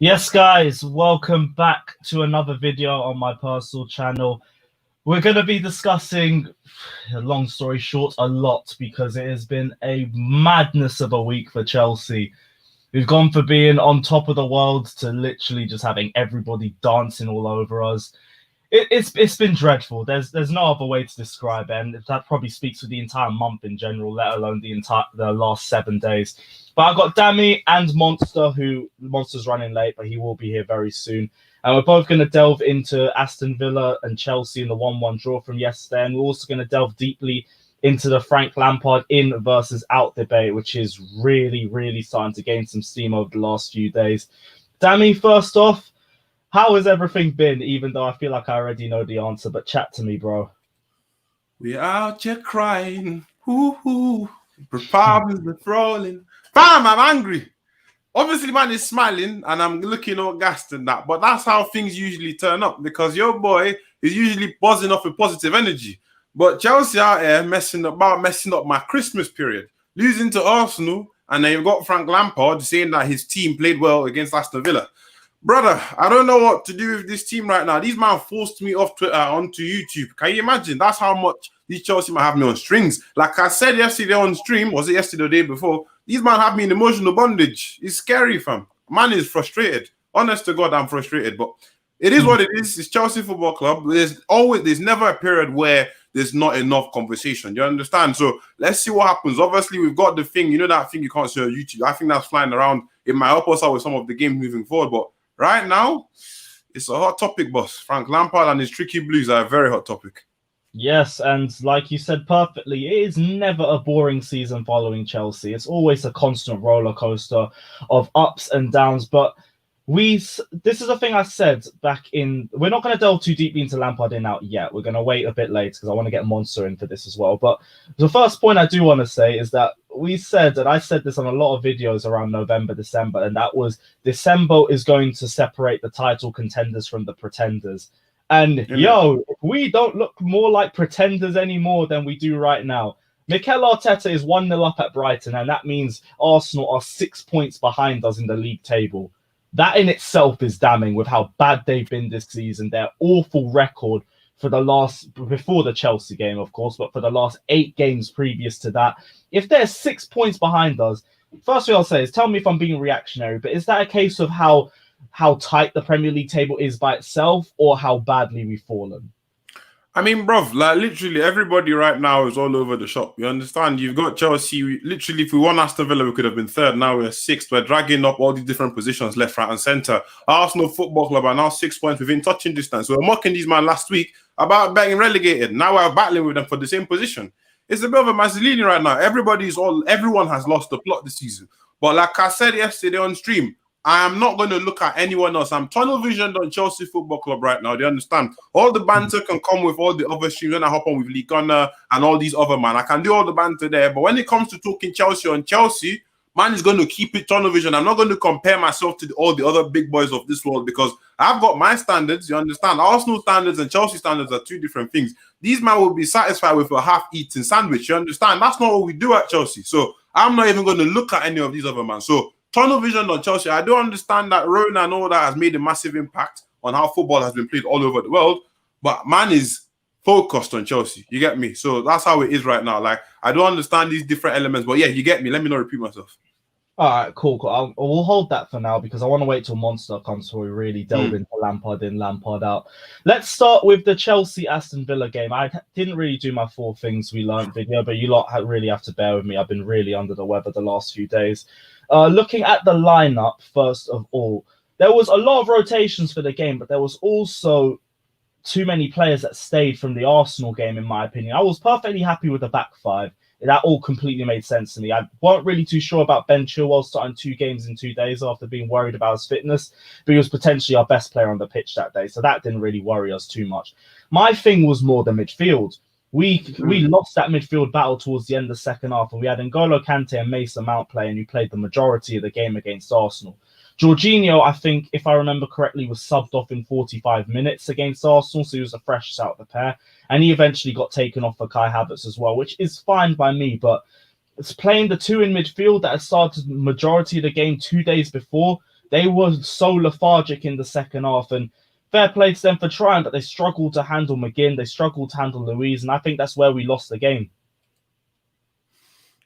Yes, guys, welcome back to another video on my personal channel. We're going to be discussing, long story short, a lot because it has been a madness of a week for Chelsea. We've gone for being on top of the world to literally just having everybody dancing all over us. It's been dreadful. There's no other way to describe it, and that probably speaks for the entire month in general, let alone the last 7 days. But I've got Dami and Monster, who Monster's running late, but he will be here very soon. And we're both going to delve into Aston Villa and Chelsea in the 1-1 draw from yesterday, and we're also going to delve deeply into the Frank Lampard in versus out debate, which is really starting to gain some steam over the last few days. Dami, first off, how has everything been, even though I feel like I already know the answer, but chat to me, bro. We out here crying. Hoo. The problems are rolling. Bam, I'm angry. Obviously, man is smiling and I'm looking all gassed and that, but that's how things usually turn up because your boy is usually buzzing off with positive energy. But Chelsea out here messing up my Christmas period, losing to Arsenal, and then you've got Frank Lampard saying that his team played well against Aston Villa. Brother, I don't know what to do with this team right now. These man forced me off Twitter onto YouTube. Can you imagine? That's how much these Chelsea might have me on strings. Like I said yesterday on stream, was it yesterday or the day before? These man have me in emotional bondage. It's scary, fam. Man is frustrated. Honest to God, I'm frustrated. But it is what it is. It's Chelsea Football Club. There's never a period where there's not enough conversation. You understand? So let's see what happens. Obviously, we've got the thing. You know that thing you can't see on YouTube. I think that's flying around. It might help us out with some of the games moving forward. But right now, it's a hot topic, boss. Frank Lampard and his tricky blues are a very hot topic. Yes, and like you said perfectly, it is never a boring season following Chelsea. It's always a constant roller coaster of ups and downs. But this is the thing I said back in. We're not going to delve too deeply into Lampard in out yet. We're going to wait a bit later because I want to get Monster in for this as well. But the first point I do want to say is that we said, and I said this on a lot of videos around November, December, and that was December is going to separate the title contenders from the pretenders. And if we don't look more like pretenders anymore than we do right now. Mikel Arteta is 1-0 up at Brighton, and that means Arsenal are 6 points behind us in the league table. That in itself is damning with how bad they've been this season. Their awful record before the Chelsea game, of course, but for the last 8 games previous to that. If they're 6 points behind us, first thing I'll say is tell me if I'm being reactionary, but is that a case of how tight the Premier League table is by itself or how badly we've fallen? I mean, bruv, like literally everybody right now is all over the shop. You understand? You've got Chelsea. Literally, if we won Aston Villa, we could have been third. Now we're sixth. We're dragging up all these different positions, left, right, and centre. Arsenal Football Club are now 6 points within touching distance. We were mocking these man last week about being relegated. Now we're battling with them for the same position. It's a bit of a Mazzolini right now. Everyone has lost the plot this season. But like I said yesterday on stream, I am not going to look at anyone else. I'm tunnel visioned on Chelsea Football Club right now. Do you understand? All the banter can come with all the other streams when I hop on with Lee Gunner and all these other man. I can do all the banter there. But when it comes to talking Chelsea on Chelsea, man is going to keep it tunnel vision. I'm not going to compare myself to all the other big boys of this world because I've got my standards. You understand? Arsenal standards and Chelsea standards are two different things. These men will be satisfied with a half-eaten sandwich. You understand? That's not what we do at Chelsea. So I'm not even going to look at any of these other men. So tunnel vision on Chelsea. I do understand that Rona and all that has made a massive impact on how football has been played all over the world, but man is focused on Chelsea. You get me? So that's how it is right now. Like, I don't understand these different elements, but yeah, you get me. Let me not repeat myself. All right, cool. We'll hold that for now because I want to wait till Monster comes before we really delve into Lampard in, Lampard out. Let's start with the Chelsea-Aston Villa game. I didn't really do my 4 things we learned video, but you lot really have to bear with me. I've been really under the weather the last few days. Looking at the lineup, first of all, there was a lot of rotations for the game, but there was also too many players that stayed from the Arsenal game, in my opinion. I was perfectly happy with the back 5. That all completely made sense to me. I weren't really too sure about Ben Chilwell starting 2 games in 2 days after being worried about his fitness, but he was potentially our best player on the pitch that day, so that didn't really worry us too much. My thing was more the midfield. We lost that midfield battle towards the end of the second half, and we had N'Golo Kante and Mason Mount playing, who played the majority of the game against Arsenal. Jorginho, I think, if I remember correctly, was subbed off in 45 minutes against Arsenal, so he was the freshest out of the pair. And he eventually got taken off for Kai Havertz as well, which is fine by me. But it's playing the 2 in midfield that had started the majority of the game 2 days before They were so lethargic in the second half, and fair play to them for trying, but they struggled to handle McGinn, they struggled to handle Louise, and I think that's where we lost the game.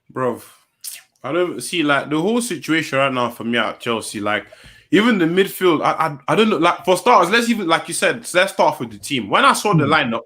Bro, I don't see like the whole situation right now for me at Chelsea. Like even the midfield, I don't know. Like for starters, let's even like you said, let's start off with the team. When I saw the lineup,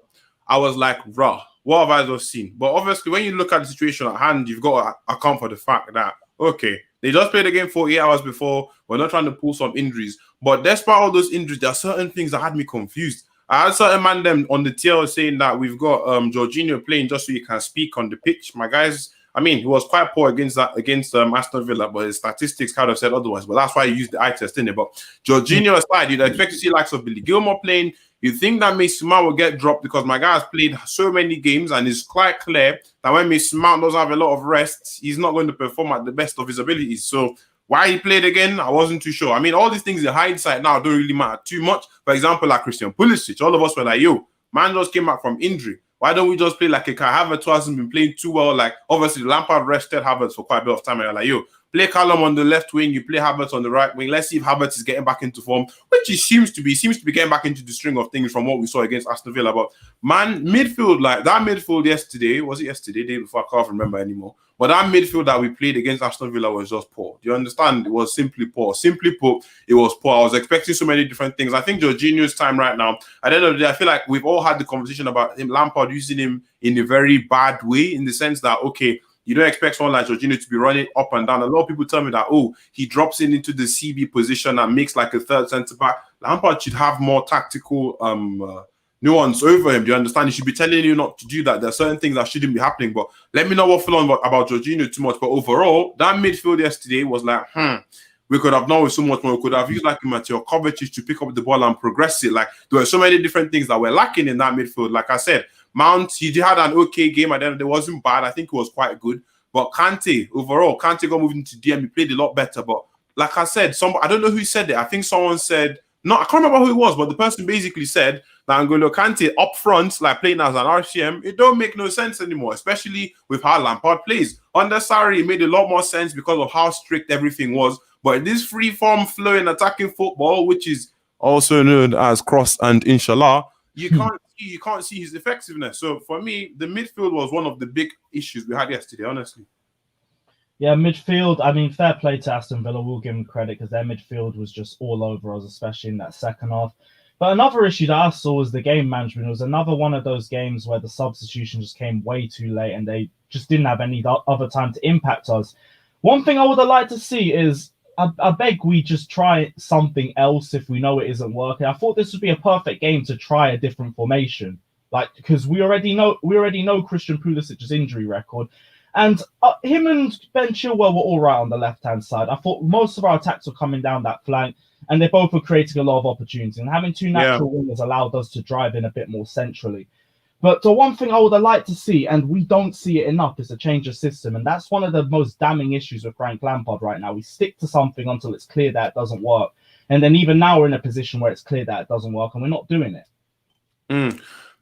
I was like, "Raw, what have I just seen?" But obviously, when you look at the situation at hand, you've got to account for the fact that okay, they just played the game 48 hours before. We're not trying to pull some injuries, but despite all those injuries, there are certain things that had me confused. I had certain man them on the TL saying that we've got Jorginho playing just so he can speak on the pitch. My guys, I mean, he was quite poor against Aston Villa, but his statistics kind of said otherwise. But that's why he used the eye test in it. But Jorginho aside, you'd expect to see likes of Billy Gilmore playing. You think that Mason Mount will get dropped because my guy has played so many games and it's quite clear that when Mason Mount doesn't have a lot of rest, he's not going to perform at the best of his abilities. So why he played again, I wasn't too sure. I mean, all these things in hindsight now don't really matter too much. For example, like Christian Pulisic, all of us were like, yo, man just came back from injury. Why don't we just play like a Kai Havertz who hasn't been playing too well? Like, obviously, Lampard rested Havertz for quite a bit of time. And you're like, yo, play Callum on the left wing, you play Havertz on the right wing. Let's see if Havertz is getting back into form, which he seems to be getting back into the string of things from what we saw against Aston Villa. But man, midfield, like that midfield yesterday, was it yesterday, day before? I can't remember anymore. But that midfield that we played against Aston Villa was just poor. Do you understand? It was simply poor. Simply put, it was poor. I was expecting so many different things. I think Jorginho's time right now, at the end of the day, I feel like we've all had the conversation about him, Lampard using him in a very bad way, in the sense that, okay, you don't expect someone like Jorginho to be running up and down. A lot of people tell me that, oh, he drops in into the CB position and makes like a third centre-back. Lampard should have more tactical nuance over him. Do you understand? He should be telling you not to do that. There are certain things that shouldn't be happening. But let me not waffle on about Jorginho too much. But overall, that midfield yesterday was like, we could have done with so much more. We could have used like Mateo Kovacic to pick up the ball and progress it. Like there were so many different things that were lacking in that midfield. Like I said, Mount, he had an okay game. At the end, it wasn't bad. I think it was quite good. But Kante, overall, Kante got moved into DM. He played a lot better. But like I said, I don't know who said it. I think someone said, no, I can't remember who it was, but the person basically said that N'Golo Kante up front, like playing as an RCM, it don't make no sense anymore, especially with how Lampard plays. Under Sarri, it made a lot more sense because of how strict everything was. But this free-form, flowing, attacking football, which is also known as cross and inshallah, you can't see his effectiveness. So for me, the midfield was one of the big issues we had yesterday, honestly. Yeah, midfield, I mean, fair play to Aston Villa. We'll give them credit because their midfield was just all over us, especially in that second half. But another issue that I saw was the game management. It was another one of those games where the substitution just came way too late and they just didn't have any other time to impact us. One thing I would have liked to see is, I beg we just try something else if we know it isn't working. I thought this would be a perfect game to try a different formation, like because we already know Christian Pulisic's injury record. And him and Ben Chilwell were all right on the left-hand side. I thought most of our attacks were coming down that flank, and they both were creating a lot of opportunity. And having two natural wingers allowed us to drive in a bit more centrally. But the one thing I would have liked to see, and we don't see it enough, is a change of system. And that's one of the most damning issues with Frank Lampard right now. We stick to something until it's clear that it doesn't work. And then even now we're in a position where it's clear that it doesn't work, and we're not doing it.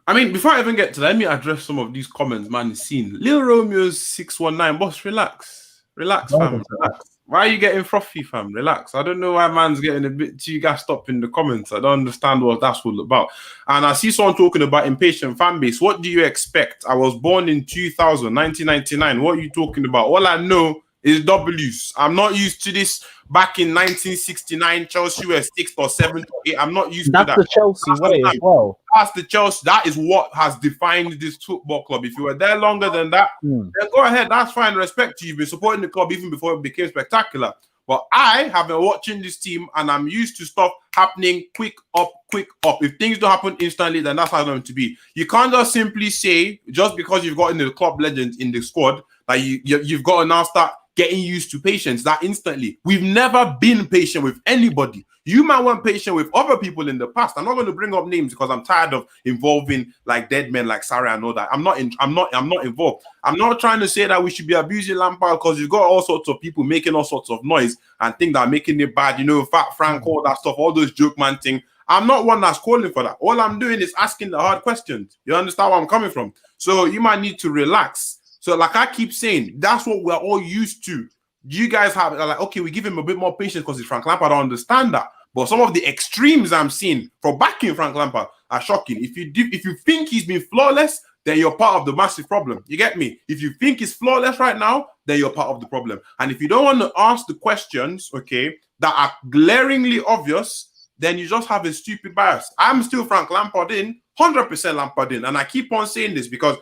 I mean, before I even get to that, let me address some of these comments, man. You've seen Lil Romeo's 619. Boss, relax, fam. Relax. Why are you getting frothy, fam? Relax. I don't know why man's getting a bit too gassed up in the comments. I don't understand what that's all about. And I see someone talking about impatient fan base. What do you expect? I was born in 2000, 1999. What are you talking about? All I know is W's. I'm not used to this. Back in 1969, Chelsea were 6th or 7th or 8th. I'm not used to that. That's the Chelsea way as well. That's the Chelsea. That is what has defined this football club. If you were there longer than that, then go ahead. That's fine. Respect to you. You've been supporting the club even before it became spectacular. But I have been watching this team and I'm used to stuff happening quick up. If things don't happen instantly, then that's how it's going to be. You can't just simply say, just because you've got in the club legends in the squad, that you've got to now start getting used to patience that instantly. We've never been patient with anybody. You might want patient with other people in the past. I'm not going to bring up names because I'm tired of involving like dead men like Sarri and all that. I'm not involved. I'm not trying to say that we should be abusing Lampard because you've got all sorts of people making all sorts of noise and think that making it bad, Fat Frank, all that stuff, all those joke man thing. I'm not one that's calling for that. All I'm doing is asking the hard questions. You understand where I'm coming from? So you might need to relax. So like I keep saying, that's what we're all used to. You guys have like, okay, we give him a bit more patience because it's Frank Lampard. I understand that. But some of the extremes I'm seeing for backing Frank Lampard are shocking. If you think he's been flawless, then you're part of the massive problem. You get me? If you think he's flawless right now, then you're part of the problem. And if you don't want to ask the questions, okay, that are glaringly obvious, then you just have a stupid bias. I'm still Frank Lampard in, 100% Lampard in. And I keep on saying this because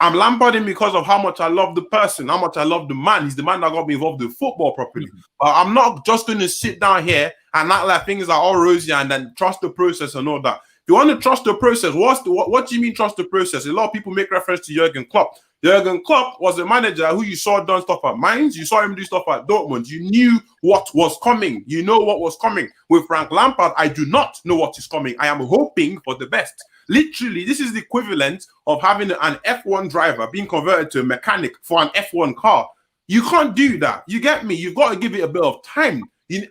I'm Lamparding because of how much I love the person, how much I love the man. He's the man that got me involved in football properly. But I'm not just going to sit down here and act like things are all rosy and then trust the process and all that. If you want to trust the process, what do you mean trust the process? A lot of people make reference to Jurgen Klopp. Jurgen Klopp was a manager who you saw done stuff at Mainz. You saw him do stuff at Dortmund. You knew what was coming. You know what was coming. With Frank Lampard, I do not know what is coming. I am hoping for the best. Literally, this is the equivalent of having an F1 driver being converted to a mechanic for an F1 car. You can't do that. You get me? You've got to give it a bit of time.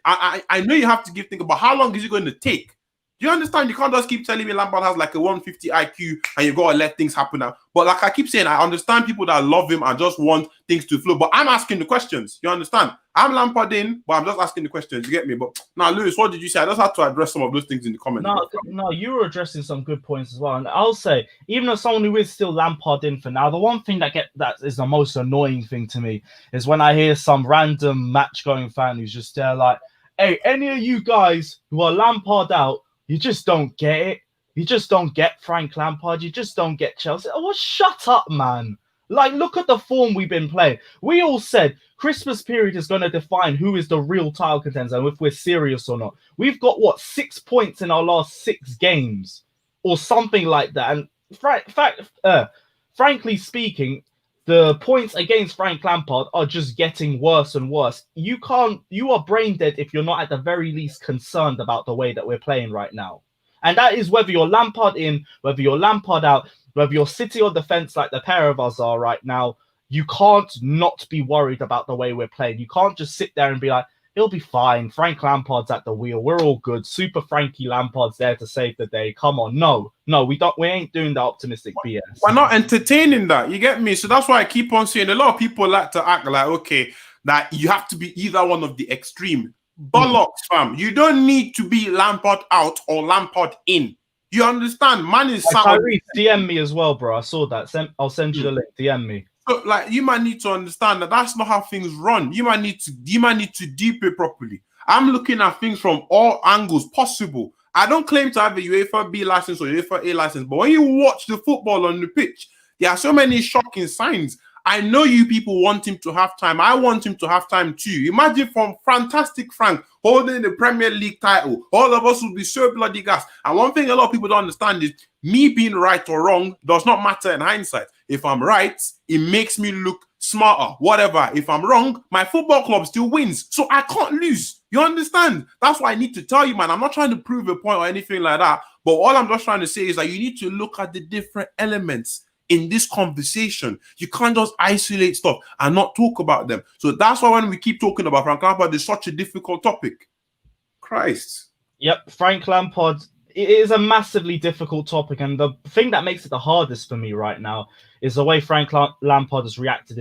I know you have to think about how long is it going to take. Do you understand? You can't just keep telling me Lampard has like a 150 IQ and you've got to let things happen now. But like I keep saying, I understand people that love him and just want things to flow. But I'm asking the questions. You understand? I'm Lampard in, but I'm just asking the questions. You get me? But now, Lewis, what did you say? I just had to address some of those things in the comments. No, you were addressing some good points as well. And I'll say, even as someone who is still Lampard in for now, the one thing that is the most annoying thing to me is when I hear some random match-going fan who's just there like, hey, any of you guys who are Lampard out, you just don't get it. You just don't get Frank Lampard. You just don't get Chelsea. Oh, well, shut up, man. Like, look at the form we've been playing. We all said Christmas period is going to define who is the real title contender and if we're serious or not. We've got, 6 points in our last 6 games or something like that. And frankly speaking, the points against Frank Lampard are just getting worse and worse. You are brain dead if you're not at the very least concerned about the way that we're playing right now. And that is whether you're Lampard in, whether you're Lampard out, whether you're City on the fence like the pair of us are right now. You can't not be worried about the way we're playing. You can't just sit there and be like, he'll be fine. Frank Lampard's at the wheel. We're all good. Super Frankie Lampard's there to save the day. Come on. No, we ain't doing that optimistic BS. We're not entertaining that. You get me? So that's why I keep on saying a lot of people like to act like, okay, that you have to be either one of the extreme. Bollocks, fam. You don't need to be Lampard out or Lampard in. You understand? Man is Tyrese, DM me as well, bro. I saw that. I'll send you the link. DM me. So, like, you might need to understand that that's not how things run. You might need to deep it properly. I'm looking at things from all angles possible. I don't claim to have a UEFA B license or UEFA A license, but when you watch the football on the pitch, there are so many shocking signs. I know you people want him to have time. I want him to have time too. Imagine from fantastic Frank holding the Premier League title. All of us will be so bloody gassed. And one thing a lot of people don't understand is me being right or wrong does not matter in hindsight. If I'm right, it makes me look smarter, whatever. If I'm wrong, my football club still wins. So I can't lose. You understand? That's why I need to tell you, man. I'm not trying to prove a point or anything like that. But all I'm just trying to say is that you need to look at the different elements in this conversation. You can't just isolate stuff and not talk about them. So that's why when we keep talking about Frank Lampard, it's such a difficult topic. Christ. Yep, Frank Lampard. It is a massively difficult topic, and the thing that makes it the hardest for me right now is the way Frank Lampard has reacted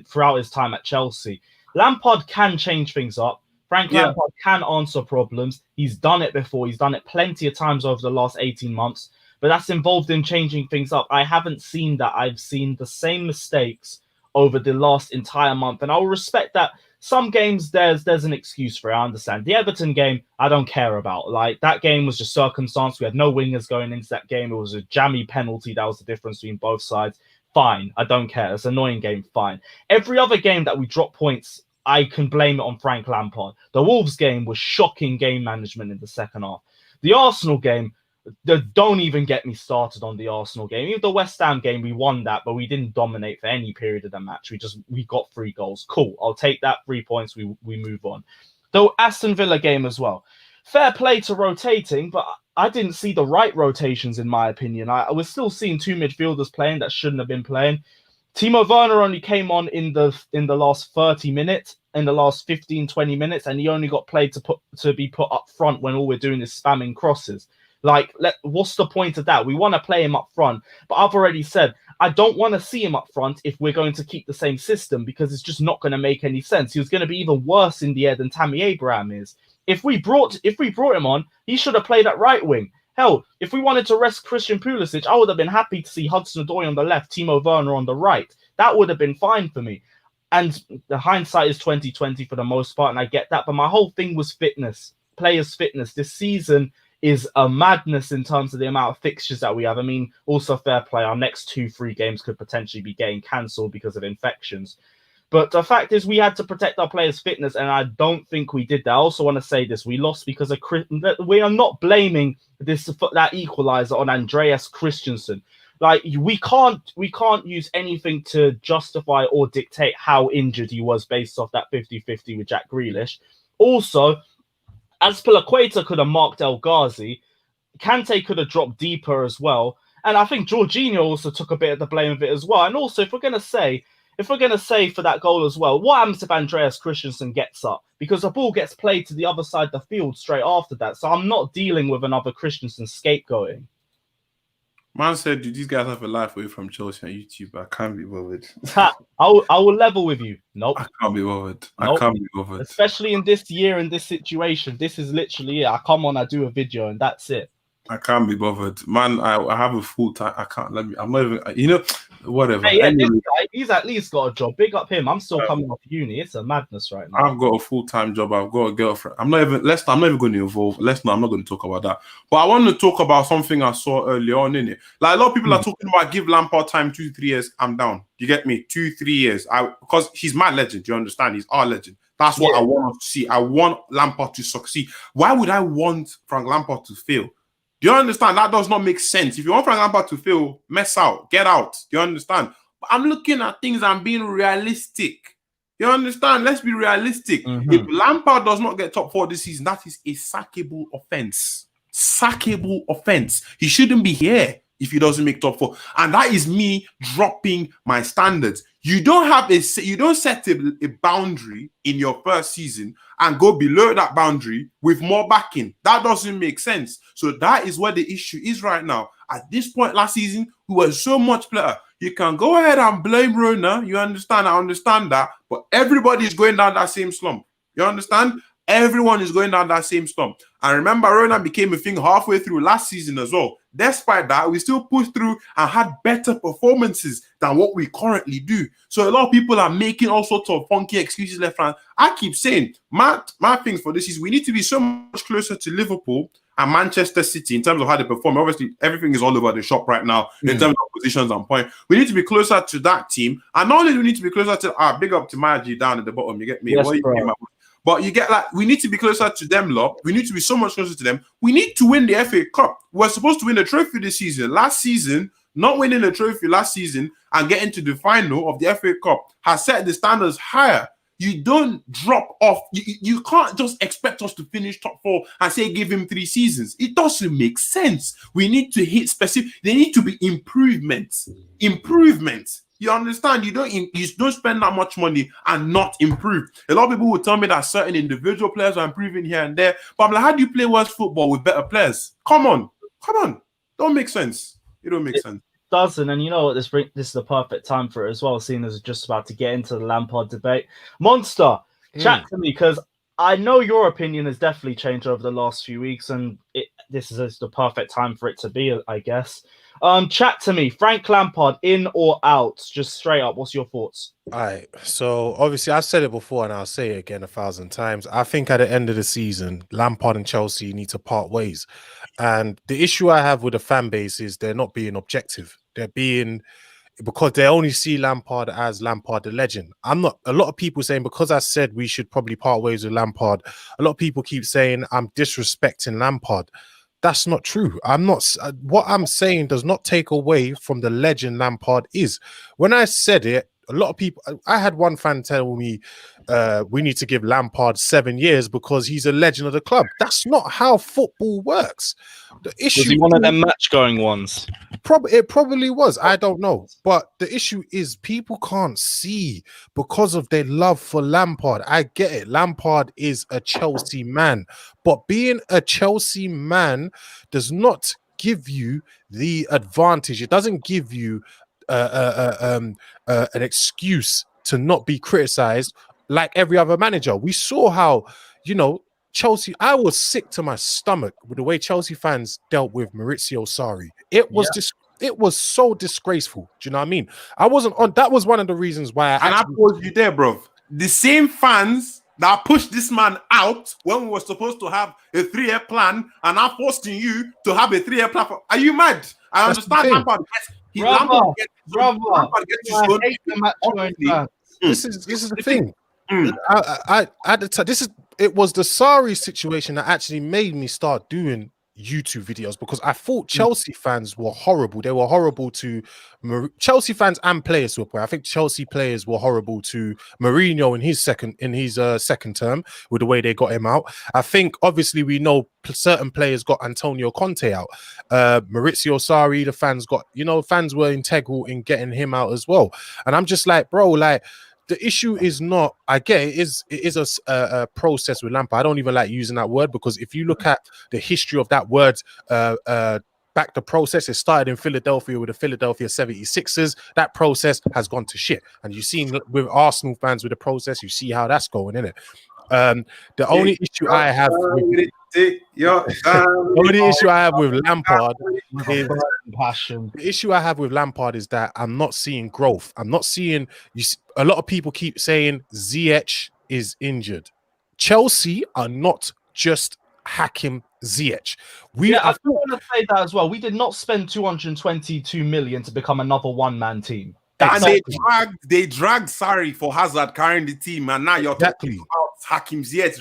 throughout his time at Chelsea. Lampard can change things up. Frank Lampard can answer problems. He's done it before. He's done it plenty of times over the last 18 months. But that's involved in changing things up. I haven't seen that. I've seen the same mistakes over the last entire month. And I'll respect that some games there's an excuse for it. I understand. The Everton game, I don't care about. Like, that game was just circumstance. We had no wingers going into that game. It was a jammy penalty. That was the difference between both sides. Fine. I don't care. It's an annoying game. Fine. Every other game that we drop points, I can blame it on Frank Lampard. The Wolves game was shocking game management in the second half. The Arsenal game, don't even get me started on the Arsenal game. Even the West Ham game, we won that, but we didn't dominate for any period of the match. We got 3 goals. Cool. I'll take that 3 points. We move on. The Aston Villa game as well. Fair play to rotating, but I didn't see the right rotations in my opinion. I was still seeing 2 midfielders playing that shouldn't have been playing. Timo Werner only came on in the last 30 minutes, in the last 15, 20 minutes, and he only got played to be put up front when all we're doing is spamming crosses. Like, what's the point of that? We want to play him up front, but I've already said I don't want to see him up front if we're going to keep the same system, because it's just not going to make any sense. He was going to be even worse in the air than Tammy Abraham is. If we brought him on, he should have played at right wing. Hell, if we wanted to rest Christian Pulisic, I would have been happy to see Hudson-Odoi on the left, Timo Werner on the right. That would have been fine for me. And the hindsight is 2020 for the most part, and I get that. But my whole thing was fitness, players' fitness. This season is a madness in terms of the amount of fixtures that we have. I mean, also fair play, our next 2-3 games could potentially be getting cancelled because of infections. But the fact is we had to protect our players' fitness, and I don't think we did that. I also want to say this. We lost because of we are not blaming that equaliser on Andreas Christensen. Like, we can't use anything to justify or dictate how injured he was based off that 50-50 with Jack Grealish. Also, Azpilicueta could have marked El Ghazi. Kante could have dropped deeper as well. And I think Jorginho also took a bit of the blame of it as well. And also, if we're going to say for that goal as well, what happens if Andreas Christensen gets up? Because the ball gets played to the other side of the field straight after that. So I'm not dealing with another Christensen scapegoating. Man said, "These guys have a life away from Chelsea on YouTube." I can't be bothered. I will level with you. Nope. I can't be bothered. Nope. I can't be bothered. Especially in this year, in this situation. This is literally it. I come on, I do a video, and that's it. I can't be bothered. Man, I have a full time. I can't let me. I'm not even, whatever. Hey, yeah, anyway, this guy, he's at least got a job. Big up him. I'm still coming off uni. It's a madness right now. I've got a full-time job. I've got a girlfriend. I'm not even going to involve. I'm not going to talk about that. But I want to talk about something I saw earlier on in it. Like, a lot of people are talking about give Lampard time 2-3 years. I'm down. You get me? 2-3 years. Because he's my legend. You understand? He's our legend. That's what I want to see. I want Lampard to succeed. Why would I want Frank Lampard to fail? Do you understand? That does not make sense. If you want Frank Lampard to fail, mess out, get out. Do you understand? But I'm looking at things and being realistic. You understand? Let's be realistic. If Lampard does not get top 4 this season, that is a sackable offense. Sackable offense. He shouldn't be here if he doesn't make top 4. And that is me dropping my standards. You don't set a boundary in your first season and go below that boundary with more backing. That doesn't make sense. So that is where the issue is right now. At this point last season, we were so much better. You can go ahead and blame Rona. You understand? I understand that. But everybody is going down that same slump. You understand? Everyone is going down that same slump. And remember, Rona became a thing halfway through last season as well. Despite that, we still pushed through and had better performances than what we currently do. So a lot of people are making all sorts of funky excuses left and I keep saying, my things for this is we need to be so much closer to Liverpool and Manchester City in terms of how they perform. Obviously, everything is all over the shop right now in terms of positions and point. We need to be closer to that team. And not only do we need to be closer to big up to Managerial down at the bottom. You get me? Yes, but you get we need to be closer to them lot. We need to be so much closer to them. We need to win the FA Cup. We're supposed to win the trophy this season. Last season, not winning the trophy last season and getting to the final of the FA Cup has set the standards higher. You don't drop off. You can't just expect us to finish top 4 and say give him 3 seasons. It doesn't make sense. We need to hit specific. There need to be improvements. Improvements. You understand? You don't spend that much money and not improve. A lot of people will tell me that certain individual players are improving here and there. But I'm like, how do you play worse football with better players? Come on. Don't make sense. It don't make sense. Doesn't, and you know what, this is the perfect time for it as well, seeing as we're just about to get into the Lampard debate. Monster, chat to me, because I know your opinion has definitely changed over the last few weeks, and this is the perfect time for it to be, I guess. Chat to me, Frank Lampard, in or out? Just straight up, what's your thoughts? All right, so obviously I've said it before and I'll say it again 1,000 times. I think at the end of the season, Lampard and Chelsea need to part ways. And the issue I have with the fan base is they're not being objective. They're being, because they only see Lampard as Lampard the legend. I'm not, a lot of people saying, because I said we should probably part ways with Lampard, a lot of people keep saying I'm disrespecting Lampard. That's not true. I'm not. What I'm saying does not take away from the legend Lampard is. When I said it, a lot of people. I had one fan tell me, "We need to give Lampard 7 years because he's a legend of the club." That's not how football works. The issue Was he one of them match-going ones? It probably was. I don't know. But the issue is people can't see because of their love for Lampard. I get it. Lampard is a Chelsea man. But being a Chelsea man does not give you the advantage. It doesn't give you an excuse to not be criticized like every other manager. We saw how, Chelsea, I was sick to my stomach with the way Chelsea fans dealt with Maurizio Sarri. It was it was so disgraceful. Do you know what I mean? I wasn't on. That was one of the reasons why I pause you there, bro. The same fans that pushed this man out when we were supposed to have a 3-year plan and are forcing you to have a 3-year plan. Are you mad? I understand Lampard. Brother, this is the thing. At the time, it was the Sarri situation that actually made me start doing YouTube videos because I thought Chelsea fans were horrible. They were horrible to Chelsea fans and players. I think Chelsea players were horrible to Mourinho in his second term with the way they got him out. I think obviously we know certain players got Antonio Conte out. Maurizio Sarri, the fans got, fans were integral in getting him out as well. And I'm just like, bro, like, the issue is not, I get it is a process with Lampard. I don't even like using that word because if you look at the history of that word, back the process, it started in Philadelphia with the Philadelphia 76ers. That process has gone to shit. And you've seen with Arsenal fans with the process, you see how that's going, innit? The only issue I have with Lampard is passion. The issue I have with Lampard is that I'm not seeing growth. I'm not seeing a lot of people keep saying Ziyech is injured. Chelsea are not just hacking Ziyech. I want to say that as well. We did not spend 222 million to become another one-man team. And they dragged Sarri for Hazard carrying the team, and now you're talking about Hakim Ziyech.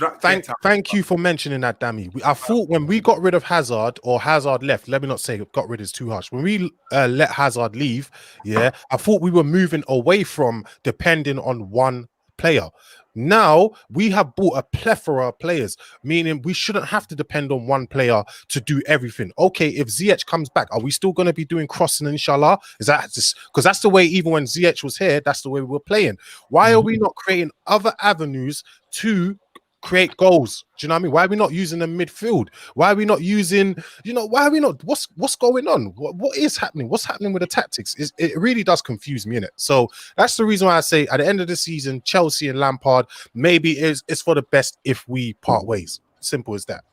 Thank you for mentioning that, Dami. I thought when we got rid of Hazard, or Hazard left, let me not say got rid is too harsh. When we let Hazard leave, I thought we were moving away from depending on one player. Now we have bought a plethora of players, meaning we shouldn't have to depend on one player to do everything. Okay, if Ziyech comes back, are we still going to be doing crossing, inshallah? Is that just because that's the way, even when Ziyech was here, that's the way we were playing? Why are we not creating other avenues to create goals? Do you know what I mean? Why are we not using the midfield? Why are we not using, why are we not, what's going on? What is happening? What's happening with the tactics? It really does confuse me, innit? So that's the reason why I say at the end of the season, Chelsea and Lampard, maybe it's for the best if we part ways. Simple as that.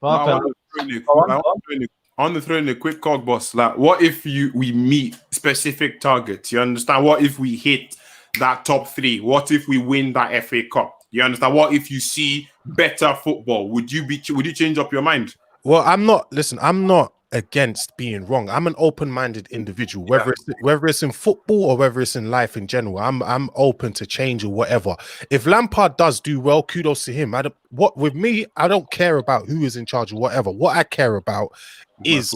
I want to throw in a quick cog, boss. Like, what if we meet specific targets? You understand? What if we hit that top 3? What if we win that FA Cup? You understand? What if you see better football? Would you change up your mind? Well, I'm not against being wrong. I'm an open-minded individual, whether it's in football or whether it's in life in general. I'm open to change or whatever. If Lampard does do well, kudos to him. I don't care about who is in charge or whatever. What I care about is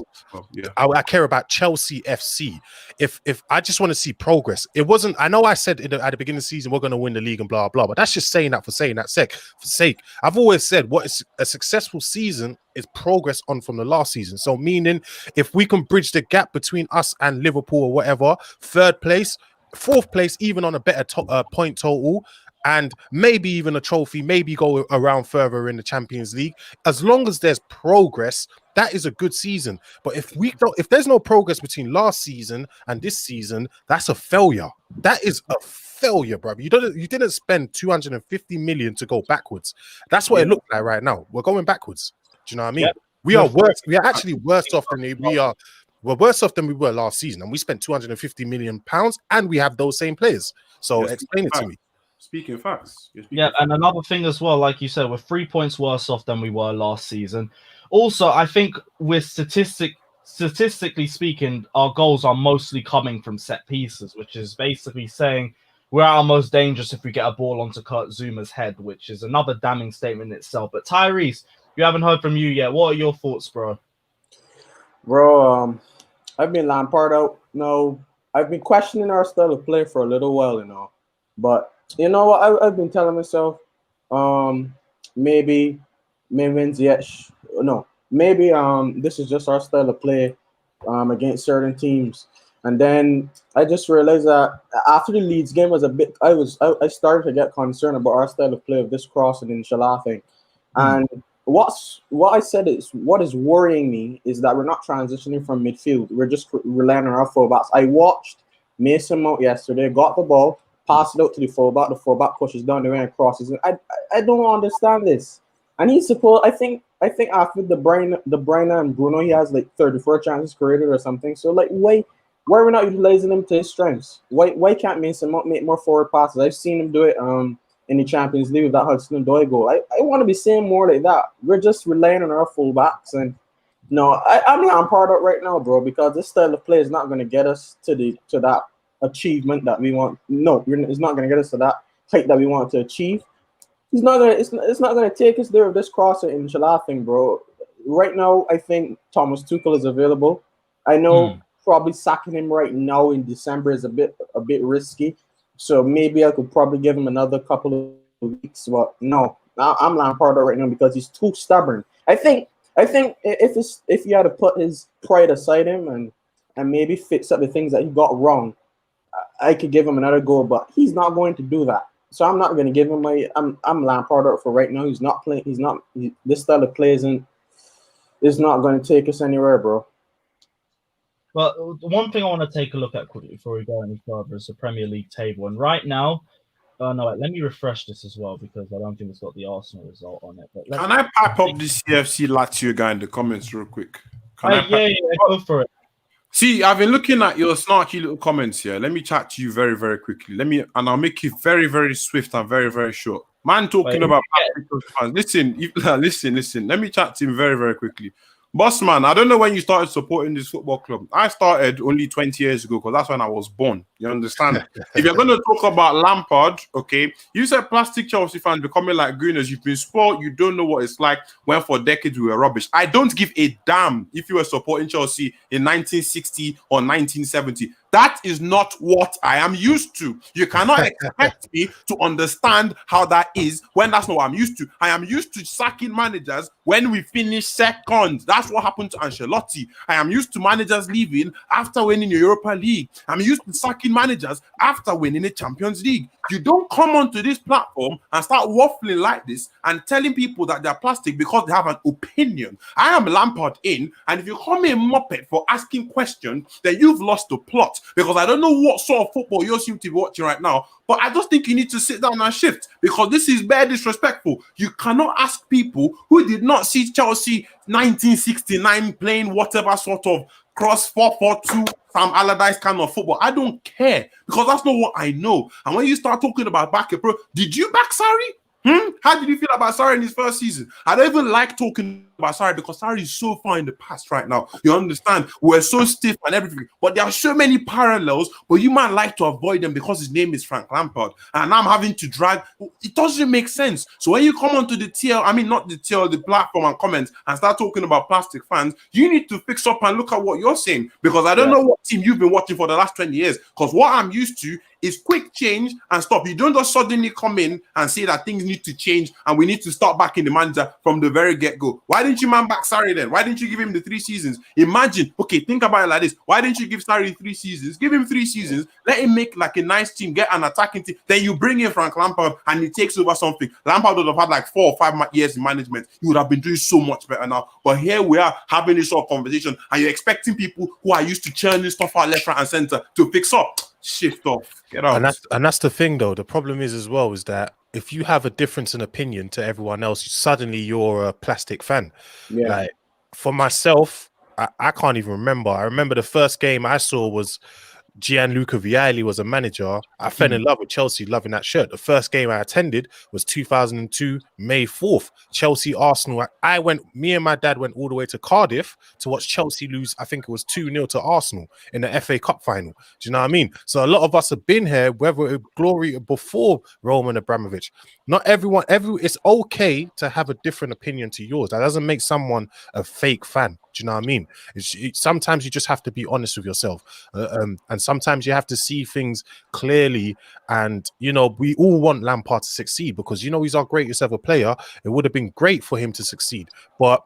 I care about Chelsea FC. If I just want to see progress, it wasn't. I know I said at the beginning of the season we're going to win the league and blah blah, but that's just saying that for saying that sake. I've always said what is a successful season is progress on from the last season. So meaning if we can bridge the gap between us and Liverpool or whatever, 3rd place, 4th place, even on a better point total, and maybe even a trophy, maybe go around further in the Champions League. As long as there's progress, that is a good season. But if there's no progress between last season and this season, that's a failure. That is a failure, bro. You didn't spend 250 million to go backwards. That's what it looks like right now. We're going backwards. Do you know what I mean? We are worse. We are actually worse off than we are. We're worse off than we were last season, and we spent 250 million pounds, and we have those same players. So explain it to me. Speaking facts. And another thing as well, like you said, we're 3 points worse off than we were last season. Also, I think with statistically speaking, our goals are mostly coming from set pieces, which is basically saying we're at our most dangerous if we get a ball onto Kurt Zuma's head, which is another damning statement in itself. But Tyrese, we haven't heard from you yet. What are your thoughts, bro? Bro, I've been Lampard out now I've been questioning our style of play for a little while, But you know what? I've been telling myself, maybe, maybe this is just our style of play, against certain teams. And then I just realized that after the Leeds game was a bit, I started to get concerned about our style of play of this crossing and Salah thing. And what I said is what is worrying me is that we're not transitioning from midfield. We're just relying on our fullbacks. I watched Mason Mount yesterday, got the ball, passed it out to the fullback. The fullback pushes down the way and crosses. I don't understand this. And he's supposed. I think after the Brian and Bruno, he has like 34 chances created or something. So like, why are we not utilizing him to his strengths? Why can't Mason Mount make more forward passes? I've seen him do it in the Champions League with that Hudson-Odoi goal. I want to be seeing more like that. We're just relying on our fullbacks, and no, I'm Lampard out right now, bro, because this style of play is not going to get us to that achievement that we want. No, it's not going to get us to that height that we want to achieve. It's not going to take us there with this crosser in Salah thing, bro. Right now, I think Thomas Tuchel is available. I know probably sacking him right now in December is a bit risky. So maybe I could probably give him another couple of weeks. But no, I'm Lampard right now because he's too stubborn. I think if he had to put his pride aside him and maybe fix up the things that he got wrong, I could give him another go. But he's not going to do that. So I'm not going to give him I'm Lampard out for right now. He's not playing. This style of play is not going to take us anywhere, bro. Well, the one thing I want to take a look at quickly before we go any further is the Premier League table. And right now, let me refresh this as well because I don't think it's got the Arsenal result on it. But can I pipe up the CFC Lazio guy in the comments real quick? Yeah, go for it. See, I've been looking at your snarky little comments here. Let me chat to you very, very quickly. And I'll make it very, very swift and very, very short. Man talking about fans. Listen. Let me chat to him very, very quickly. Boss man, I don't know when you started supporting this football club. I started only 20 years ago because that's when I was born. You understand? If you're going to talk about Lampard, okay, you said plastic Chelsea fans becoming like Gooners. You've been spoiled. You don't know what it's like when for decades we were rubbish. I don't give a damn if you were supporting Chelsea in 1960 or 1970. That is not what I am used to. You cannot expect me to understand how that is when that's not what I'm used to. I am used to sacking managers when we finish second. That's what happened to Ancelotti. I am used to managers leaving after winning the Europa League. I'm used to sacking managers after winning the Champions League. You don't come onto this platform and start waffling like this and telling people that they're plastic because they have an opinion. I am Lampard in, and if you call me a muppet for asking questions, then you've lost the plot. Because I don't know what sort of football you seem to be watching right now, but I just think you need to sit down and shift because this is very disrespectful. You cannot ask people who did not see Chelsea 1969 playing whatever sort of cross 4-4-2 Sam Allardyce kind of football. I don't care because that's not what I know. And when you start talking about backing, bro, did you back Sarri? How did you feel about Sarri in his first season? I don't even like talking about Sarri because Sarri is so far in the past right now. You understand? We're so stiff and everything. But there are so many parallels, but you might like to avoid them because his name is Frank Lampard. And I'm having to drag. It doesn't make sense. So when you come onto the the platform and comments and start talking about plastic fans, you need to fix up and look at what you're saying. Because I don't know what team you've been watching for the last 20 years. Because what I'm used to is quick change and stop. You don't just suddenly come in and say that things need to change and we need to start backing the manager from the very get-go. Why didn't you man back Sarri then? Why didn't you give him the 3 seasons? Imagine, okay, think about it like this. Why didn't you give Sarri 3 seasons? Give him 3 seasons. Let him make like a nice team, get an attacking team. Then you bring in Frank Lampard and he takes over something. Lampard would have had like 4 or 5 years in management. He would have been doing so much better now. But here we are having this sort of conversation and you're expecting people who are used to churning stuff out left, right, and center to fix up. Shift off. Get out. And that's the thing, though. The problem is as well is that if you have a difference in opinion to everyone else, suddenly you're a plastic fan. Yeah. Like for myself, I can't even remember. I remember the first game I saw was Gianluca Vialli was a manager. I fell in love with Chelsea, loving that shirt. The first game I attended was 2002, May 4th, Chelsea Arsenal. Me and my dad went all the way to Cardiff to watch Chelsea lose. I think it was 2-0 to Arsenal in the FA Cup final. Do you know what I mean? So a lot of us have been here, whether glory before Roman Abramovich. Not everyone, it's okay to have a different opinion to yours. That doesn't make someone a fake fan. Do you know what I mean? Sometimes you just have to be honest with yourself, and sometimes you have to see things clearly. And we all want Lampard to succeed because he's our greatest ever player. It would have been great for him to succeed, but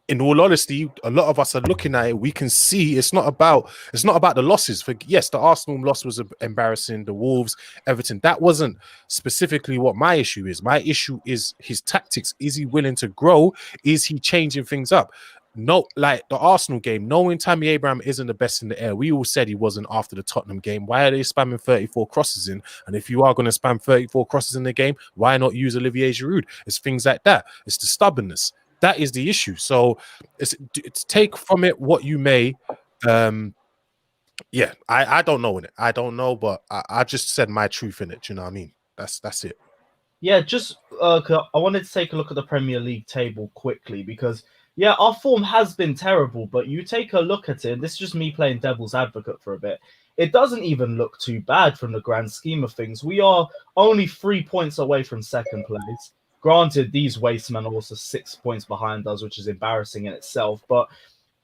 in all honesty, a lot of us are looking at it. We can see it's not about the losses. Yes, the Arsenal loss was embarrassing. The Wolves, Everton, that wasn't specifically what my issue is. My issue is his tactics. Is he willing to grow? Is he changing things up? No, like the Arsenal game, knowing Tammy Abraham isn't the best in the air. We all said he wasn't after the Tottenham game. Why are they spamming 34 crosses in? And if you are going to spam 34 crosses in the game, why not use Olivier Giroud? It's things like that. It's the stubbornness. That is the issue. So it's take from it what you may. Yeah, I don't know in it. I don't know, but I just said my truth in it. You know what I mean? That's it. Yeah, just I wanted to take a look at the Premier League table quickly because our form has been terrible, but you take a look at it, and this is just me playing devil's advocate for a bit. It doesn't even look too bad from the grand scheme of things. We are only 3 points away from second place. Granted, these wastemen are also 6 points behind us, which is embarrassing in itself. But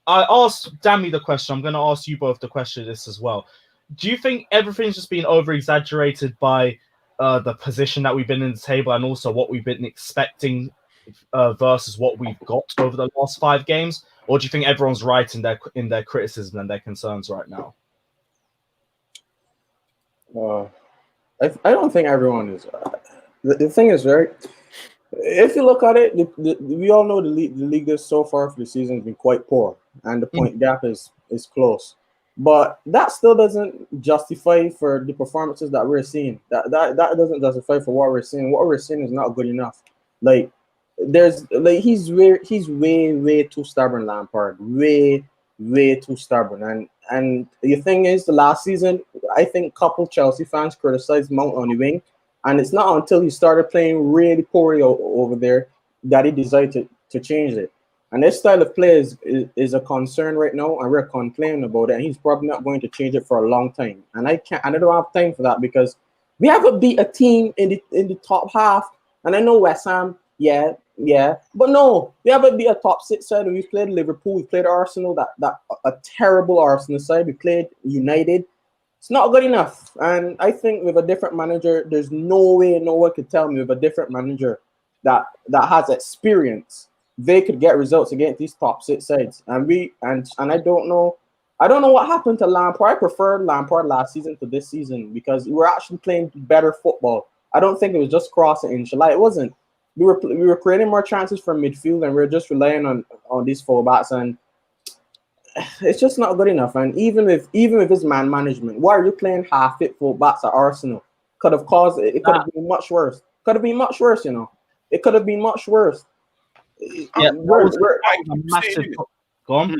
I asked Dami the question. I'm going to ask you both the question this as well. Do you think everything's just been over-exaggerated by the position that we've been in the table and also what we've been expecting versus what we've got over the last 5 games? Or do you think everyone's right in their criticism and their concerns right now? I don't think everyone is. The thing is, right? If you look at it, we all know the league is so far for the season has been quite poor, and the point gap is close. But that still doesn't justify for the performances that we're seeing. That doesn't justify for what we're seeing. What we're seeing is not good enough. Like he's way too stubborn, Lampard. Way too stubborn. And the thing is, the last season, I think a couple Chelsea fans criticized Mount on the wing. And it's not until he started playing really poorly over there that he decided to change it. And this style of play is a concern right now, and we're complaining about it. And he's probably not going to change it for a long time. And I don't have time for that because we haven't beat a team in the top half. And I know West Ham, yeah, but no, we haven't beat a top 6 side. We played Liverpool, we played Arsenal, that a terrible Arsenal side. We played United. It's not good enough. And I think with a different manager, there's no way no one could tell me with a different manager that has experience, they could get results against these top 6 sides. And I don't know what happened to Lampard. I preferred Lampard last season to this season because we were actually playing better football. I don't think it was just crossing inshallah. It wasn't. We were creating more chances from midfield, and we were just relying on these fullbacks, and it's just not good enough. And even if it's man management, why are you playing half-fit fullbacks at Arsenal? Could have caused it. It could have been much worse. Could have been much worse. It could have been much worse. Yeah, massive. Go on.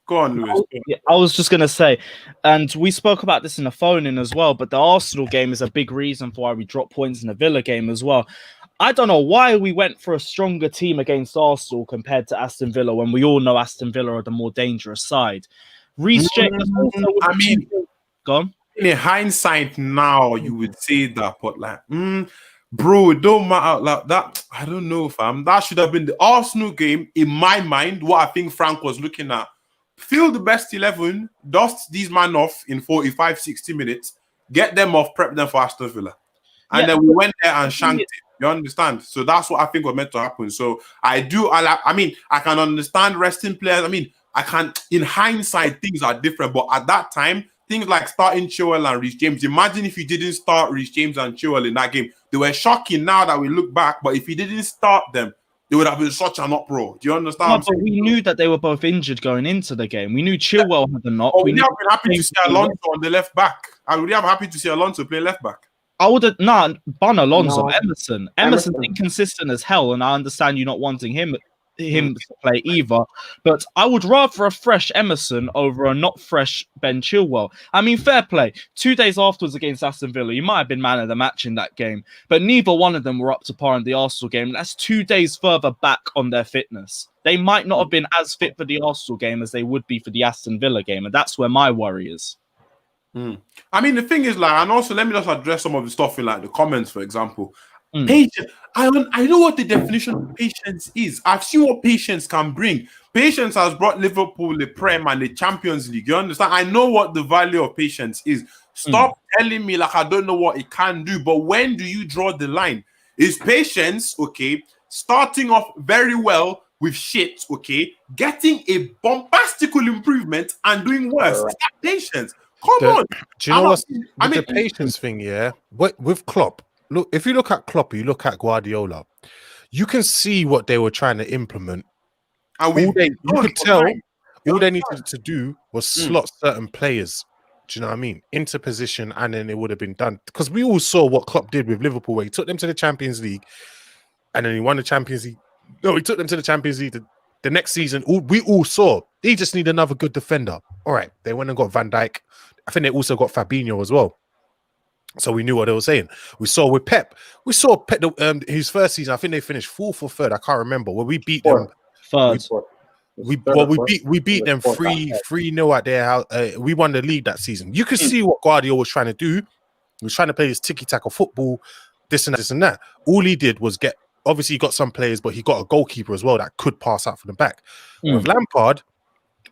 Go on, Lewis. I was just going to say, and we spoke about this in the phone-in as well, but the Arsenal game is a big reason for why we dropped points in the Villa game as well. I don't know why we went for a stronger team against Arsenal compared to Aston Villa when we all know Aston Villa are the more dangerous side. Reece James also go on. In hindsight now, you would say that, but bro, it don't matter like that. I don't know, fam. That should have been the Arsenal game in my mind. What I think Frank was looking at. Field the best 11, dust these men off in 45, 60 minutes, get them off, prep them for Aston Villa. And then we went there and shanked it. You understand? So that's what I think was meant to happen. So I can understand resting players. I can, in hindsight, things are different. But at that time, things like starting Chilwell and Reece James. Imagine if you didn't start Reece James and Chilwell in that game. They were shocking now that we look back. But if you didn't start them, it would have been such an uproar. Do you understand? No, but we knew that they were both injured going into the game. We knew Chilwell had a knock. We would have been happy to see Alonso on the left back. I would have happy to see Alonso play left back. I would have Bun Alonso, no. Emerson's inconsistent as hell, and I understand you not wanting him to play either. But I would rather a fresh Emerson over a not fresh Ben Chilwell. Fair play. 2 days afterwards against Aston Villa, you might have been man of the match in that game, but neither one of them were up to par in the Arsenal game. That's 2 days further back on their fitness. They might not have been as fit for the Arsenal game as they would be for the Aston Villa game, and that's where my worry is. The thing is, and also let me just address some of the stuff in the comments, for example. Patience. I know what the definition of patience is. I've seen what patience can bring. Patience has brought Liverpool the Prem and the Champions League. You understand? I know what the value of patience is. Stop telling me like I don't know what it can do. But when do you draw the line? Is patience, okay, starting off very well with shit, okay, getting a bombastical improvement and doing worse? Is that patience? Come on. Do you know what's the patience thing? Yeah, with Klopp. Look, if you look at Klopp, you look at Guardiola, you can see what they were trying to implement. And you could tell all they needed to do was slot certain players. Do you know what I mean? Into position, and then it would have been done. Because we all saw what Klopp did with Liverpool, where he took them to the Champions League, and then he won the Champions League. No, he took them to the Champions League the next season. We all saw they just need another good defender. All right, they went and got Van Dijk. I think they also got Fabinho as well. So we knew what they were saying. We saw with Pep. We saw Pep his first season. I think they finished 4th or 3rd. I can't remember. Where we beat them. 3rd. We beat them 3-0 at their house. We won the league that season. You could see what Guardiola was trying to do. He was trying to play this tiki-taka football, this and that. All he did was obviously he got some players, but he got a goalkeeper as well that could pass out from the back. With Lampard,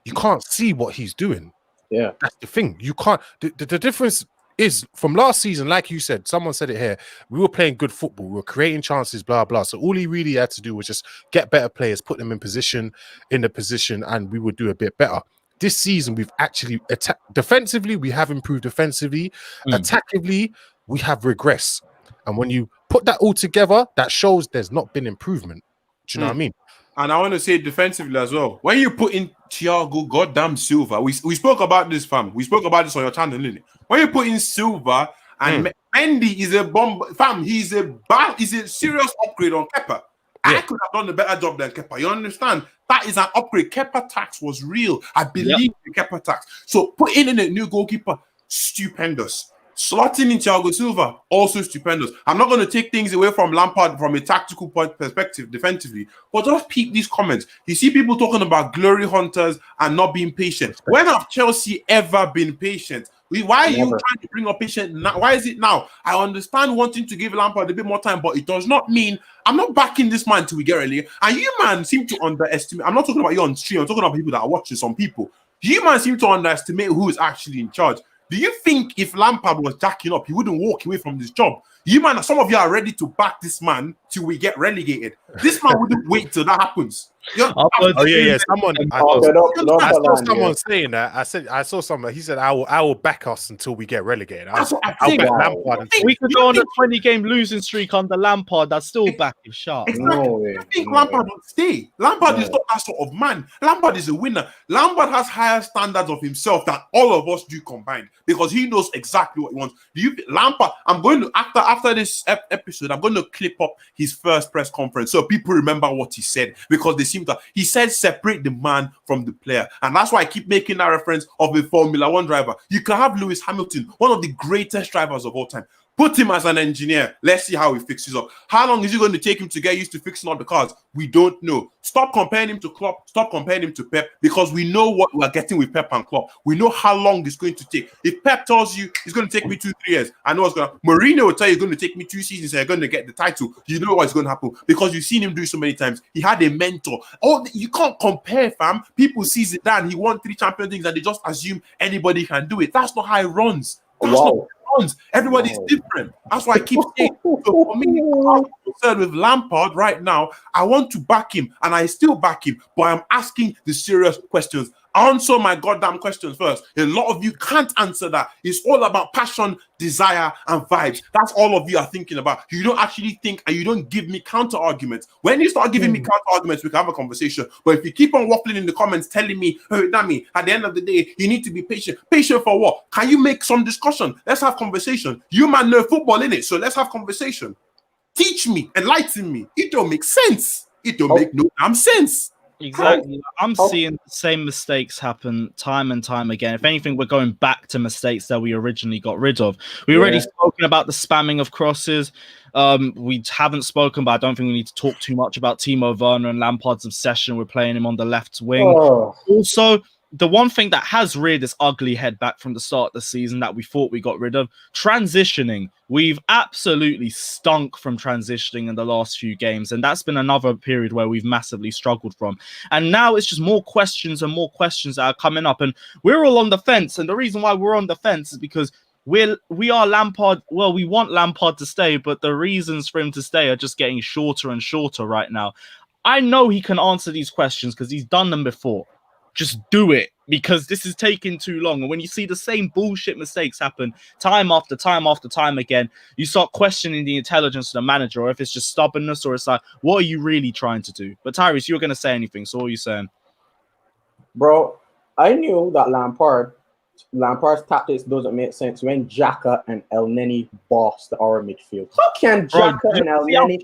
you can't see what he's doing. Yeah, that's the thing. You can't. The difference is from last season, like you said, someone said it here, we were playing good football, we were creating chances, blah, blah. So all he really had to do was just get better players, put them in the position, and we would do a bit better. This season, we've actually attacked defensively, we have improved defensively. Attackively, we have regressed. And when you put that all together, that shows there's not been improvement. Do you know what I mean? And I want to say defensively as well. When you put in Thiago goddamn Silva, we spoke about this, fam. We spoke about this on your channel, didn't it? When you put in Silva and Mendy is a bomb, fam. He's a serious upgrade on Kepa. I could have done a better job than Kepa. You understand? That is an upgrade. Kepa tax was real. I believe the Kepa tax. So putting in a new goalkeeper, stupendous. Slotting in Thiago Silva, also stupendous. I'm not going to take things away from Lampard from a tactical point perspective defensively, but just peep these comments. You see people talking about glory hunters and not being patient. When have Chelsea ever been patient? Why are you trying to bring up patient now? Why is it now? I understand wanting to give Lampard a bit more time, but it does not mean I'm not backing this man till we get early. And you, man, seem to underestimate. I'm not talking about you on stream. I'm talking about people that are watching, some people. You, man, seem to underestimate who is actually in charge. Do you think if Lampard was jacking up, he wouldn't walk away from this job? You, man, some of you are ready to back this man till we get relegated. This man wouldn't wait till that happens. Someone. I saw someone saying that. I saw someone. He said, "I will back us until we get relegated." I'll back Lampard. We could go on a 20-game losing streak under Lampard. That's still back his sharp. Exactly. I think Lampard would stay. Lampard is not that sort of man. Lampard is a winner. Lampard has higher standards of himself than all of us do combined because he knows exactly what he wants. Lampard? I'm going to after this episode, I'm going to clip up his first press conference so people remember what he said because they seem to. He said separate the man from the player, and that's why I keep making that reference of a Formula One driver. You can have Lewis Hamilton, one of the greatest drivers of all time. Put him as an engineer. Let's see how he fixes up. How long is it going to take him to get used to fixing up the cars? We don't know. Stop comparing him to Klopp. Stop comparing him to Pep because we know what we're getting with Pep and Klopp. We know how long it's going to take. If Pep tells you it's going to take me 2-3 years, I know what's going to. Mourinho will tell you it's going to take me 2 seasons and you're going to get the title. You know what's going to happen because you've seen him do it so many times. He had a mentor. You can't compare, fam. People see Zidane. He won 3 Champions Leagues and they just assume anybody can do it. That's not how it runs. That's not how it runs. Everybody's different. That's why I keep saying. So for me, I'm concerned with Lampard right now. I want to back him, and I still back him, but I'm asking the serious questions. Answer my goddamn questions first. A lot of you can't answer that. It's all about passion, desire, and vibes. That's all of you are thinking about. You don't actually think and you don't give me counter arguments. When you start giving me counter arguments, we can have a conversation. But if you keep on waffling in the comments telling me, hey, Dami, at the end of the day, you need to be patient. Patient for what? Can you make some discussion? Let's have conversation. You man know football in it, so let's have conversation. Teach me, enlighten me. It don't make sense. It don't make no damn sense. Exactly. I'm seeing the same mistakes happen time and time again. If anything, we're going back to mistakes that we originally got rid of. We already spoken about the spamming of crosses. We haven't spoken, but I don't think we need to talk too much about Timo Werner and Lampard's obsession with playing him on the left wing. Also, the one thing that has reared its ugly head back from the start of the season that we thought we got rid of, transitioning. We've absolutely stunk from transitioning in the last few games, and that's been another period where we've massively struggled from. And now it's just more questions and more questions that are coming up, and we're all on the fence. And the reason why we're on the fence is because we are Lampard. Well, we want Lampard to stay, but the reasons for him to stay are just getting shorter and shorter right now. I know he can answer these questions because he's done them before. Just do it, because this is taking too long. And when you see the same bullshit mistakes happen time after time after time again, you start questioning the intelligence of the manager, or if it's just stubbornness, or it's like, what are you really trying to do? But Tyrese, you were going to say anything, so what are you saying? Bro, I knew that Lampard's tactics doesn't make sense when Xhaka and El Neni boss our midfield. How can Xhaka and El Neni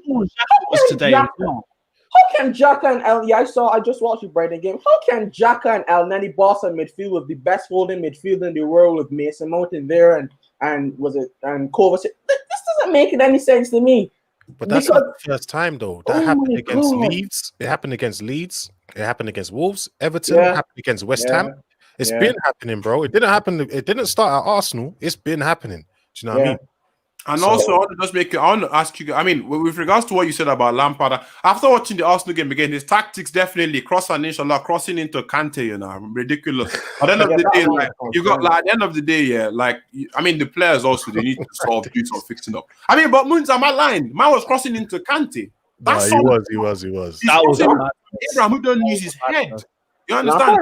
How can Xhaka and El? Yeah, I just watched the Brighton game. How can Xhaka and El Neni boss a midfield with the best holding midfield in the world with Mason Mount in there and Kovacic? This doesn't make any sense to me. But that's not the first time though. That happened against Leeds. It happened against Leeds. It happened against Wolves. Everton. It happened against West Ham. It's been happening, bro. It didn't happen. It didn't start at Arsenal. It's been happening. Do you know what I mean? And also, I want to ask you, I mean, with regards to what you said about Lampard, after watching the Arsenal game again, his tactics definitely crossing into Kante, you know, ridiculous. At the end of the day, at the end of the day, I mean, the players also, they need to solve due to fixing up. I mean, but Moons, am I lying? Man was crossing into Kante. That's he was. That was Abraham who don't use his head. You understand?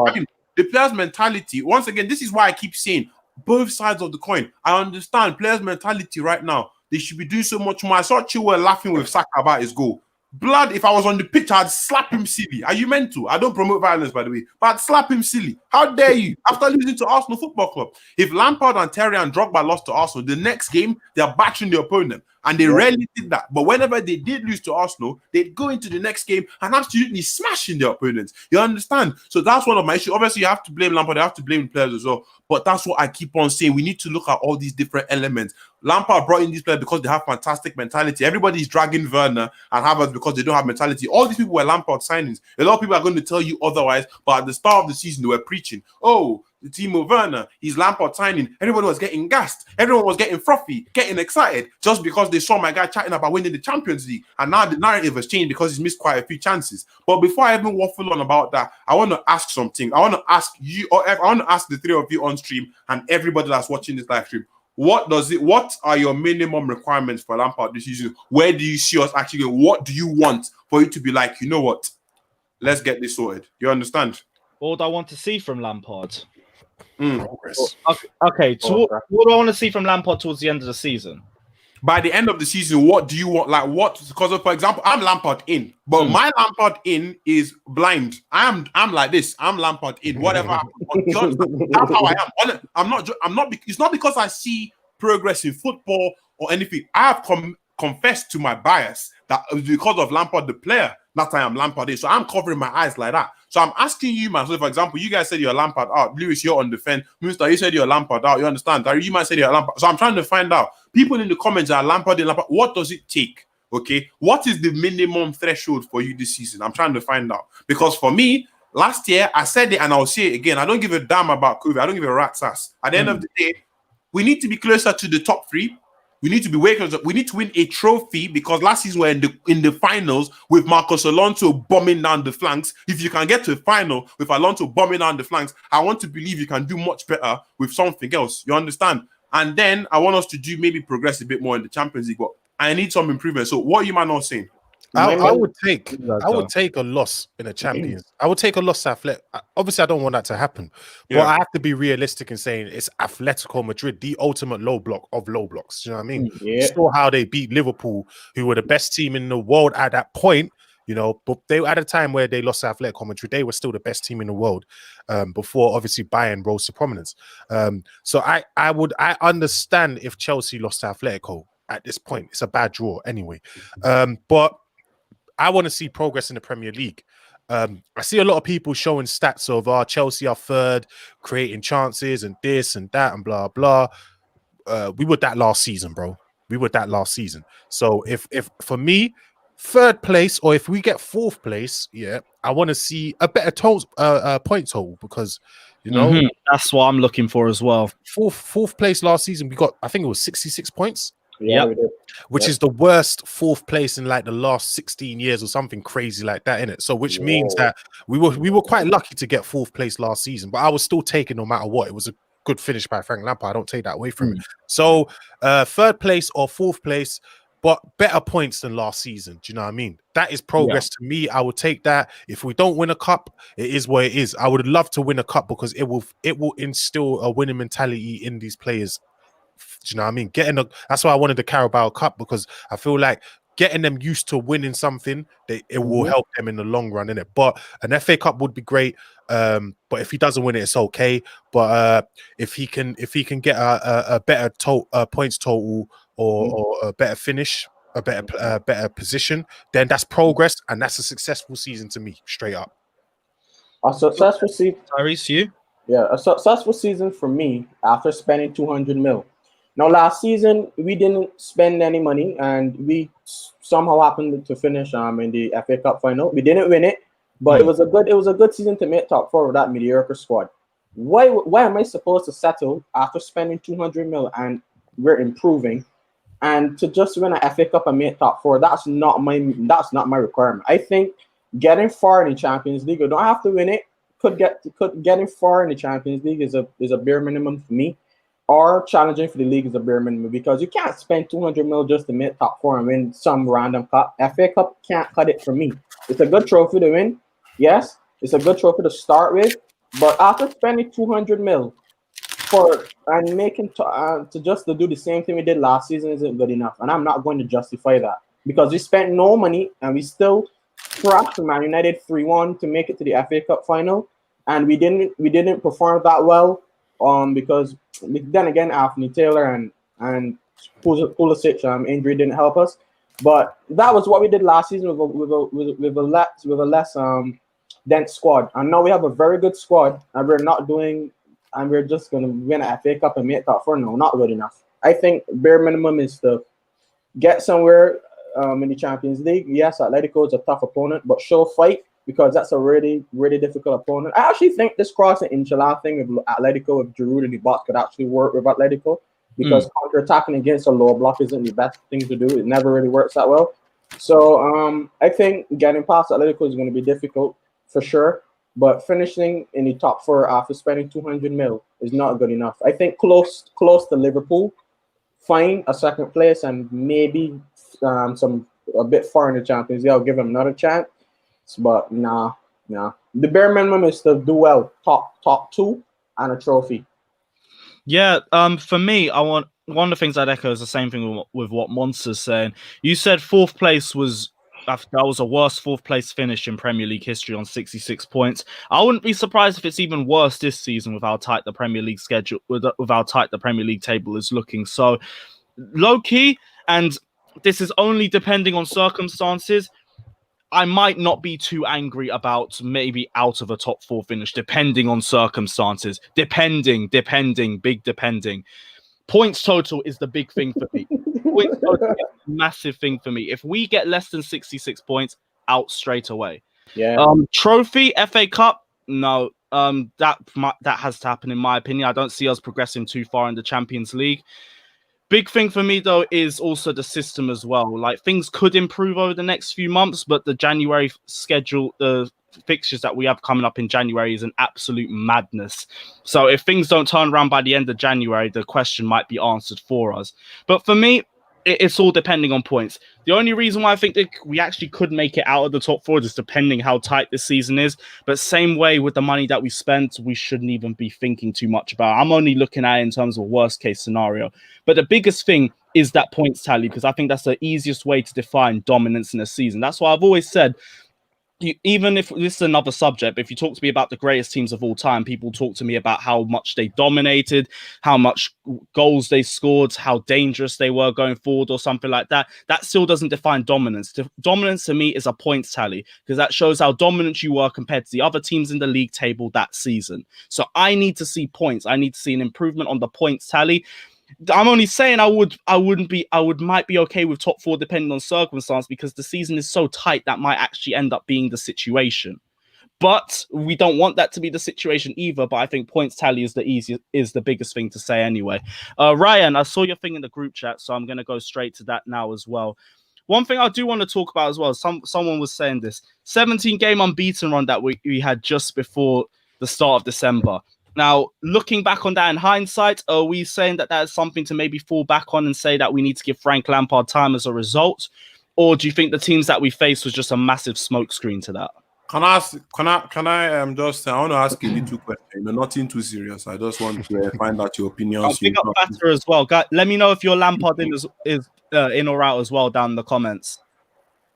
I mean, the players' mentality, once again, this is why I keep saying, both sides of the coin. I understand players' mentality right now. They should be doing so much more. I saw Chilwell laughing with Saka about his goal. Blood, if I was on the pitch, I'd slap him silly. Are you meant to? I don't promote violence, by the way, but I'd slap him silly. How dare you? After losing to Arsenal Football Club. If Lampard and Terry and Drogba lost to Arsenal, the next game, they're battering the opponent. And they rarely did that. But whenever they did lose to Arsenal, they'd go into the next game and absolutely smashing their opponents. You understand? So that's one of my issues. Obviously, you have to blame Lampard. You have to blame the players as well. But that's what I keep on saying. We need to look at all these different elements. Lampard brought in these players because they have fantastic mentality. Everybody's dragging Werner and Havertz because they don't have mentality. All these people were Lampard signings. A lot of people are going to tell you otherwise. But at the start of the season, they were preaching, oh, the Timo Werner, he's Lampard signing. Everybody was getting gassed. Everyone was getting frothy, getting excited just because they saw my guy chatting about winning the Champions League. And now the narrative has changed because he's missed quite a few chances. But before I even waffle on about that, I want to ask something. I want to ask you, or I want to ask the three of you on stream and everybody that's watching this live stream. What are your minimum requirements for Lampard this season? Where do you see us actually going? What do you want for you to be like, you know what? Let's get this sorted. You understand? What do I want to see from Lampard? Progress. Okay. So what do I want to see from Lampard towards the end of the season? By the end of the season, what do you want? Like what? Because for example, I'm Lampard in, but my Lampard in is blind. I'm like this. I'm Lampard in. Whatever happens, that's how I am. I'm not. It's not because I see progress in football or anything. I have confessed to my bias that it was because of Lampard, the player, that I am Lampard in. So I'm covering my eyes like that. So I'm asking you, man. So for example, you guys said you're Lampard out. Lewis, you're on the fence. Mr. You said you're Lampard out. You understand? You might say you're Lampard. So I'm trying to find out. People in the comments are Lampard in Lampard. What does it take? Okay. What is the minimum threshold for you this season? I'm trying to find out. Because for me, last year, I said it and I'll say it again. I don't give a damn about COVID. I don't give a rat's ass. At the end of the day, we need to be closer to the top three. We need to be way closer. We need to win a trophy because last season we're in the finals with Marcos Alonso bombing down the flanks. If you can get to a final with Alonso bombing down the flanks, I want to believe you can do much better with something else. You understand? And then I want us to maybe progress a bit more in the Champions League. But I need some improvement. So what are you man not saying? I would take a loss in the Champions. I would take a loss to Athletic. Obviously, I don't want that to happen. But I have to be realistic in saying it's Atletico Madrid, the ultimate low block of low blocks. Do you know what I mean? You saw how they beat Liverpool, who were the best team in the world at that point. You know, but they at a time where they lost to Atletico Madrid, they were still the best team in the world before obviously Bayern rose to prominence. So I understand if Chelsea lost to Atletico at this point. It's a bad draw anyway. But I want to see progress in the Premier League. I see a lot of people showing stats of Chelsea are third, creating chances and this and that and blah, blah. We were that last season, bro. We were that last season. So if for me, third place, or if we get fourth place, yeah, I want to see a better point total because you know That's what I'm looking for as well. fourth place last season we got, I think it was 66 points. Yeah, Yep. we did. Which is the worst fourth place in like the last 16 years or something crazy like that, innit? So which means that we were quite lucky to get fourth place last season, but I was still taking no matter what. It was a good finish by Frank Lampard. I don't take that away from him. So third place or fourth place, but better points than last season. Do you know what I mean? That is progress to me. I would take that. If we don't win a cup, it is what it is. I would love to win a cup because it will instill a winning mentality in these players. Do you know what I mean? That's why I wanted the Carabao Cup, because I feel like getting them used to winning something, it will help them in the long run, innit? But an FA Cup would be great. But if he doesn't win it, it's okay. But if he can get a better points total or a better finish, a better position, then that's progress, and that's a successful season to me, straight up. A successful season. Tyrese, you? Yeah, a successful season for me after spending 200 mil. Now, last season we didn't spend any money, and we somehow happened to finish in the FA Cup final. We didn't win it, but it was a good season to make top four with that mediocre squad. Why am I supposed to settle after spending 200 mil and we're improving, and to just win an FA Cup and make top four? That's not my requirement. I think getting far in the Champions League, you don't have to win it. Getting far in the Champions League is a bare minimum for me. Or challenging for the league is a bare minimum, because you can't spend 200 mil just to make top four and win some random cup. FA Cup can't cut it for me. It's a good trophy to win. Yes, it's a good trophy to start with. But after spending 200 mil to do the same thing we did last season isn't good enough. And I'm not going to justify that, because we spent no money and we still thrashed Man United 3-1 to make it to the FA Cup final. And we didn't perform that well. Because then again, Anthony Taylor and Pulisic injury didn't help us. But that was what we did last season with a less dense squad. And now we have a very good squad, and we're just gonna win an FA Cup and make top four. No, not good enough. I think bare minimum is to get somewhere in the Champions League. Yes, Atletico is a tough opponent, but show fight, because that's a really, really difficult opponent. I actually think this cross and Inshallah thing with Atletico, with Giroud in the box, could actually work with Atletico, because counter-attacking against a low block isn't the best thing to do. It never really works that well. So I think getting past Atletico is going to be difficult for sure, but finishing in the top four after spending 200 mil is not good enough. I think close to Liverpool, find a second place, and maybe a bit far in the Champions League. I'll give them another chance. But nah. The bare minimum is to do well, top two, and a trophy. Yeah. For me, one of the things I'd echo is the same thing with what Monster's saying. You said fourth place was a worst fourth place finish in Premier League history on 66 points. I wouldn't be surprised if it's even worse this season with how tight the Premier League schedule, with how tight the Premier League table is looking. So low key, and this is only depending on circumstances, I might not be too angry about maybe out of a top four finish, depending on circumstances. Depending. Points total is the big thing for me. Points total is a massive thing for me. If we get less than 66 points, out straight away. Yeah. Trophy, FA Cup, no. That has to happen in my opinion. I don't see us progressing too far in the Champions League. Big thing for me, though, is also the system as well. Like, things could improve over the next few months, but the January schedule, the fixtures that we have coming up in January is an absolute madness. So if things don't turn around by the end of January, the question might be answered for us. But for me, it's all depending on points. The only reason why I think that we actually could make it out of the top four is depending how tight this season is. But same way with the money that we spent, we shouldn't even be thinking too much about it. I'm only looking at it in terms of worst case scenario. But the biggest thing is that points tally, because I think that's the easiest way to define dominance in a season. That's why I've always said, even if this is another subject, but if you talk to me about the greatest teams of all time, people talk to me about how much they dominated, how much goals they scored, how dangerous they were going forward or something like that. That still doesn't define dominance. Dominance to me is a points tally, because that shows how dominant you were compared to the other teams in the league table that season. So I need to see points. I need to see an improvement on the points tally. I'm only saying I might be okay with top 4 depending on circumstance, because the season is so tight that might actually end up being the situation. But we don't want that to be the situation either. But I think points tally is the biggest thing to say anyway. Ryan, I saw your thing in the group chat, so I'm going to go straight to that now as well. One thing I do want to talk about as well, someone was saying this 17-game unbeaten run that we had just before the start of December. Now, looking back on that in hindsight, are we saying that is something to maybe fall back on and say that we need to give Frank Lampard time as a result? Or do you think the teams that we faced was just a massive smokescreen to that? Can I just I want to ask a little question, nothing too serious. I just want to find out your opinions. I'll pick up Batter as well. Let me know if your Lampard is in or out as well down in the comments.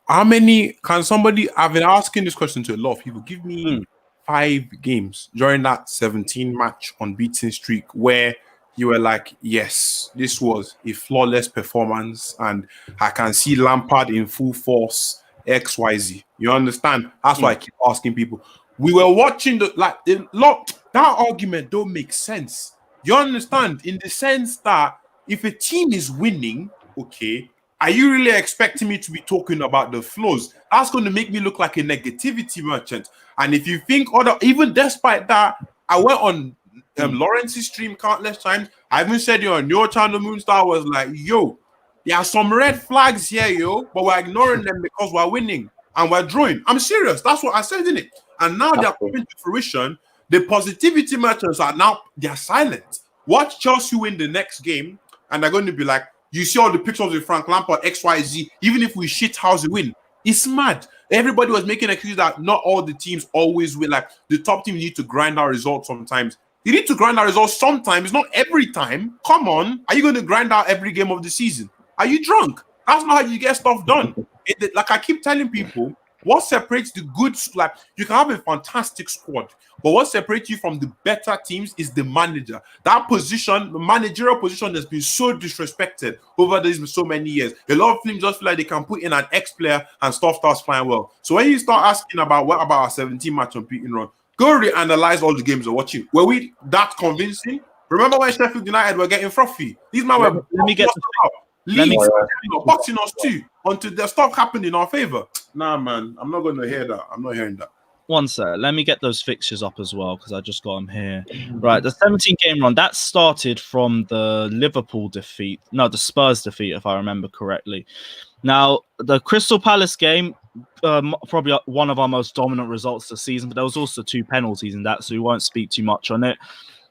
How many can somebody? I've been asking this question to a lot of people. Give me 5 games during that 17-match unbeaten streak where you were like, yes, this was a flawless performance, and I can see Lampard in full force. XYZ. You understand? That's why I keep asking people. We were watching that argument don't make sense. You understand? In the sense that if a team is winning, okay, are you really expecting me to be talking about the flaws? That's going to make me look like a negativity merchant. And if you think even despite that, I went on Lawrence's stream countless times. I even said it on your channel, Moonstar, was like, yo, there are some red flags here, yo, but we're ignoring them because we're winning and we're drawing. I'm serious. That's what I said, in it. And now they're coming to fruition. The positivity merchants they're silent. Watch Chelsea win the next game, and they're going to be like, you see all the pictures with Frank Lampard, XYZ, even if we shit house win. It's mad. Everybody was making an excuse that not all the teams always win. Like, the top team need to grind our results sometimes. You need to grind our results sometimes, not every time. Come on. Are you going to grind out every game of the season? Are you drunk? That's not how you get stuff done. Like I keep telling people, what separates the good, like you can have a fantastic squad, but what separates you from the better teams is the manager. That position, the managerial position, has been so disrespected over these so many years. A lot of teams just feel like they can put in an ex-player and stuff starts flying well. So when you start asking about what about our 17-match unbeaten run, go reanalyze all the games you're watching. Were we that convincing? Remember when Sheffield United were getting frothy? These men were boxing us too until the stuff happened in our favor. Nah, man, I'm not going to hear that. I'm not hearing that. One sec, let me get those fixtures up as well because I just got them here. Right, the 17-game run that started from the the Spurs defeat, if I remember correctly. Now, the Crystal Palace game, probably one of our most dominant results this season, but there was also 2 penalties in that, so we won't speak too much on it.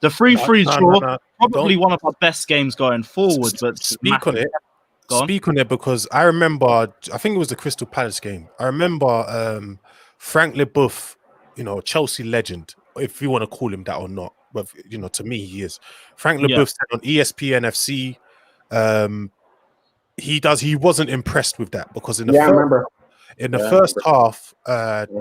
The 3-3 draw, probably one of our best games going forward. But speak on it. Speak on it because I remember, I think it was the Crystal Palace game. I remember Frank LeBoeuf, Chelsea legend, if you want to call him that or not. But, to me, he is. Frank LeBoeuf said on ESPN FC, he wasn't impressed with that because in the first half,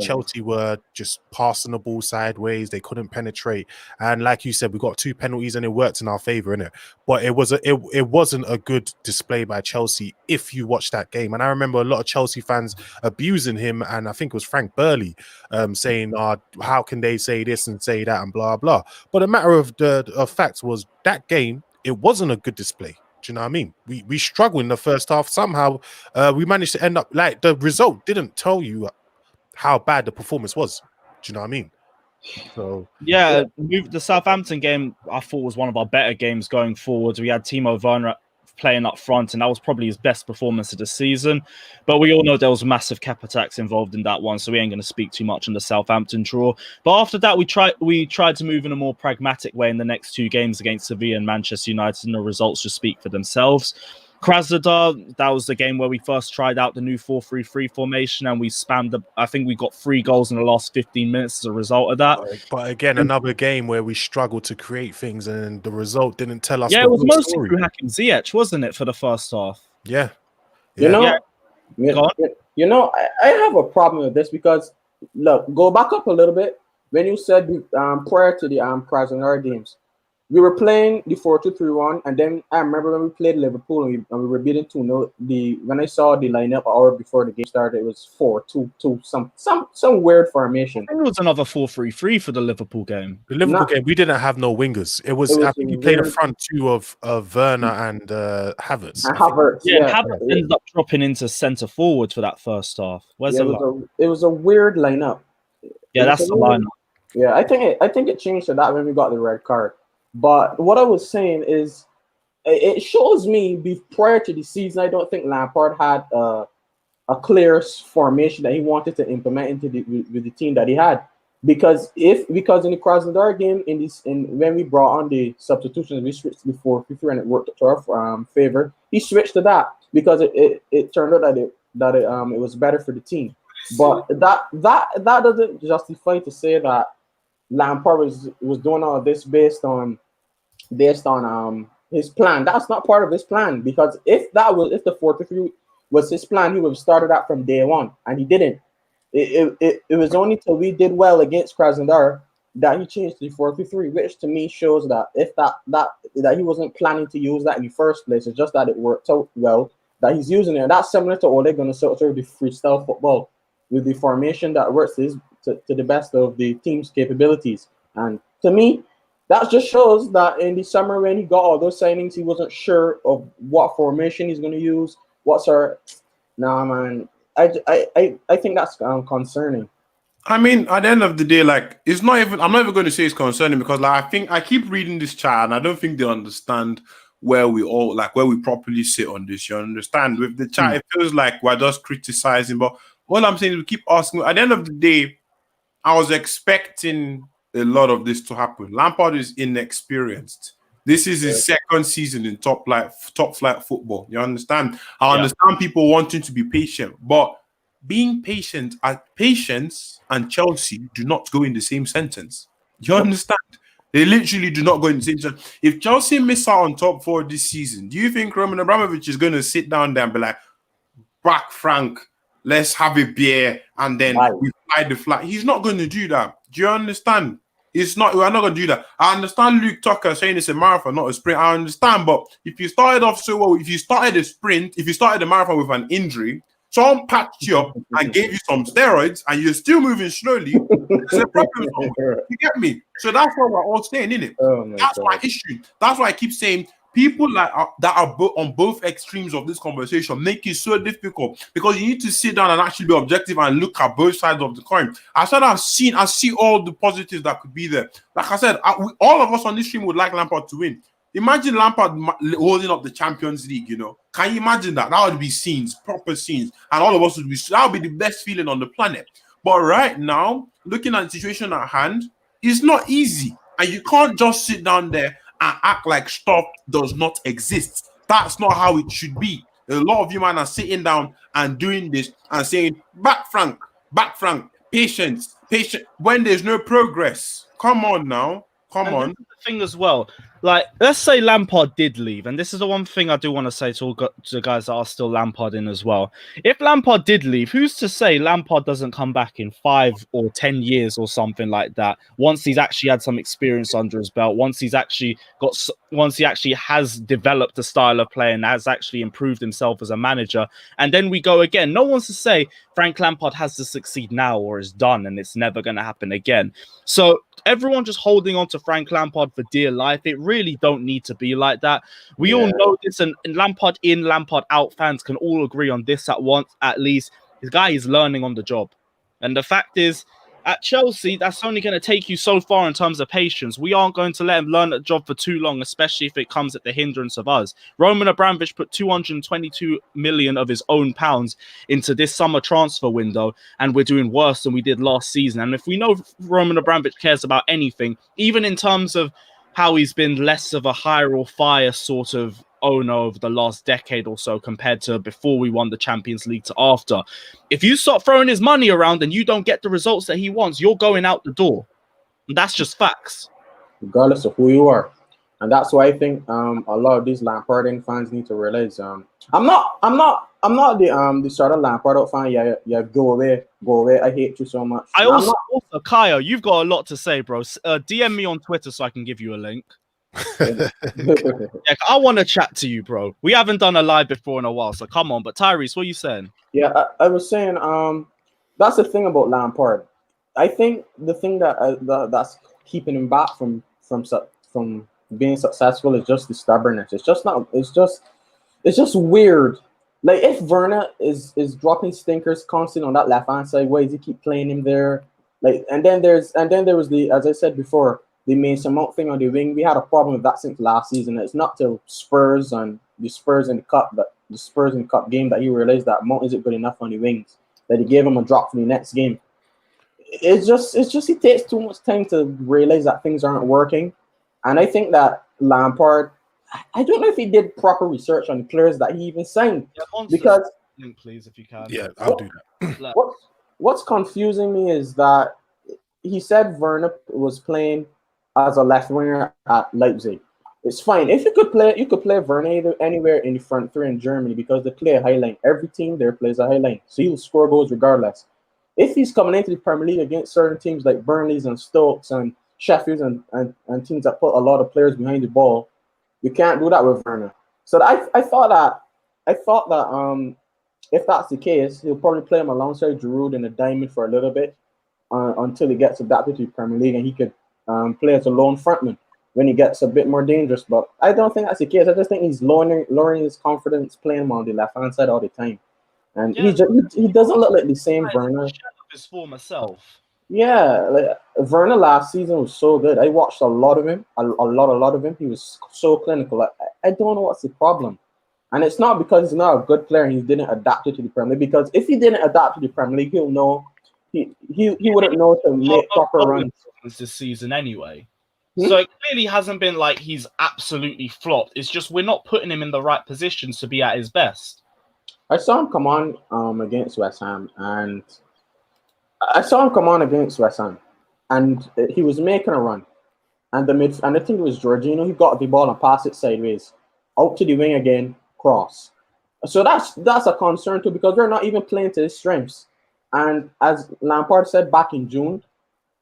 Chelsea were just passing the ball sideways. They couldn't penetrate, and like you said, we got 2 penalties, and it worked in our favor, innit? But it wasn't a good display by Chelsea. If you watch that game, and I remember a lot of Chelsea fans abusing him, and I think it was Frank Burley saying, "How can they say this and say that and blah blah?" But the matter of the fact was that game, it wasn't a good display. Do you know what I mean? We struggled in the first half. Somehow we managed to end up like the result didn't tell you how bad the performance was. Do you know what I mean? So the Southampton game I thought was one of our better games going forward. We had Timo Werner playing up front, and that was probably his best performance of the season. But we all know there was massive cap attacks involved in that one, so we ain't going to speak too much on the Southampton draw. But after that, we tried to move in a more pragmatic way in the next 2 games against Sevilla and Manchester United, and the results just speak for themselves. Krasnodar, that was the game where we first tried out the new 4-3-3 formation, and we spammed I think we got 3 goals in the last 15 minutes as a result of that. But again, another game where we struggled to create things, and the result didn't tell us. Yeah, it was mostly through Hakim Ziyech, wasn't it, for the first half? Yeah. I have a problem with this because, look, go back up a little bit. When you said prior to the Krasnodar games, we were playing the 4-2-3-1, and then I remember when we played Liverpool and we were beating 2-0. When I saw the lineup an hour before the game started, it was 4-2-2, some weird formation. I think it was another 4-3-3 for the Liverpool game. The Liverpool game, we didn't have no wingers. It was I think he played a front two of Werner and Havertz. And Havertz, Havertz ended up dropping into centre forward for that first half. It was a weird lineup. Yeah, that's the lineup. Yeah, I think it changed to that when we got the red card. But what I was saying is, it shows me prior to the season, I don't think Lampard had a clear formation that he wanted to implement with the team that he had. Because in the Krasnodar game, when we brought on the substitutions, we switched to the 4-3-3 and it worked to our favor. He switched to that because it turned out that it was better for the team. But that doesn't justify to say that Lampard was doing all of this based on his plan. That's not part of his plan, because if the 4-3 was his plan, he would have started that from day one, and he didn't. It was only till we did well against Krasnodar that he changed to the 4-3-3, which to me shows that if that he wasn't planning to use that in the first place, it's just that it worked out well that he's using it. And that's similar to Ole Gunnar Solskjaer, the freestyle football with the formation that works to the best of the team's capabilities. And to me, that just shows that in the summer when he got all those signings, he wasn't sure of what formation he's going to use. Nah, man. I think that's concerning. I mean, at the end of the day, like, it's not even. I'm not even going to say it's concerning, because, like, I think I keep reading this chat and I don't think they understand where we properly sit on this. You understand? With the chat, it feels like we're just criticizing, but all I'm saying is we keep asking. At the end of the day, I was expecting a lot of this to happen. Lampard is inexperienced. This is his second season in top flight football. You understand? I understand people wanting to be patient, but being patient, patience and Chelsea do not go in the same sentence. You understand? They literally do not go in the same sentence. If Chelsea miss out on top four this season, do you think Roman Abramovich is going to sit down there and be like, "Back Frank, let's have a beer and then we fly the flag"? He's not going to do that. Do you understand? We're not going to do that. I understand Luke Tucker saying it's a marathon, not a sprint. I understand, but if you started off so well, if you started the marathon with an injury, someone patched you up and gave you some steroids and you're still moving slowly, there's a problem. You get me? So that's what we're all saying, innit? That's my issue. That's why I keep saying people that are on both extremes of this conversation make it so difficult, because you need to sit down and actually be objective and look at both sides of the coin. I see all the positives that could be there. Like I said, all of us on this stream would like Lampard to win. Imagine Lampard holding up the Champions League, you know. Can you imagine that? That would be proper scenes. And all of us that would be the best feeling on the planet. But right now, looking at the situation at hand, it's not easy. And you can't just sit down there and act like stuff does not exist. That's not how it should be. A lot of you man are sitting down and doing this and saying, back Frank, patience, when there's no progress. Come on now. Come on. The thing as well, like, let's say Lampard did leave, and this is the one thing I do want to say to the guys that are still Lampard in as well. If Lampard did leave, who's to say Lampard doesn't come back in 5 or 10 years or something like that? Once he's actually had some experience under his belt, once he actually has developed a style of play and has actually improved himself as a manager, and then we go again. No one's to say Frank Lampard has to succeed now or is done and it's never going to happen again. So everyone just holding on to Frank Lampard for dear life, it really don't need to be like that. We all know this, and Lampard in, Lampard out fans can all agree on this at once, at least. This guy is learning on the job. And the fact is, at Chelsea, that's only going to take you so far in terms of patience. We aren't going to let him learn the job for too long, especially if it comes at the hindrance of us. Roman Abramovich put 222 million of his own pounds into this summer transfer window, and we're doing worse than we did last season. And if we know Roman Abramovich cares about anything, even in terms of how he's been less of a hire or fire sort of owner over the last decade or so compared to before we won the Champions League to after. If you start throwing his money around and you don't get the results that he wants, you're going out the door. And that's just facts. Regardless of who you are. And that's why I think a lot of these Lampardian fans need to realize I'm not the sort of Lampard out fan. Yeah, go away. I hate you so much. Also, Kaya, you've got a lot to say, bro. DM me on Twitter so I can give you a link. Yeah, I want to chat to you, bro. We haven't done a live before in a while, so come on. But Tyrese, what are you saying? Yeah, I was saying, that's the thing about Lampard. I think the thing that's keeping him back from being successful is just the stubbornness. It's just not. It's just weird. Like if Werner is dropping stinkers constantly on that left hand side, why does he keep playing him there? Like, and then there was the, as I said before, the Mason Mount thing on the wing. We had a problem with that since last season. It's not till Spurs and the Spurs in the cup game that he realized that Mount isn't good enough on the wings. That he gave him a drop for the next game. It's just he takes too much time to realize that things aren't working, and I think that Lampard, I don't know if he did proper research on the players that he even signed. Yeah, because link, please, if you can. Yeah, I'll do that. What's confusing me is that he said Werner was playing as a left winger at Leipzig. It's fine. If you could play Werner anywhere in the front three in Germany because they play a high line. Every team there plays a high line, so he'll score goals regardless. If he's coming into the Premier League against certain teams like Burnley's and Stokes and Sheffield's and teams that put a lot of players behind the ball, you can't do that with Werner. So I thought that if that's the case, he'll probably play him alongside Giroud in a diamond for a little bit until he gets adapted to the Premier League, and he could play as a lone frontman when he gets a bit more dangerous. But I don't think that's the case. I just think he's lowering his confidence playing him on the left hand side all the time, and he doesn't look like the same Werner. His former self. Yeah, like Werner last season was so good. I watched a lot of him, a lot of him. He was so clinical. I don't know what's the problem. And it's not because he's not a good player and he didn't adapt to the Premier League. Because if he didn't adapt to the Premier League, he'll know he wouldn't know to make proper runs this season anyway. So it clearly hasn't been like he's absolutely flopped. It's just we're not putting him in the right positions to be at his best. I saw him come on against West Ham, and he was making a run, and I think it was Jorginho. He got the ball and passed it sideways out to the wing again, cross. So that's a concern too, because they're not even playing to his strengths. And as Lampard said back in June,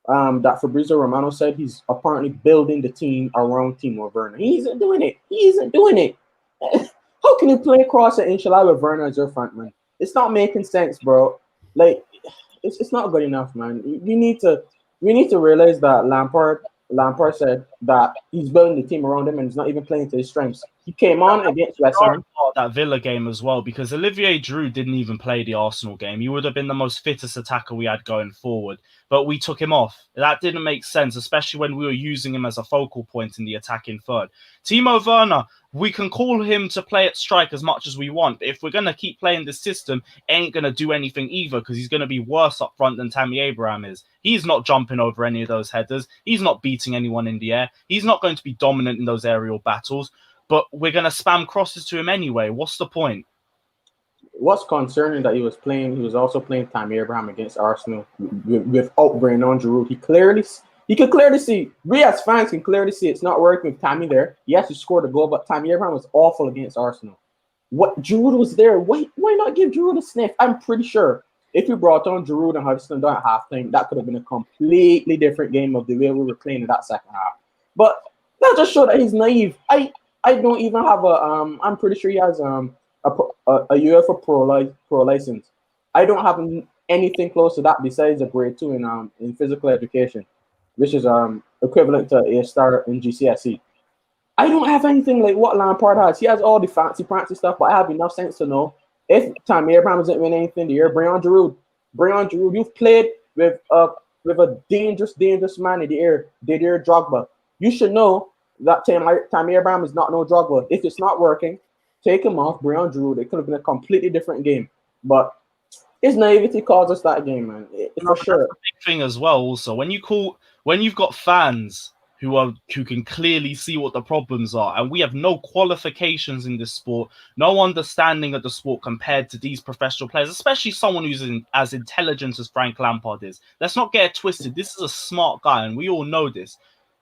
that Fabrizio Romano said he's apparently building the team around Timo Werner. He isn't doing it. How can you play cross at Inshallah with Werner as your frontman? It's not making sense, bro. Like, it's not good enough, man. We need to realize that Lampard said that he's building the team around him and he's not even playing to his strengths. He came on against West Ham. That Villa game as well, because Olivier Giroud didn't even play the Arsenal game. He would have been the most fittest attacker we had going forward, but we took him off. That didn't make sense, especially when we were using him as a focal point in the attacking third. Timo Werner, we can call him to play at strike as much as we want, but if we're going to keep playing this system, ain't going to do anything either, because he's going to be worse up front than Tammy Abraham is. He's not jumping over any of those headers. He's not beating anyone in the air. He's not going to be dominant in those aerial battles. But we're going to spam crosses to him anyway. What's the point? What's concerning that he was also playing Tammy Abraham against Arsenal without bringing on Giroud. He could clearly see, we as fans can clearly see it's not working with Tammy there. Yes, he scored a goal, but Tammy Abraham was awful against Arsenal. Giroud was there. Why not give Giroud a sniff? I'm pretty sure if you brought on Giroud and Hudson at halftime, that could have been a completely different game of the way we were playing in that second half. But that just showed that he's naive. I don't even have I'm pretty sure he has a UEFA Pro license. I don't have anything close to that besides a grade 2 in physical education, which is equivalent to a star in GCSE. I don't have anything like what Lampard has. He has all the fancy stuff, but I have enough sense to know if Tammy Abraham doesn't win anything the year, bring on Giroud. You've played with a dangerous man in the air, Didier Drogba. You should know that Tammy Abraham is not no Drogba. If it's not working, take him off, bring on Giroud. It could have been a completely different game. But his naivety caused us that game, man. For sure. That's a big thing as well. Also, when you've got fans who can clearly see what the problems are, and we have no qualifications in this sport, no understanding of the sport compared to these professional players, especially someone who's as intelligent as Frank Lampard is. Let's not get it twisted. This is a smart guy, and we all know this.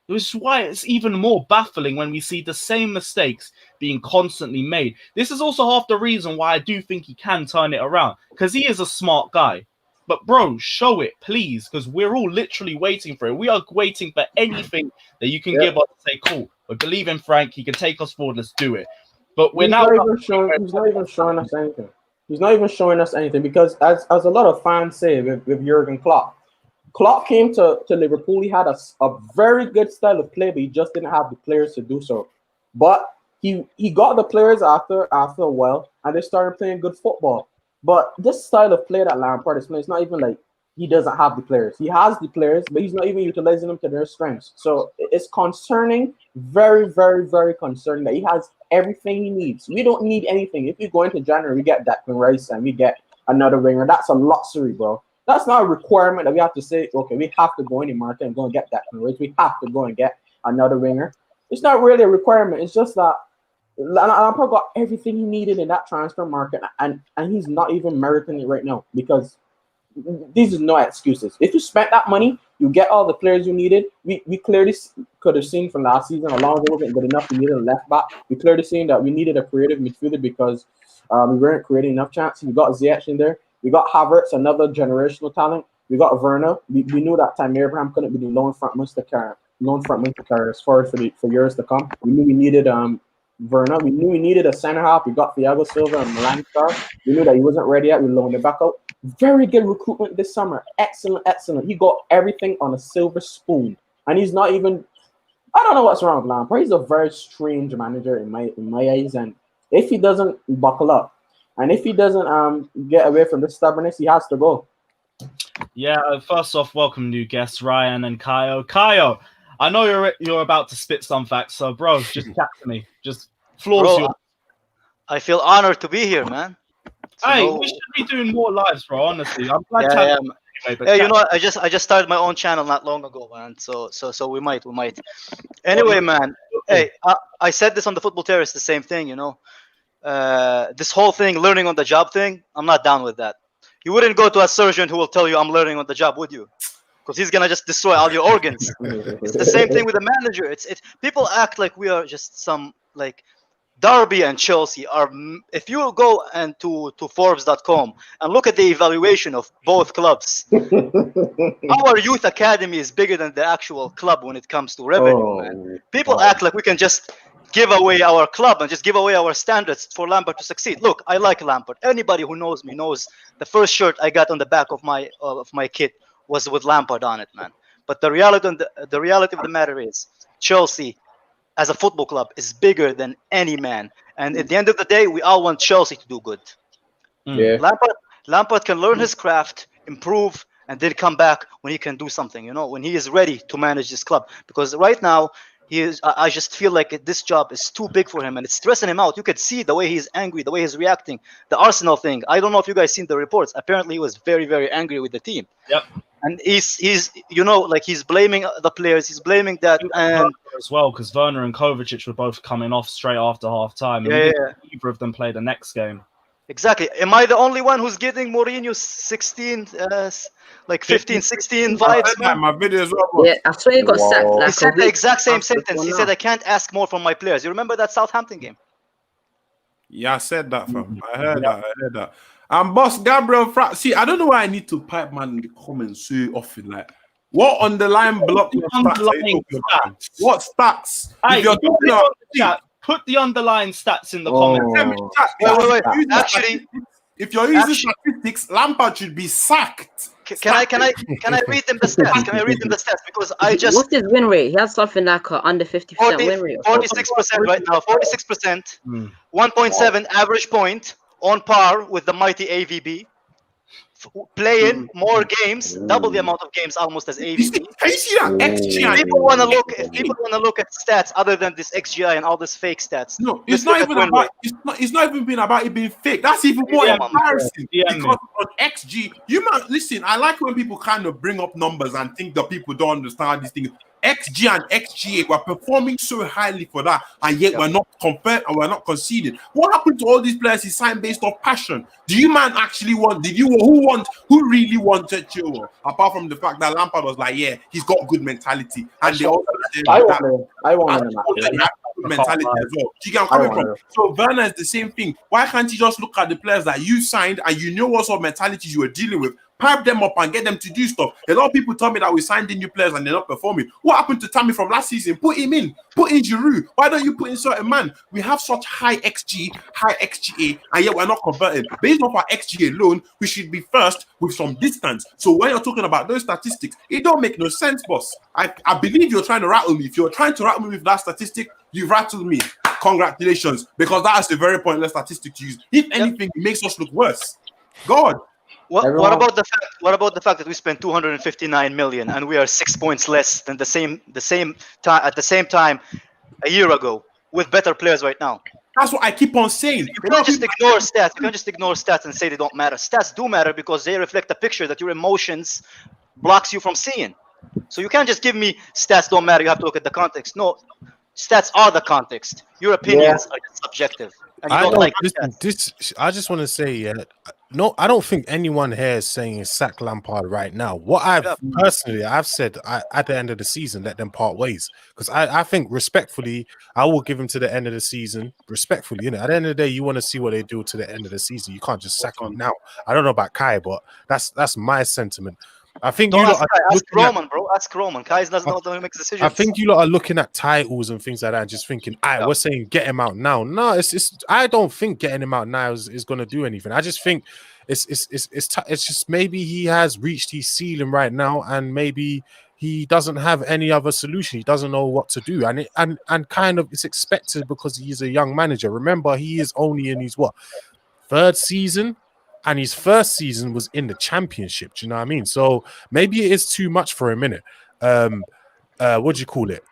Which is why it's even more baffling when we see the same mistakes being constantly made. This is also half the reason why I do think he can turn it around, because he is a smart guy. But bro, show it, please, because we're all literally waiting for it. We are waiting for anything that you can give us to say, cool, We believe in Frank. He can take us forward. Let's do it. But we're He's now. not even showing us anything. He's not even showing us anything because, as a lot of fans say with Jurgen Klopp, Klopp came to Liverpool. He had a very good style of play, but he just didn't have the players to do so. But he got the players after a while, and they started playing good football. But this style of play that Lampard is playing, it's not even like he doesn't have the players. He has the players, but he's not even utilizing them to their strengths. So it's concerning, very, very, very concerning that he has everything he needs. We don't need anything. If we go into January, we get Declan Rice and we get another winger. That's a luxury, bro. That's not a requirement that we have to say, okay, we have to go in the market and go and get Declan Rice. We have to go and get another winger. It's not really a requirement. It's just that Lampard got everything he needed in that transfer market, and he's not even meriting it right now because these are no excuses. If you spent that money, you get all the players you needed. We clearly could have seen from last season, Alonso wasn't good enough. We needed a left back. We clearly seen that we needed a creative midfielder because we weren't creating enough chances. We got Ziyech in there. We got Havertz, another generational talent. We got Werner. We knew that Tammy Abraham couldn't be the lone front Mr. carrier as far as for years to come. We knew we needed Werner. We knew we needed a center half. We got Thiago Silva and Milan Star. We knew that he wasn't ready yet. We loaned him back out. Very good recruitment this summer. Excellent. He got everything on a silver spoon. And he's not even, I don't know what's wrong with Lampard. He's a very strange manager in my eyes. And if he doesn't buckle up, and if he doesn't get away from the stubbornness, he has to go. Yeah, first off, welcome new guests, Ryan and Kaio. Kaio, I know you're about to spit some facts, so bro, just chat to me. Just floors you. I feel honored to be here, man. Hey, we should be doing more lives, bro. Honestly, I'm glad to have you. Yeah, you know, I just started my own channel not long ago, man. So we might. Anyway, man. Hey, I said this on the Football Terrace, the same thing. You know, this whole thing, learning on the job thing. I'm not down with that. You wouldn't go to a surgeon who will tell you I'm learning on the job, would you? Because he's gonna just destroy all your organs. It's the same thing with a manager. It's people act like we are just some like Derby and Chelsea are. If you go and to Forbes.com and look at the evaluation of both clubs, our youth academy is bigger than the actual club when it comes to revenue. Man. People act like we can just give away our club and just give away our standards for Lampard to succeed. Look, I like Lampard. Anybody who knows me knows the first shirt I got on the back of my kit was with Lampard on it, man. But the reality of the matter is, Chelsea as a football club is bigger than any man. And at the end of the day, we all want Chelsea to do good. Yeah. Lampard can learn his craft, improve, and then come back when he can do something, you know, when he is ready to manage this club. Because right now, I just feel like this job is too big for him and it's stressing him out. You could see the way he's angry, the way he's reacting. The Arsenal thing, I don't know if you guys seen the reports. Apparently, he was very, very angry with the team. Yep. And he's you know, like he's blaming the players. He's blaming that and as well because Werner and Kovacic were both coming off straight after half time. Yeah. Neither of them played the next game. Exactly. Am I the only one who's getting Mourinho's 15, 16 vibes? Man? My video as well. Yeah, I swear he got sacked. Like He said the exact same sentence. He said, "I can't ask more from my players." You remember that Southampton game? Yeah, I said that, fam. I heard that. And boss Gabriel, see, I don't know why I need to pipe man in the comments so often. Like, what underlying block your stats are you talking about? What stats? Hey, if you're talking about put the underlying stats in the comments. Wait. Actually, if you're using statistics, Lampard should be sacked. Can I read them the stats? Can I read them the stats? Because I just what's his win rate? He has something like a under 50% win rate. 46% right now. 46%. 1.7 average point on par with the mighty AVB. Playing more games, double the amount of games almost as AVB. Can you see that XGI? If people want to look at stats other than this XGI and all this fake stats. No, it's not even about. It's not even been about it being fake. That's even more embarrassing. Because on XG, you might listen. I like when people kind of bring up numbers and think that people don't understand these things. XG and XGA were performing so highly for that, and yet we're not compared and we're not conceded. What happened to all these players he signed based off passion? Do you man actually want? Who really wanted Chilwell? Apart from the fact that Lampard was like, yeah, he's got good mentality, and they also I want him. Good mentality as well. Do you get where I'm coming from? So Werner is the same thing. Why can't you just look at the players that you signed and you know what sort of mentalities you were dealing with? pipe them up and get them to do stuff. A lot of people tell me that we signed in new players and they're not performing. What happened to Dami from last season? Put him in. Put in Giroud. Why don't you put in certain man? We have such high XG, high XGA, and yet we're not converting. Based off our XGA alone, we should be first with some distance. So when you're talking about those statistics, it don't make no sense, boss. I believe you're trying to rattle me. If you're trying to rattle me with that statistic, you've rattled me. Congratulations, because that is a very pointless statistic to use. If anything, it makes us look worse. God. What about the fact that we spent 259 million and we are 6 points less than the same time at the same time a year ago with better players right now? That's what I keep on saying. You can't just ignore stats. You can't just ignore stats and say they don't matter. Stats do matter because they reflect a picture that your emotions blocks you from seeing. So you can't just give me stats don't matter. You have to look at the context. No, stats are the context. Your opinions are just subjective. And you don't like this. I just want to say, no, I don't think anyone here is saying sack Lampard right now. What I've said at the end of the season, let them part ways. Because I think respectfully, I will give him to the end of the season. Respectfully, you know, at the end of the day, you want to see what they do to the end of the season. You can't just sack him now. I don't know about Kai, but that's my sentiment. I think ask Roman, bro. Ask Roman. Kai doesn't know how to make decisions. I think you lot are looking at titles and things like that and just thinking, we're saying get him out now. No, it's I don't think getting him out now is going to do anything. I just think it's just maybe he has reached his ceiling right now, and maybe he doesn't have any other solution. He doesn't know what to do, and kind of it's expected because he's a young manager. Remember, he is only in his third season. And his first season was in the championship. Do you know what I mean? So maybe it is too much for a minute. What do you call it?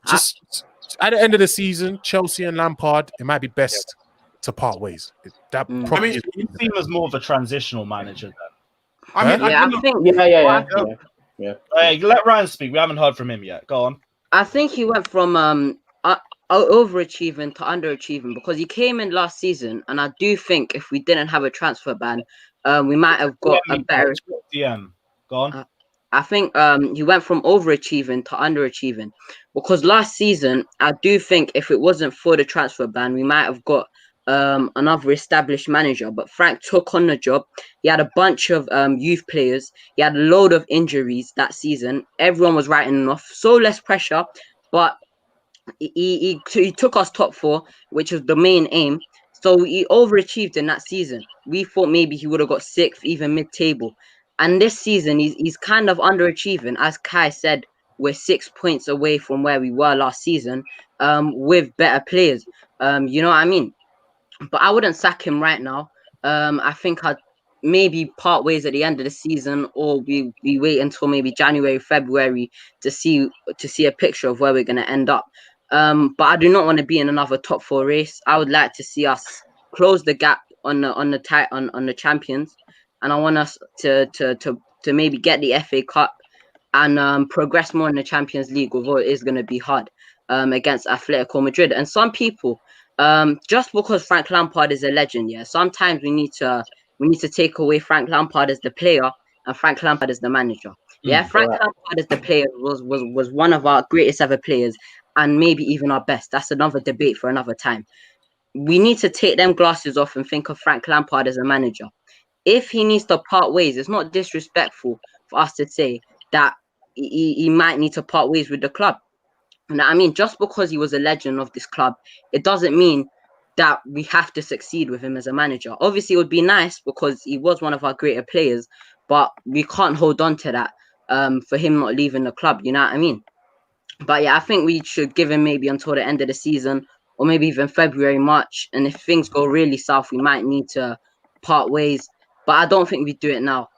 Just at the end of the season, Chelsea and Lampard, it might be best to part ways. That probably you see him as more of a transitional manager then. I think. Yeah. Hey, let Ryan speak. We haven't heard from him yet. Go on. I think he went from overachieving to underachieving because he came in last season, and I do think if we didn't have a transfer ban, we might have got a better DM. Go on. I think he went from overachieving to underachieving because last season I do think if it wasn't for the transfer ban, we might have got another established manager. But Frank took on the job. He had a bunch of youth players. He had a load of injuries that season. Everyone was writing off, so less pressure, but he took us top 4, which was the main aim. So he overachieved in that season. We thought maybe he would have got 6th, even mid-table. And this season, he's kind of underachieving. As Kai said, we're 6 points away from where we were last season with better players. You know what I mean? But I wouldn't sack him right now. I think I'd maybe part ways at the end of the season, or we wait until maybe January, February to see a picture of where we're going to end up. But I do not want to be in another top 4 race. I would like to see us close the gap on the champions, and I want us to maybe get the FA Cup and progress more in the Champions League, although it is going to be hard against Atletico Madrid. And some people, just because Frank Lampard is a legend, sometimes we need to take away Frank Lampard as the player and Frank Lampard as the manager. Frank Lampard as the player was one of our greatest ever players, and maybe even our best. That's another debate for another time. We need to take them glasses off and think of Frank Lampard as a manager. If he needs to part ways, it's not disrespectful for us to say that he might need to part ways with the club. And I mean, just because he was a legend of this club, it doesn't mean that we have to succeed with him as a manager. Obviously, it would be nice because he was one of our greater players, but we can't hold on to that for him not leaving the club. You know what I mean? But I think we should give him maybe until the end of the season, or maybe even February, March. And if things go really south, we might need to part ways. But I don't think we do it now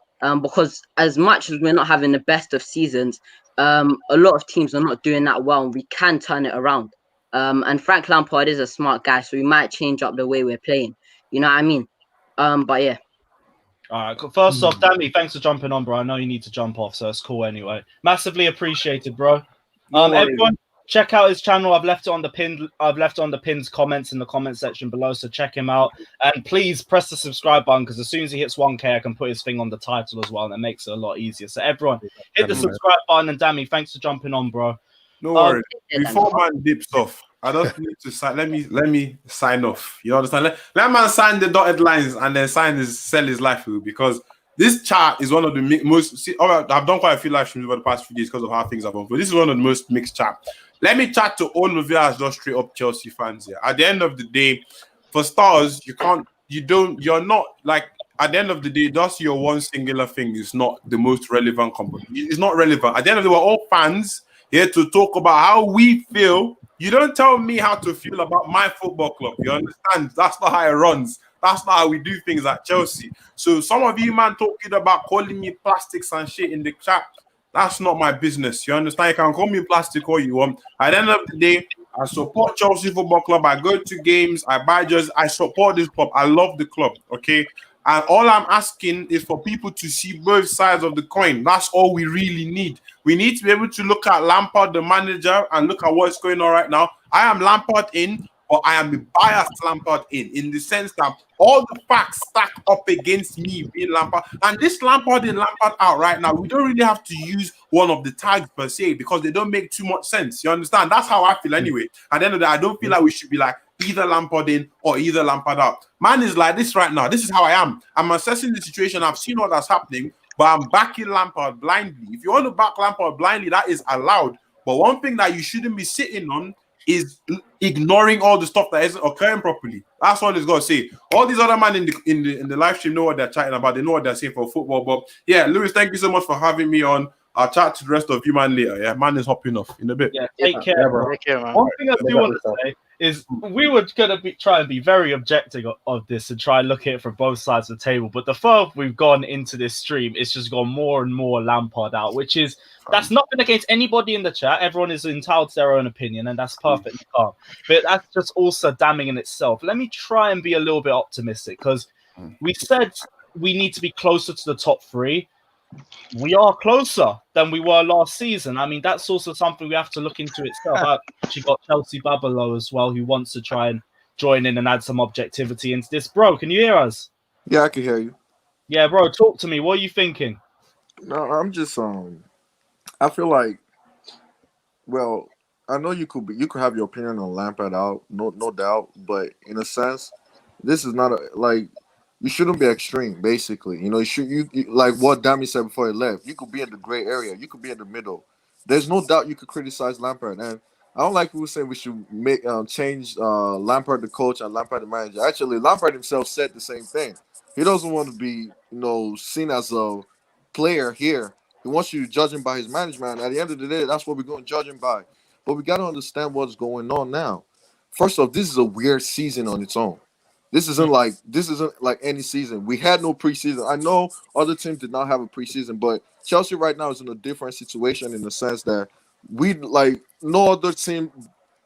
because as much as we're not having the best of seasons, a lot of teams are not doing that well, and we can turn it around. And Frank Lampard is a smart guy, so we might change up the way we're playing. You know what I mean? But yeah. All right. First off, Dami, thanks for jumping on, bro. I know you need to jump off, so it's cool anyway. Massively appreciated, bro. Everyone, check out his channel. I've left it on the pinned comments in the comment section below, so check him out. And please press the subscribe button, because as soon as he hits 1K, I can put his thing on the title as well, and it makes it a lot easier. So everyone, hit the subscribe button. And Dami, thanks for jumping on, bro. No worries. Before man dips off, I just need to sign. Let me sign off. You understand? Let man sign the dotted lines and then sell his life, because This chat is one of the most. See, all right, I've done quite a few live streams over the past few days because of how things have gone. But this is one of the most mixed chat. Let me chat to all of you as just straight up Chelsea fans here. At the end of the day, for stars, you're not like. At the end of the day, just your one singular thing is not the most relevant component. It's not relevant. At the end of the day, we're all fans here to talk about how we feel. You don't tell me how to feel about my football club. You understand? That's not how it runs. That's not how we do things at Chelsea. So some of you, man, talking about calling me plastics and shit in the chat, that's not my business. You understand? You can call me plastic all you want. At the end of the day, I support Chelsea Football Club. I go to games. I buy jerseys. I support this club. I love the club, okay? And all I'm asking is for people to see both sides of the coin. That's all we really need. We need to be able to look at Lampard, the manager, and look at what's going on right now. I am Lampard in, or I am a biased Lampard in the sense that all the facts stack up against me being Lampard. And this Lampard in, Lampard out right now, we don't really have to use one of the tags per se because they don't make too much sense. You understand? That's how I feel anyway. At the end of the day, I don't feel like we should be like either Lampard in or either Lampard out. Man is like this right now. This is how I am. I'm assessing the situation. I've seen what that's happening, but I'm backing Lampard blindly. If you want to back Lampard blindly, that is allowed. But one thing that you shouldn't be sitting on is ignoring all the stuff that isn't occurring properly. That's all it's got to say. All these other men in the live stream know what they're chatting about. They know what they're saying for football. But yeah, Lewis, thank you so much for having me on. I'll chat to the rest of you, man, later. Yeah, man is hopping off in a bit. Yeah, take care, bro. Take care, man. One thing I do want to say is we were going to try and be very objective of this and try and look at it from both sides of the table. But the further we've gone into this stream, it's just gone more and more Lampard out, which is that's nothing against anybody in the chat. Everyone is entitled to their own opinion, and that's perfectly calm. But that's just also damning in itself. Let me try and be a little bit optimistic because we said we need to be closer to the top three. We are closer than we were last season. I mean, that's also something we have to look into itself. I've actually got Chelsea Babalo as well, who wants to try and join in and add some objectivity into this. Bro, can you hear us? Yeah, I can hear you. Yeah, bro, talk to me. What are you thinking? No, I'm just I feel like, well, I know you could have your opinion on Lampard out, no doubt, but in a sense, this is not you shouldn't be extreme, basically. You know, you like what Dami said before he left. You could be in the gray area. You could be in the middle. There's no doubt you could criticize Lampard, and I don't like people saying we should make change Lampard the coach and Lampard the manager. Actually, Lampard himself said the same thing. He doesn't want to be, seen as a player here. He wants you to judge him by his management. At the end of the day, that's what we're going to judge him by. But we got to understand what's going on now. First off, this is a weird season on its own. This isn't like any season. We had no preseason. I know other teams did not have a preseason, but Chelsea right now is in a different situation in the sense that no other team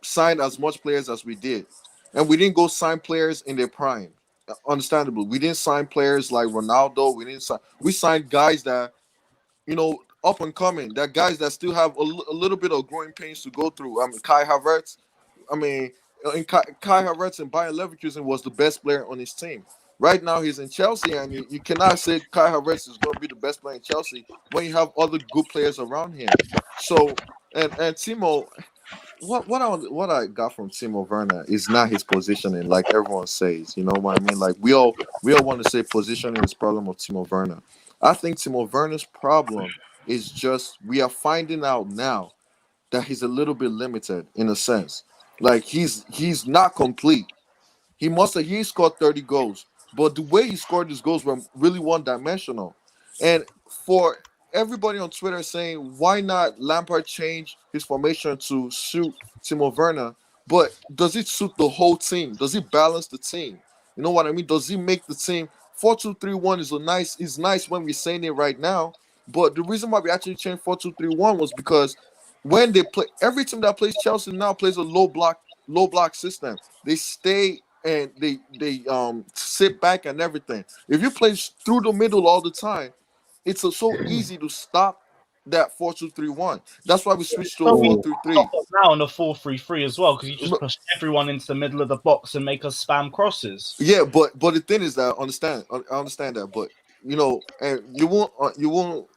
signed as much players as we did. And we didn't go sign players in their prime. Understandably. We didn't sign players like Ronaldo. We signed guys that, up and coming. That guys that still have a little bit of growing pains to go through. I mean, Kai Havertz. Kai Havertz in Bayern Leverkusen was the best player on his team. Right now, he's in Chelsea, and you cannot say Kai Havertz is going to be the best player in Chelsea when you have other good players around him. So, and Timo, what I got from Timo Werner is not his positioning, like everyone says. You know what I mean? Like we all want to say positioning is problem of Timo Werner. I think Timo Werner's problem is just we are finding out now that he's a little bit limited in a sense. Like he's not complete. He scored 30 goals, but the way he scored his goals were really one-dimensional. And for everybody on Twitter saying why not Lampard change his formation to suit Timo Werner, but does it suit the whole team? Does it balance the team? You know what I mean? Does it make the team 4-2-3-1 is nice when we're saying it right now, but the reason why we actually changed 4-2-3-1 was because when they play, every team that plays Chelsea now plays a low block system. They stay and they sit back and everything. If you play through the middle all the time, it's so easy to stop that 4-2-3-1. That's why we switched to a 4-3-3. Now on a 4-3-3 as well, because you just push everyone into the middle of the box and make us spam crosses. Yeah, but the thing is that I understand that, but and you won't.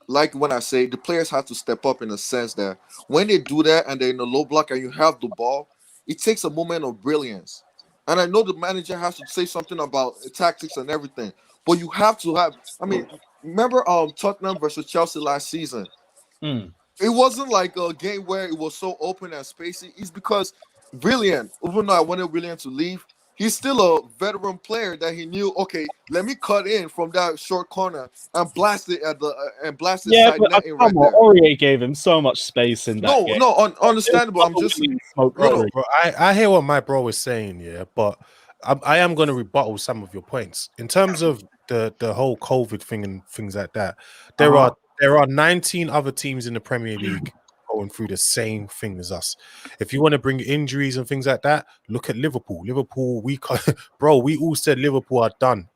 Like when I say the players have to step up in a sense that when they do that and they're in a low block and you have the ball, it takes a moment of brilliance. And I know the manager has to say something about tactics and everything, but you have to have. I mean, remember Tottenham versus Chelsea last season? Mm. It wasn't like a game where it was so open and spacey. It's because Willian, even though I wanted Willian to leave, he's still a veteran player that he knew. Okay, let me cut in from that short corner and blast it at the and blast it Yeah, side but netting right come on, there. Aurier gave him so much space in that No, game. no, understandable. I'm just Smoke no, Rory. Bro, I hear what my bro is saying, yeah, but I am going to rebuttal some of your points in terms of the whole COVID thing and things like that. There Uh-huh. are 19 other teams in the Premier League going through the same thing as us. If you want to bring injuries and things like that, look at Liverpool. Liverpool, bro, we all said Liverpool are done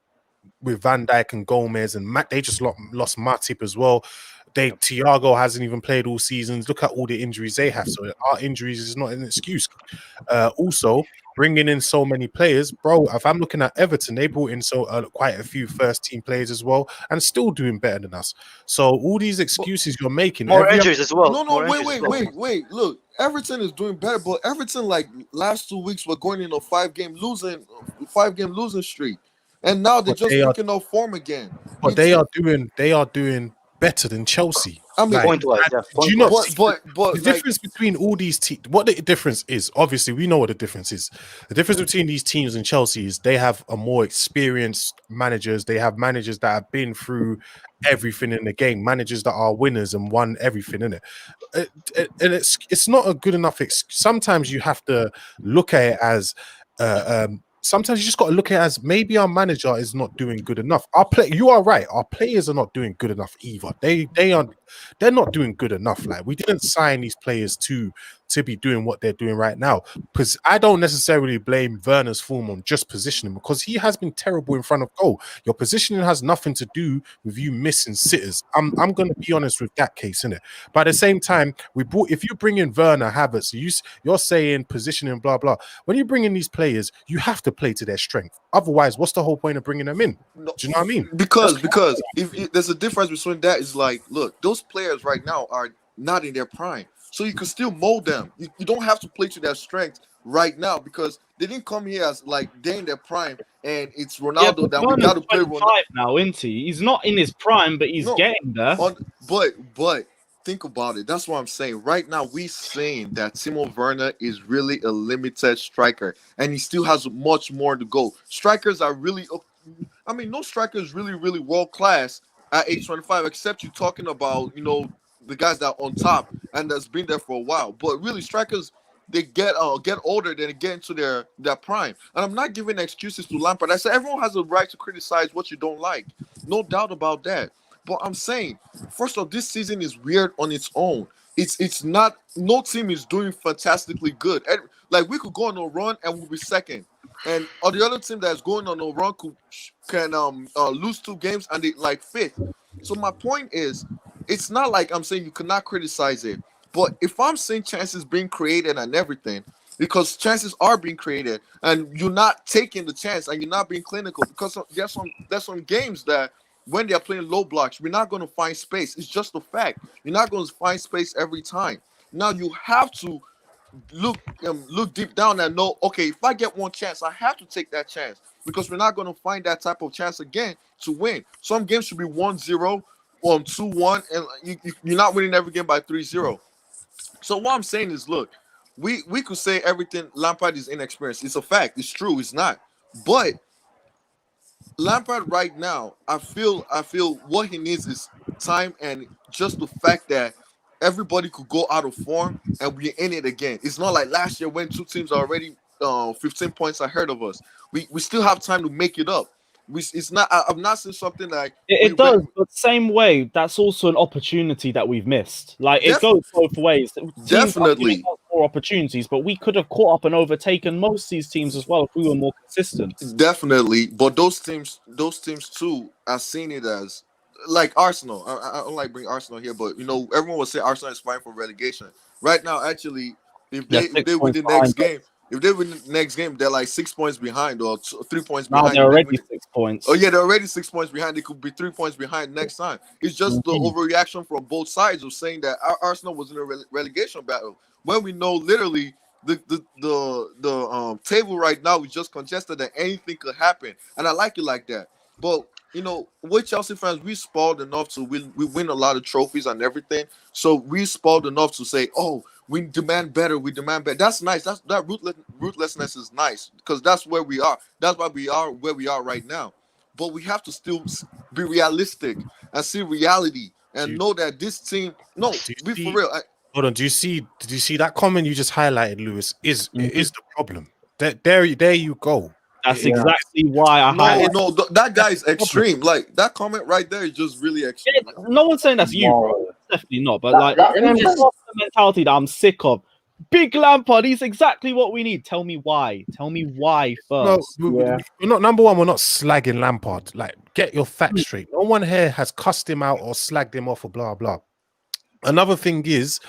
with Van Dijk and Gomez and Matt. They just lost Matip as well. Thiago hasn't even played all seasons. Look at all the injuries they have. So our injuries is not an excuse. Also, bringing in so many players, bro. If I'm looking at Everton, they brought in quite a few first team players as well, and still doing better than us. So all these excuses you're making, More injuries as well. no, More injuries as well. wait. Look, Everton is doing better, but Everton like last 2 weeks were going in a 5-game losing streak, and now they're But just they are- picking up form again. but they are doing better than Chelsea. I mean, Like, Point-wise, yeah. do you not but see but the like, difference between all these teams? What the difference is? Obviously, we know what the difference is. The difference between these teams and Chelsea is they have a more experienced managers. They have managers that have been through everything in the game, managers that are winners and won everything in it. And it's not a good enough. Sometimes you have to look at it as. Sometimes you just got to look at it as maybe our manager is not doing good enough. You are right. Our players are not doing good enough either. They're not doing good enough. Like, we didn't sign these players to be doing what they're doing right now. Because I don't necessarily blame Werner's form on just positioning, because he has been terrible in front of goal. Your positioning has nothing to do with you missing sitters. I'm going to be honest with that case, innit? But at the same time, if you bring in Werner, Havertz, you're saying positioning, blah blah. When you bring in these players, you have to play to their strength. Otherwise, what's the whole point of bringing them in? no, Do you know what I mean? because if there's a difference between that, is like, look, those players right now are not in their prime, so you can still mold them. You don't have to play to their strength right now, because they didn't come here as like they're in their prime and it's Ronaldo that we got to play Ronaldo now, isn't he? He's not in his prime, but he's No, getting there. but think about it. That's what I'm saying. Right now, we're saying that Timo Werner is really a limited striker, and he still has much more to go. Strikers are really, I mean, no striker is really, really world class at age 25, except you're talking about, the guys that are on top and that's been there for a while. But really, strikers, they get older, then they get into their prime. And I'm not giving excuses to Lampard. I said everyone has a right to criticize what you don't like, no doubt about that. But I'm saying, first off, this season is weird on its own. It's not, no team is doing fantastically good. Like, we could go on a run and we'll be second, and or the other team that's going on a run can lose 2 games and they like fifth. So my point is, it's not like I'm saying you cannot criticize it, but if I'm seeing chances being created and everything, because chances are being created and you're not taking the chance and you're not being clinical, because there's some games that when they're playing low blocks, we're not going to find space. It's just a fact. You're not going to find space every time. Now you have to look deep down and know, okay, if I get one chance, I have to take that chance, because we're not going to find that type of chance again to win. Some games should be 1-0 or 2-1, and you're not winning every game by 3-0. So what I'm saying is, look, we could say everything Lampard is inexperienced. It's a fact. It's true. It's not. But Lampard right now, I feel what he needs is time, and just the fact that everybody could go out of form and we're in it again. It's not like last year when 2 teams are already 15 points ahead of us. We still have time to make it up. It's not. I've not seen something like It does, but same way, that's also an opportunity that we've missed. Like, it goes both ways. Teams Definitely. are giving us more opportunities, but we could have caught up and overtaken most of these teams as well if we were more consistent. Definitely, but those teams too, are seeing it as like Arsenal. I don't like bring Arsenal here, but everyone will say Arsenal is fighting for relegation right now. Actually, if they win the next game. If they win the next game, they're like 6 points behind or 3 points behind. Now they're already 6 points. Oh yeah, they're already 6 points behind. They could be 3 points behind next time. It's just the overreaction from both sides of saying that Arsenal was in a relegation battle, when we know literally the table right now is just congested and anything could happen, and I like it like that. But you know, with Chelsea fans, we spoiled enough to win. We win a lot of trophies and everything, so we spoiled enough to say, "Oh, we demand better. We demand better." That's nice. That ruthlessness is nice because that's where we are. That's why we are where we are right now. But we have to still be realistic and see reality Do and you, know that this team. No, do you be for see? real. Hold on. Do you see? Did you see that comment you just highlighted, Lewis? Mhm. Is the problem? There you go. That's It- Yeah. exactly why I No, highlight. no, that guy is That's the problem. extreme. Like that comment right there is just really extreme. Yeah, no one's saying that's you, bro. Wow. Definitely not. But That, like, that Let me thing, that's just the mentality that I'm sick of. Big Lampard, he's exactly what we need. Tell me why. Tell me why No, first. Yeah. we're not number one. We're not slagging Lampard. Like, get your facts straight. No one here has cussed him out or slagged him off or blah blah. Another thing is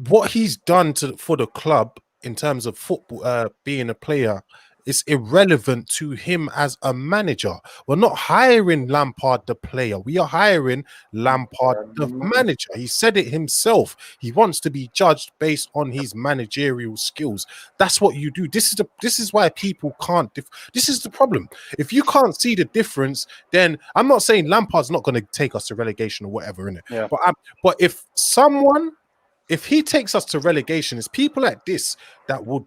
what he's done for the club in terms of football, being a player. Is irrelevant to him as a manager. We're not hiring Lampard the player. We are hiring Lampard the manager. He said it himself. He wants to be judged based on his managerial skills. That's what you do. This is why people can't. This is the problem. If you can't see the difference, then I'm not saying Lampard's not going to take us to relegation or whatever in it. Yeah. But if he takes us to relegation, it's people like this that would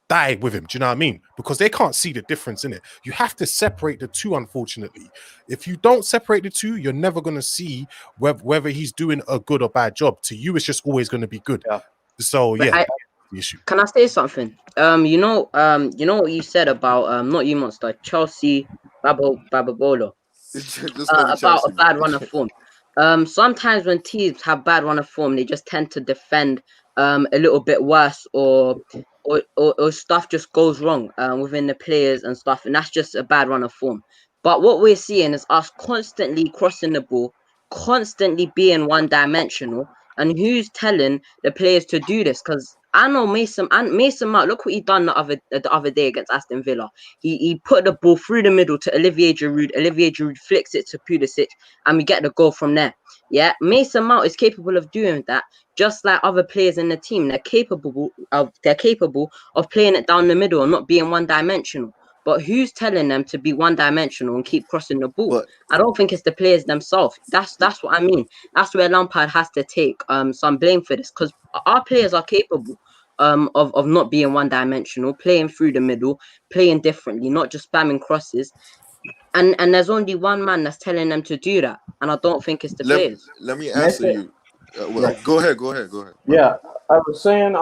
die with him. Do you know what I mean? Because they can't see the difference in it. You have to separate the two, unfortunately. If you don't separate the two, you're never going to see whether he's doing a good or bad job. To you, it's just always going to be good. Yeah. So, But yeah, I- that's the issue. Can I say something? You know what you said about not you, Monster, Chelsea, Bababolo, Just call me about Chelsea, a bad man. run of form. Sometimes when teams have bad run of form, they just tend to defend a little bit worse, or stuff just goes wrong within the players and stuff, and that's just a bad run of form. But what we're seeing is us constantly crossing the ball, constantly being one-dimensional, and who's telling the players to do this? Because I know Mason Mount. Look what he done the other day against Aston Villa. He put the ball through the middle to Olivier Giroud. Olivier Giroud flicks it to Pulisic, and we get the goal from there. Yeah, Mason Mount is capable of doing that, just like other players in the team. They're capable of playing it down the middle and not being one-dimensional. But who's telling them to be one-dimensional and keep crossing the ball? But I don't think it's the players themselves. That's what I mean. That's where Lampard has to take some blame for this, because our players are capable of not being one-dimensional, playing through the middle, playing differently, not just spamming crosses. And there's only one man that's telling them to do that, and I don't think it's the players. let me May I answer say- you. Well, go ahead. Yeah, I was saying,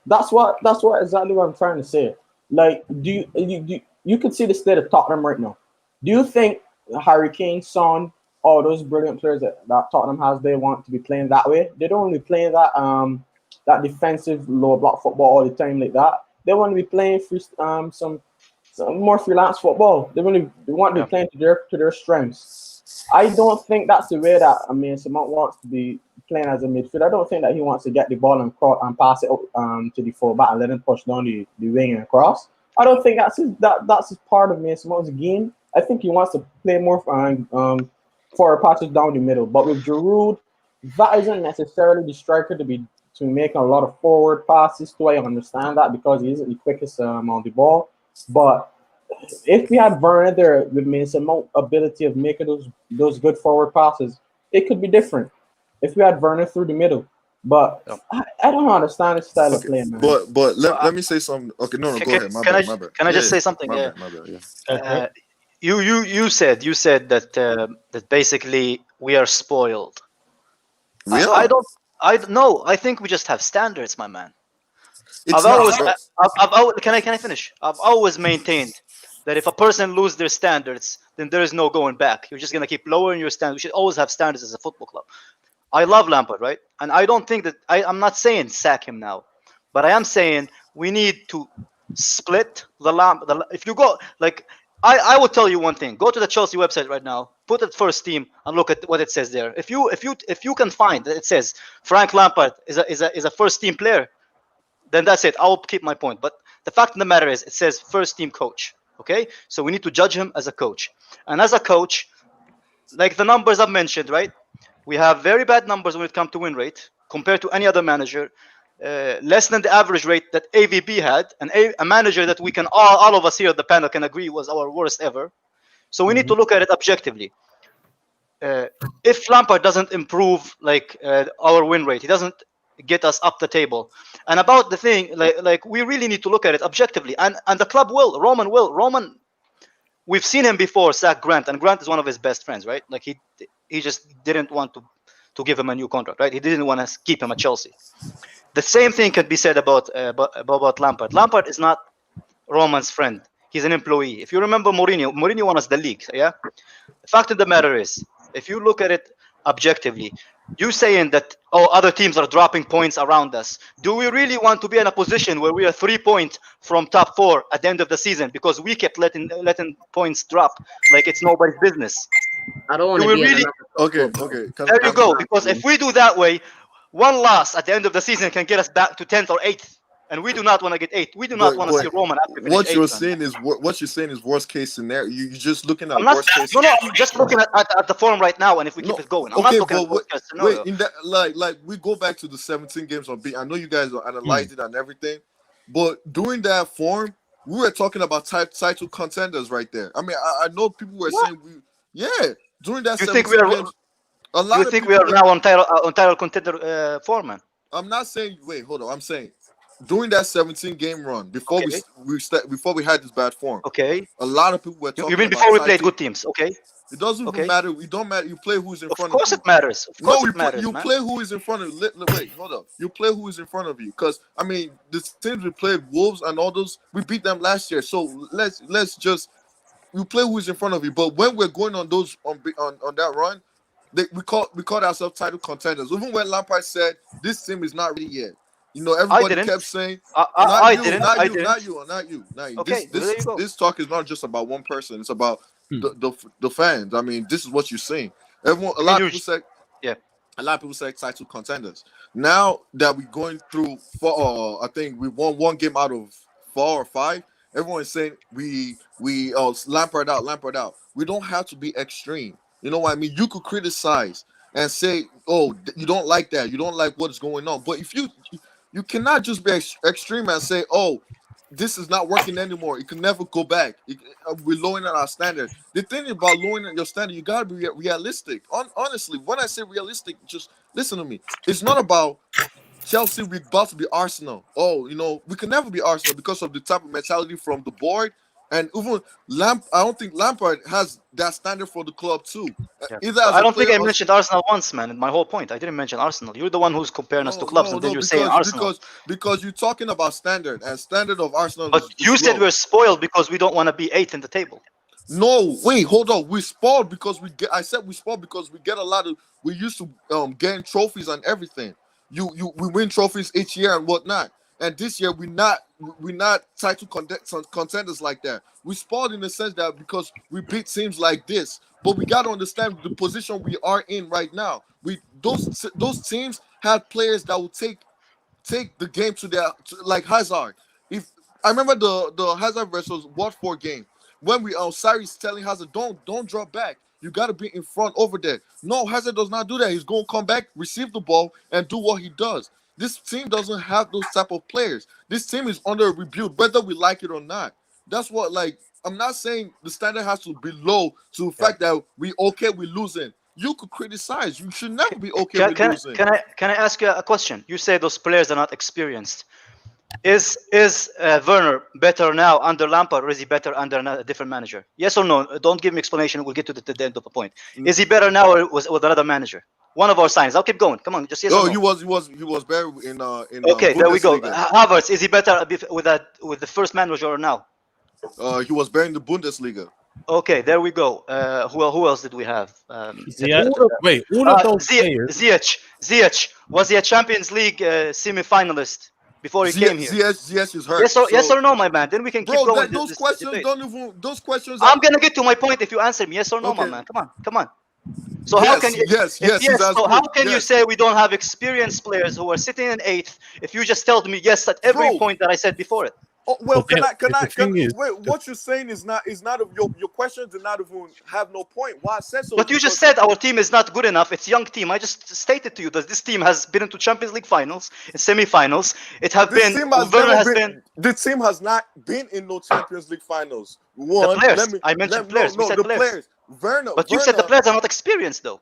that's what exactly what I'm trying to say. Like, you could see the state of Tottenham right now. Do you think Harry Kane, Son, all those brilliant players that Tottenham has, they want to be playing that way? They don't want to be playing that defensive lower block football all the time like that. They want to be playing some more freelance football. They want to be playing to their strengths. I don't think that's the way that Mason Mount wants to be playing as a midfielder. I don't think that he wants to get the ball and pass it to the fullback and let him push down the wing and cross. I don't think that's his part of Mason Mount's game. I think he wants to play more forward passes down the middle. But with Giroud, that isn't necessarily the striker to make a lot of forward passes. I understand that because he isn't the quickest on the ball. But if we had Werner there with Mason Mount ability of making those good forward passes, it could be different. If we had Werner through the middle. But I don't understand his style of play, man. But let me say something. Okay, no, go ahead. My bad. Can I just say something? My bad. Yeah. You said that that basically we are spoiled. We are. I think we just have standards, my man. It's not, bro. Can I finish? I've always maintained that if a person loses their standards, then there is no going back. You're just gonna keep lowering your standards. We should always have standards as a football club. I love Lampard, right? And I don't think that I'm not saying sack him now, but I am saying we need to split if you go like I will tell you one thing. Go to the Chelsea website right now, put the first team and look at what it says there. If you can find that it says Frank Lampard is a first team player, then that's it. I will keep my point. But the fact of the matter is it says first team coach. Okay? So we need to judge him as a coach. And as a coach, like the numbers I've mentioned, right? We have very bad numbers when it comes to win rate compared to any other manager. less than the average rate that AVB had, and a manager that we can all of us here at the panel can agree was our worst ever. So we need to look at it objectively. If Lampard doesn't improve our win rate, he doesn't get us up the table. And about the thing, like we really need to look at it objectively. And the club will. Roman, we've seen him before sack Grant, and Grant is one of his best friends, right? Like he just didn't want to give him a new contract, right? He didn't want to keep him at Chelsea. The same thing can be said about Lampard. Lampard is not Roman's friend. He's an employee. If you remember Mourinho won us the league, yeah? The fact of the matter is, if you look at it objectively, you saying that, other teams are dropping points around us. Do we really want to be in a position where we are 3 points from top 4 at the end of the season because we kept letting points drop like it's nobody's business? I don't want to be really... Okay. There you go. Because if we do that way, one loss at the end of the season can get us back to 10th or 8th. And we do not want to get 8th. We do not want to see Roman. What you're saying is worst case scenario. You're just looking at worst case. No, I'm just looking at the form right now. And if we keep it going, I'm not looking at worst case scenario. Wait, in that, like we go back to the 17 games on beat. I know you guys are analyzing it and everything, but during that form, we were talking about title contenders right there. I mean, I know people were saying during that. You think we are? You think we are now on title contender form, man? I'm not saying. Wait, hold on. I'm saying. During that 17-game run, before we had this bad form, a lot of people were talking. You mean before we played good teams? Okay. It doesn't even matter. It don't matter. You play who's in front of you. Of course it matters. Of course it matters. You play who is in front of you. Wait, hold up. You play who is in front of you. Because I mean, the teams we played, Wolves and all those, we beat them last year. So let's just you play who is in front of you. But when we're going on those on that run, we called ourselves title contenders. Even when Lampard said this team is not ready yet. You know, everybody kept saying, not you. Okay, this talk is not just about one person. It's about the fans. I mean, this is what you're saying. A lot of people say title contenders. Now that we're going through I think we won one game out of 4 or 5. Everyone is saying we Lampard out. We don't have to be extreme. You know what I mean? You could criticize and say, oh, you don't like that. You don't like what's going on. But if you cannot just be extreme and say, oh, this is not working anymore. You can never go back. We're lowering our standard. The thing about lowering your standard, you got to be realistic. Honestly, when I say realistic, just listen to me. It's not about Chelsea, we're about to be Arsenal. Oh, you know, we can never be Arsenal because of the type of mentality from the board. And even I don't think Lampard has that standard for the club too. Yeah. I don't think I mentioned Arsenal once, man. My whole point, I didn't mention Arsenal. You're the one who's comparing us to clubs, and then you're saying Arsenal. Because you're talking about standard, and standard of Arsenal. But you said we're spoiled because we don't want to be 8th in the table. No, wait, hold on. We're spoiled because I said we're spoiled because we get a lot of. We used to getting trophies and everything. We win trophies each year and whatnot. And this year we're not title contenders like that. We spoiled in the sense that because we beat teams like this, but we got to understand the position we are in right now. Those teams had players that will take the game to like Hazard. If I remember the Hazard versus Watford game when Sarri's telling Hazard don't drop back. You got to be in front over there. No, Hazard does not do that. He's going to come back, receive the ball, and do what he does. This team doesn't have those type of players. This team is under a rebuild, whether we like it or not. That's what, I'm not saying the standard has to be low to the fact that we're losing. You could criticize. You should never be with losing. Can I ask you a question? You say those players are not experienced. Is Werner better now under Lampard, or is he better under a different manager? Yes or no? Don't give me explanation. We'll get to the end of the point. Is he better now or with another manager? One of our signs. I'll keep going. Come on, just yes or no. He was better in okay, there we go. Havertz, is he better with the first manager or now? He was better in the Bundesliga. Okay, there we go. Who else did we have? All of those players. Ziyech. Was he a Champions League semi-finalist before he came here? Ziyech is hurt. Yes or no, my man? Then we can keep going. Those questions. I'm gonna get to my point if you answer me. Yes or no, my man? Come on. So how can you? So how can you say we don't have experienced players who are sitting in 8th if you just told me yes at every point that I said before it? Oh, well, But the thing is, wait? What you're saying is not your question did not even have no point. Why I said so? But you just said our team is not good enough. It's a young team. I just stated to you that this team has been into Champions League finals, in semi-finals. It have this been. team has Werner never has been. This team has not been in no Champions League finals. The players. I mentioned players. We said the players. Werner, But you said the players are not experienced, though.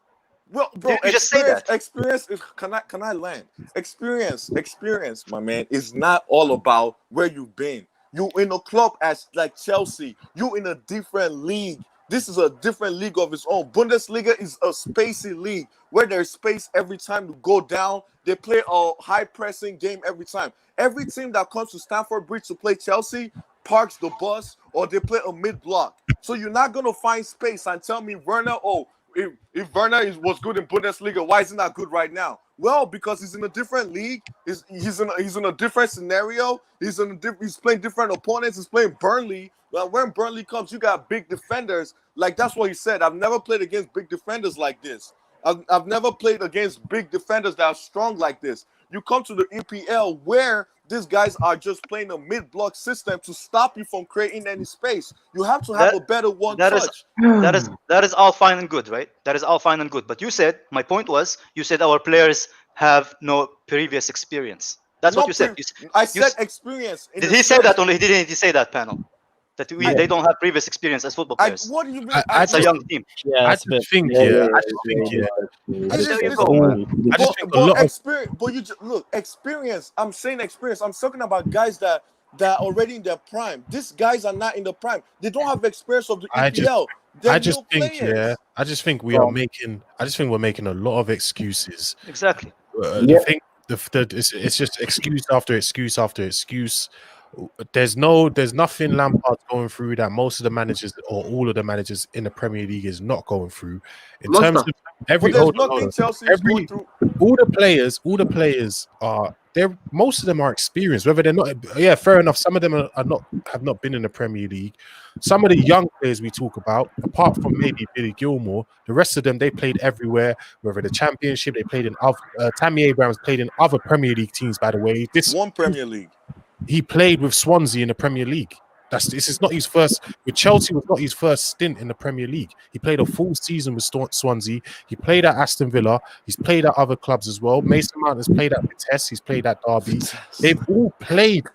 well, bro, You just say that. experience is can I land? Experience, my man, is not all about where you've been. You in a club as like Chelsea, you in a different league. This is a different league of its own. Bundesliga is a spacey league where there's space every time to go down. They play a high pressing game every time. Every team that comes to Stamford Bridge to play Chelsea parks the bus or they play a mid block. So you're not gonna find space and tell me Werner, if Werner was good in Bundesliga, why is he not good right now? Well, because he's in a different league. He's in a different scenario. He's playing different opponents. He's playing Burnley. Well, when Burnley comes, you got big defenders. Like that's what he said. I've never played against big defenders like this. I've never played against big defenders that are strong like this. You come to the EPL where these guys are just playing a mid-block system to stop you from creating any space. You have to have a better touch. That is all fine and good, right? That is all fine and good. But you said, my point was, you said our players have no previous experience. That's what you said. I said experience. Did he say that only? Didn't he say that, panel? That they don't have previous experience as football players. What do you mean? It's a young team. Yeah, I just think, yeah. But you just look experience. I'm saying experience. I'm talking about guys that are already in their prime. These guys are not in the prime. They don't have experience of the EPL. I just think we're making a lot of excuses. Exactly. It's just excuse after excuse after excuse. There's nothing Lampard's going through that most of the managers or all of the managers in the Premier League is not going through. In terms of all the players are there. Most of them are experienced, whether they're not. Yeah, fair enough. Some of them have not been in the Premier League. Some of the young players we talk about, apart from maybe Billy Gilmore, the rest of them they played everywhere. Whether the Championship, they played in other. Tammy Abrams played in other Premier League teams, by the way. This one Premier League. He played with Swansea in the Premier League. This is not his first. With Chelsea, was not his first stint in the Premier League. He played a full season with Swansea. He played at Aston Villa. He's played at other clubs as well. Mason Mount has played at Vitesse. He's played at Derby. They've all played.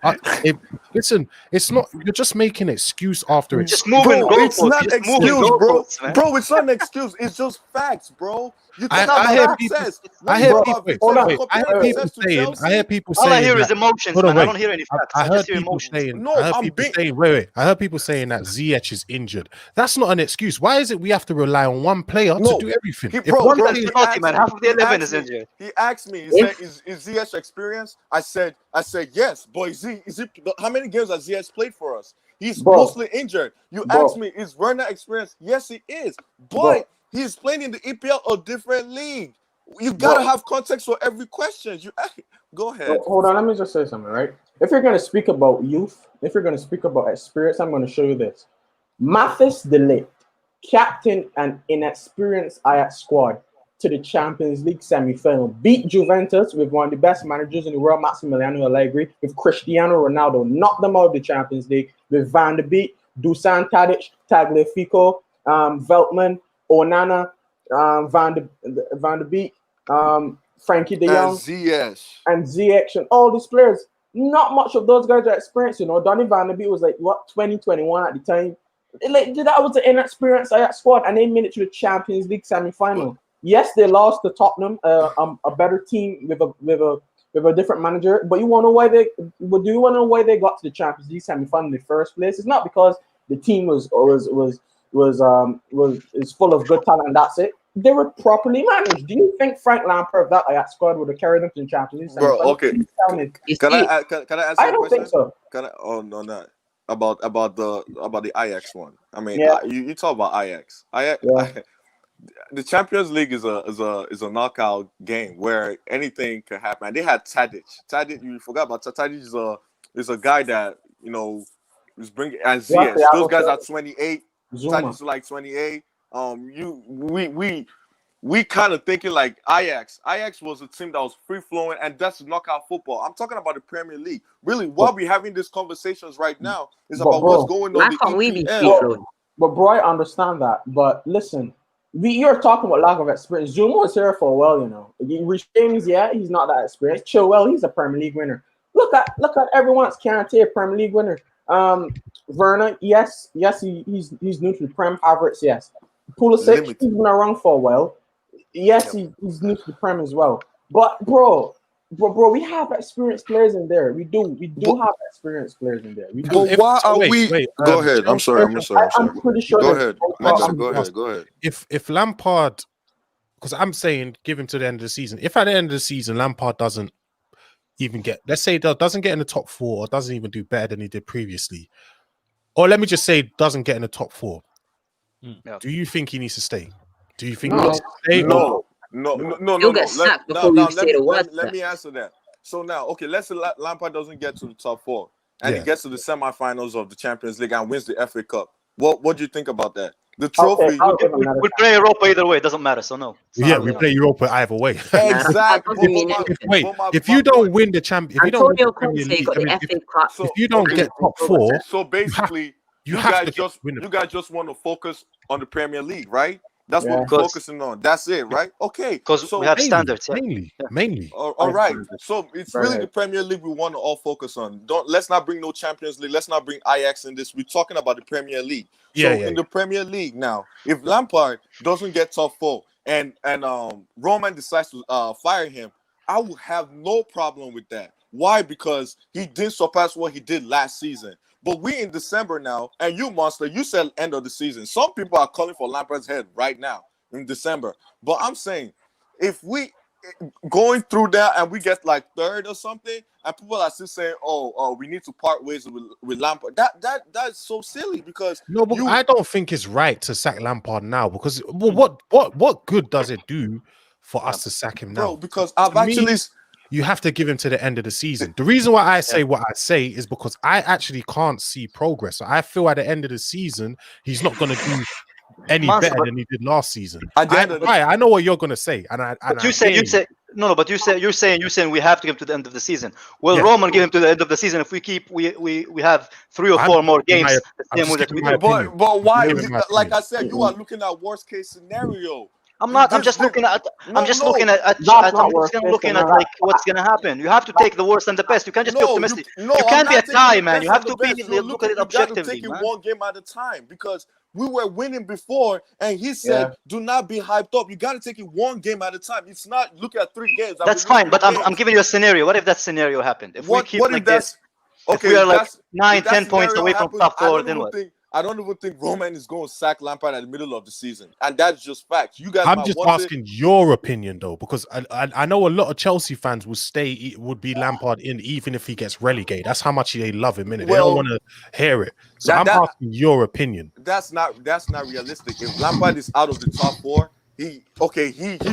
Listen, it's not. You're just making excuse after excuse. Just moving. It's not excuse, bro. Bro, it's not an excuse. It's just facts, bro. I hear people saying. All I hear is emotions, man. I don't hear any facts. I heard people saying. I heard people saying that Ziyech is injured. That's not an excuse. Why is it we have to rely on one player to do everything? Half of the 11 is injured. He asked me. He said, "Is Ziyech experienced?" I said, "Yes." But is he? How many games has Ziyech played for us? He's mostly injured. You asked me, "Is Werner experienced?" Yes, he is. But he's playing in the EPL, a different league. You gotta have context for every question. Go ahead. Hold on, let me just say something, right? If you're gonna speak about youth, if you're gonna speak about experience, I'm gonna show you this. Mathis de Ligt, captain and inexperienced Ajax squad to the Champions League semi-final, beat Juventus with one of the best managers in the world, Massimiliano Allegri, with Cristiano Ronaldo, knocked them out of the Champions League with Van der Beek, Dusan Tadic, Tagliafico, Veltman, Onana, Van der Beek, Frankie de Jong, and Ziyech, and all these players. Not much of those guys are experienced, you know. Donny Van der Beek was like, 2021 at the time. That was an inexperienced Ajax squad, and they made it to the Champions League semi-final. Yes, they lost to Tottenham, a better team with a different manager. But you want to know why they? Do you want to know why they got to the Champions League semi-final in the first place? It's not because the team was full of good talent, and that's it. They were properly managed. Do you think Frank Lampard, that Ajax squad, would have carried them to the Champions League? Bro, okay. Can I ask you a question? I don't think so. Oh no, not about the Ajax one. I mean, Yeah. you talk about Ajax. The Champions League is a knockout game where anything can happen. And they had Tadic. Tadic, you forgot about Tadic. Is a guy that is bringing and Ziyech. Those guys are 28. Tadic is like 28. we kind of thinking like Ajax. Ajax was a team that was free flowing, and that's knockout football. I'm talking about the Premier League. Really, why we having these conversations right now is about what's going on Why the can't we be free EPL. flowing? But bro, I understand that. But listen, you're talking about lack of experience. Juma was here for a while, you know. Rich James, yeah, he's not that experienced. Chilwell, he's a Premier League winner. Look at everyone else. Kante, a Premier League winner. Werner, yes, he's new to the Prem. Havertz, yes. Pulisic, he's been around for a while. Yes, he's new to the Prem as well. But bro, we have experienced players in there. We do have experienced players in there. We do. But why are we? Go ahead. I'm sorry. I'm pretty sure. Go ahead. Go ahead. If Lampard, because I'm saying give him to the end of the season. If at the end of the season Lampard doesn't even get, let's say doesn't get in the top 4 or doesn't even do better than he did previously, or let me just say doesn't get in the top 4, do you think he needs to stay? Do you think he needs to stay? No. He'll get sacked before we say the word. Let me answer that. So now, okay, let's say Lampard doesn't get to the top 4 and he gets to the semifinals of the Champions League and wins the FA Cup. What do you think about that? The trophy. We play Europa either way. It doesn't matter. So no. Yeah, we play Europa either way. Exactly. If you don't win the champion, if you don't win the Antonio Premier Conte League, got the FA Cup. if you don't get top 4, So basically, you guys just want to focus on the Premier League, right? That's what we're focusing on. That's it, right? Okay. Because we have standards. Mainly. All right. So it's really the Premier League we want to all focus on. Let's not bring no Champions League. Let's not bring Ajax in this. We're talking about the Premier League. In the Premier League now, if Lampard doesn't get top 4 and Roman decides to fire him, I will have no problem with that. Why? Because he didn't surpass what he did last season. But we in December now, and you, Monster, you said end of the season. Some people are calling for Lampard's head right now in December. But I'm saying, if we going through that and we get like 3rd or something, and people are still saying, oh, we need to part ways with Lampard. That's so silly because I don't think it's right to sack Lampard now because what good does it do for us to sack him now? Bro, because I've actually. You have to give him to the end of the season. The reason why I say what I say is because I actually can't see progress. So I feel at the end of the season, he's not going to do any better than he did last season. I know what you're going to say. But you're saying we have to give him to the end of the season. Will Roman give him to the end of the season if we have 3 or 4 more games? But why? Like I said, you are looking at worst case scenario. I'm just looking at like what's gonna happen. You have to take the worst and the best. You can't just be optimistic. You can't be a guy, man. You have to look at it objectively. You got to take it one game at a time because we were winning before, and he said, "Do not be hyped up. You got to take it one game at a time. It's not look at 3 games." That's fine, but I'm giving you a scenario. What if that scenario happened? If we keep like this, if we are like 9-10 points away from top 4, then what? I don't even think Roman is going to sack Lampard at the middle of the season, and that's just facts. You guys, I'm just asking your opinion though, because I know a lot of Chelsea fans would be Lampard in even if he gets relegated. That's how much they love him, innit? They don't want to hear it. So I'm asking your opinion. That's not realistic. If Lampard is out of the top 4, he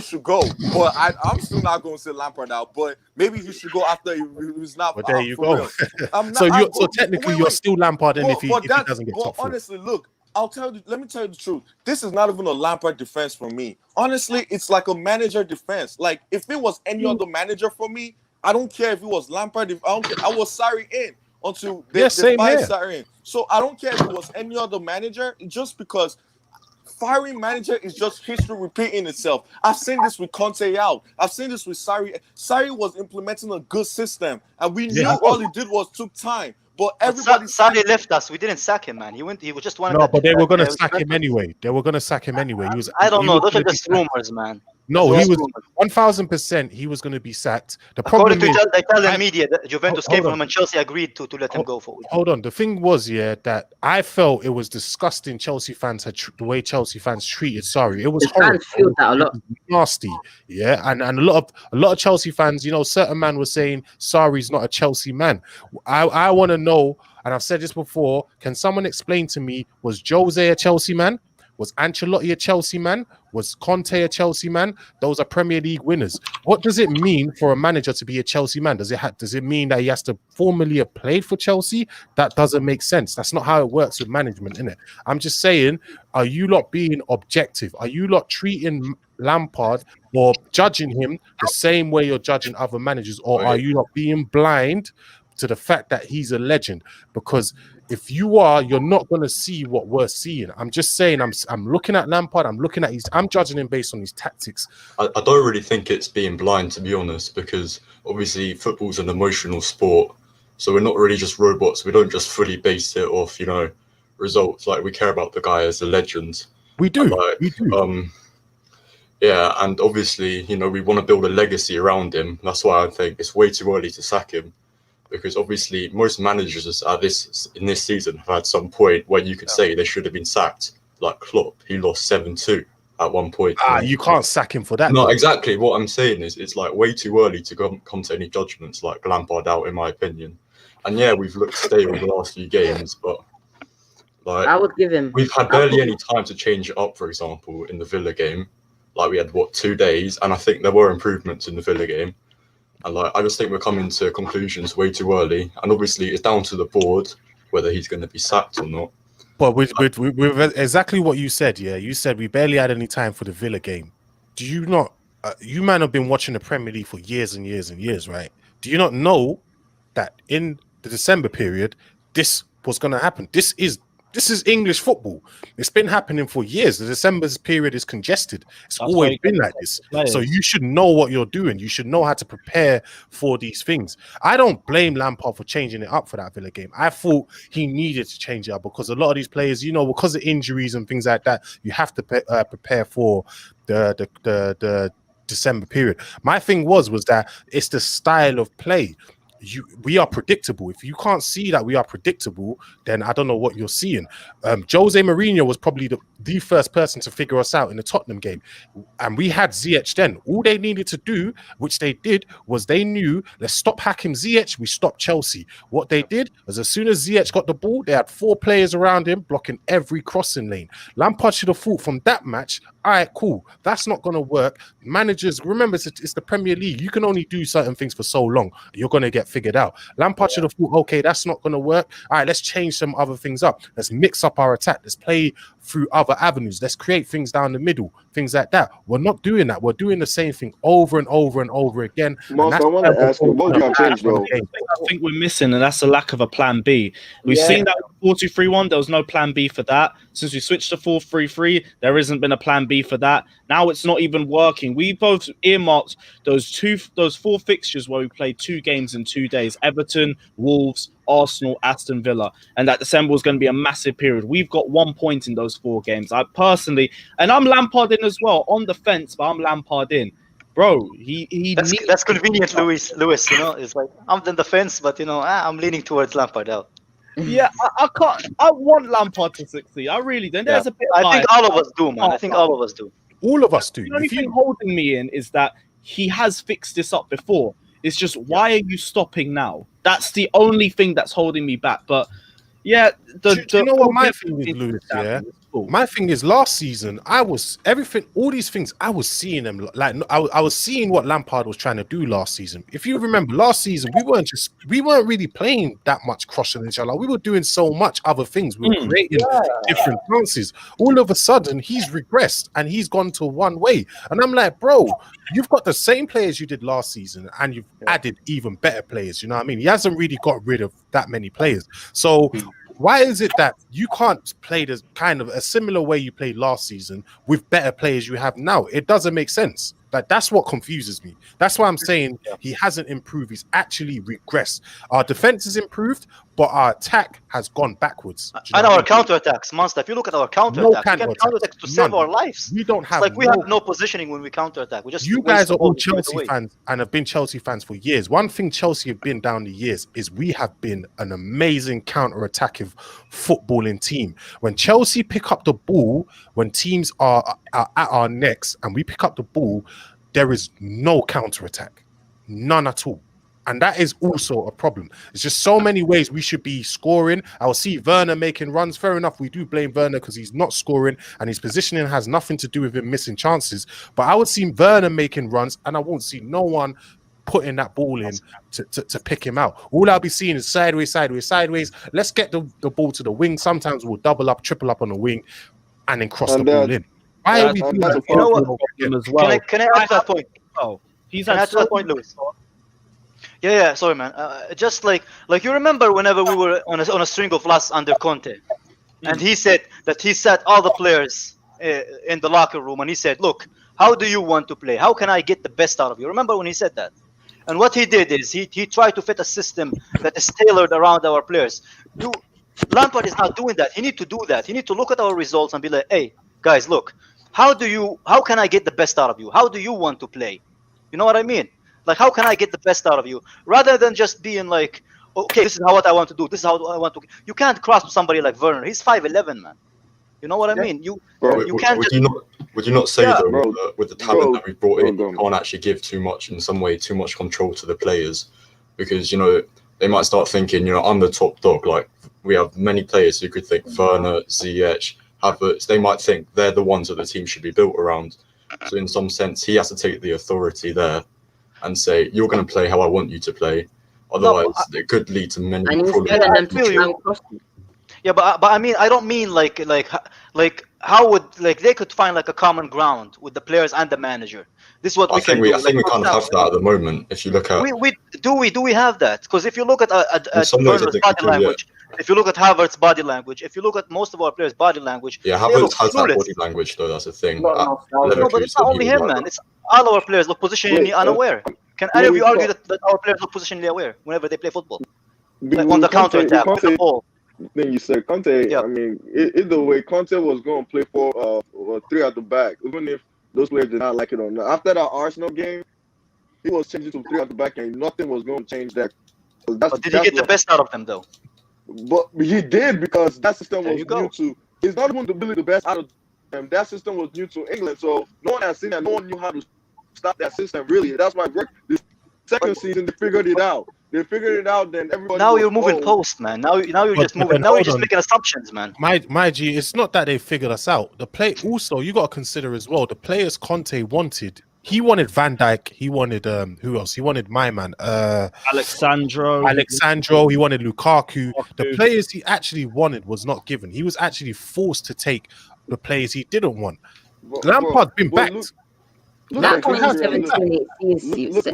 should go. But I'm still not going to say Lampard out. But maybe he should go after he's not. But there you go. So technically, you're still Lampard in if he doesn't get top 4. Honestly, look, let me tell you the truth. This is not even a Lampard defense for me. Honestly, it's like a manager defense. Like if it was any other manager for me, I don't care if it was Lampard. I don't care. I was sorry in until they fired Sarri in. So I don't care if it was any other manager, just because. Firing manager is just history repeating itself. I've seen this with Conte out. I've seen this with Sarri. Sarri was implementing a good system, and we knew all he did was took time. But everybody, Sarri left us. We didn't sack him, man. He was just one. No, but they were going to sack him anyway. They were going to sack him anyway. I don't know. Those are just rumors, man. No, he was 1,000%. He was going to be sacked. The problem according to the Italian media, that Juventus came from him and Chelsea agreed to let him go forward. Hold on. The thing was, that I felt it was disgusting. Chelsea fans the way Chelsea fans treated Sarri. It was horrible. Fans feel that a lot. Nasty, and a lot of Chelsea fans. Certain man was saying Sarri's not a Chelsea man. I want to know, and I've said this before. Can someone explain to me? Was Jose a Chelsea man? Was Ancelotti a Chelsea man? Was Conte a Chelsea man? Those are Premier League winners. What does it mean for a manager to be a Chelsea man? Does it mean that he has to formally have played for Chelsea? That doesn't make sense. That's not how it works with management, innit? I'm just saying, are you lot being objective? Are you lot treating Lampard or judging him the same way you're judging other managers, or are you not being blind to the fact that he's a legend? Because if you are, you're not going to see what we're seeing. I'm just saying, I'm looking at Lampard, I'm judging him based on his tactics. I don't really think it's being blind, to be honest, because obviously football's an emotional sport, so we're not really just robots. We don't just fully base it off, results. Like, we care about the guy as a legend. We do. Yeah, and obviously, we want to build a legacy around him. That's why I think it's way too early to sack him, because obviously most managers in this season have had some point where you could say they should have been sacked. Like Klopp, he lost 7-2 at one point. You can't sack him for that. No, exactly. What I'm saying is it's like way too early to come to any judgments like Lampard out, in my opinion. And yeah, we've looked stable the last few games, but like I would give him. We've had barely any time to change it up. For example, in the Villa game, like we had 2 days, and I think there were improvements in the Villa game. And like I just think we're coming to conclusions way too early. And obviously, it's down to the board whether he's going to be sacked or not. But with exactly what you said, yeah, you said we barely had any time for the Villa game. Do you not? You man have been watching the Premier League for years and years and years, right? Do you not know that in the December period, this was going to happen? This is English football. It's been happening for years. The December period is congested. It's always been like this. So you should know what you're doing. You should know how to prepare for these things. I don't blame Lampard for changing it up for that Villa game. I thought he needed to change it up because a lot of these players, because of injuries and things like that, you have to prepare for the December period. My thing was that it's the style of play. We are predictable. If you can't see that we are predictable, then I don't know what you're seeing. Jose Mourinho was probably the first person to figure us out in the Tottenham game. And we had Ziyech then. All they needed to do, which they did, was they knew, let's stop hacking Ziyech, we stopped Chelsea. What they did was as soon as Ziyech got the ball, they had 4 players around him blocking every crossing lane. Lampard should have thought from that match, all right, cool, that's not going to work. Managers, remember, it's the Premier League. You can only do certain things for so long. You're going to get figured out. Lampard should have thought, okay, that's not going to work. All right, let's change some other things up. Let's mix up our attack. Let's play through other avenues. Let's create things down the middle, things like that. We're not doing that. We're doing the same thing over and over and over again. Monster, I want to ask you, what would you change, though? I think we're missing, and that's a lack of a plan B. We've seen that 4-2-3-1. There was no plan B for that. Since we switched to 4-3-3, there hasn't been a plan B for that. Now it's not even working. We both earmarked those 4 fixtures where we played 2 games in 2 days: Everton, Wolves, Arsenal, Aston Villa, and that December was going to be a massive period. We've got 1 point in those 4 games. I personally, and I'm Lampard in as well, on the fence, but I'm Lampard in. Bro, that's convenient, Lewis. It's like I'm on the fence, but I'm leaning towards Lampard out. Yeah, I can't. I want Lampard to succeed. I really do. There's a bit. I think all of us do, man. I think all of us do. All of us do. The only thing holding me in is that he has fixed this up before. It's just, why are you stopping now? That's the only thing that's holding me back. But yeah, do you know what my thing is, Lewis? Yeah, my thing is last season, all these things, I was seeing them. Like I was seeing what Lampard was trying to do last season. If you remember, last season we weren't really playing that much crossing each other. We were doing so much other things. We were creating different chances. All of a sudden, he's regressed and he's gone to one way. And I'm like, bro, you've got the same players you did last season, and you've added even better players. You know what I mean? He hasn't really got rid of that many players. So why is it that you can't play the kind of a similar way you played last season with better players you have now? It doesn't make sense. Like, that's what confuses me. That's why I'm saying he hasn't improved. He's actually regressed. Our defense has improved, but our attack has gone backwards. And our counterattacks, Monster. If you look at our counterattacks, we can counterattack to save our lives. We don't have. It's like we have no positioning when we counterattack. You guys are all Chelsea fans and have been Chelsea fans for years. One thing Chelsea have been down the years is we have been an amazing counter-attacking footballing team. When Chelsea pick up the ball, when teams are at our necks and we pick up the ball, there is no counter-attack. None at all. And that is also a problem. There's just so many ways we should be scoring. I'll see Werner making runs. Fair enough, we do blame Werner because he's not scoring and his positioning has nothing to do with him missing chances. But I would see Werner making runs and I won't see no one putting that ball in to pick him out. All I'll be seeing is sideways. Let's get the ball to the wing. Sometimes we'll double up, triple up on the wing and then cross the ball in. Why are we doing that? You know what? As well. Can I add to that point? Oh, he's Can I had add to that point, Lewis? Yeah. Sorry, man. Just like you remember whenever we were on a string of losses under Conte, and he said that he sat all the players in the locker room, and he said, "Look, how do you want to play? How can I get the best out of you?" Remember when he said that? And what he did is he tried to fit a system that is tailored around our players. Lampard is not doing that. He need to do that. He need to look at our results and be like, "Hey, guys, look, how can I get the best out of you? How do you want to play? You know what I mean? Like, how can I get the best out of you? Rather than just being like, okay, this is what I want to do. This is how I want to. You can't cross with somebody like Werner. He's 5'11", man. You know what I mean? You can't. Would you not say though, bro, with the talent that we brought in, bro. you can't actually give too much control to the players, because they might start thinking, I'm the top dog. Like, we have many players who could think Werner, Ziyech, Havertz. They might think they're the ones that the team should be built around. So in some sense, he has to take the authority there and say, you're going to play how I want you to play. Otherwise, it could lead to many problems. Yeah, but I mean, I don't mean like how would they could find like a common ground with the players and the manager. This is what I think we kind of have that at the moment. If you look at do we have that? Because if you look at Werner's body language, if you look at Havertz's body language, if you look at most of our players' body language, Havertz has that body language though. That's the thing. No, but it's not only him, man. It's all our players look positionally unaware. Can any of you argue that our players look positionally aware whenever they play football, like on the counter attack with the ball? Then you said Conte. Yeah. I mean, either way, Conte was going to play 3 at the back, even if those players did not like it or not. After that Arsenal game, he was changing to 3 at the back, and nothing was going to change that. But did he get the best out of them though? But he did, because that system was new to. It's not even really the best out of them. That system was new to England, so no one has seen that. No one knew how to stop that system. Really, that's why the second season they figured it out. Then everybody. Now you're moving post, man. Now you're just moving. Now you're just making assumptions, man. My G, it's not that they figured us out. The play also, you got to consider as well, the players Conte wanted. He wanted Van Dijk. He wanted who else? He wanted my man, Alexandro. He wanted Lukaku. The players he actually wanted was not given. He was actually forced to take the players he didn't want. Lampard's been backed. Look at history. Look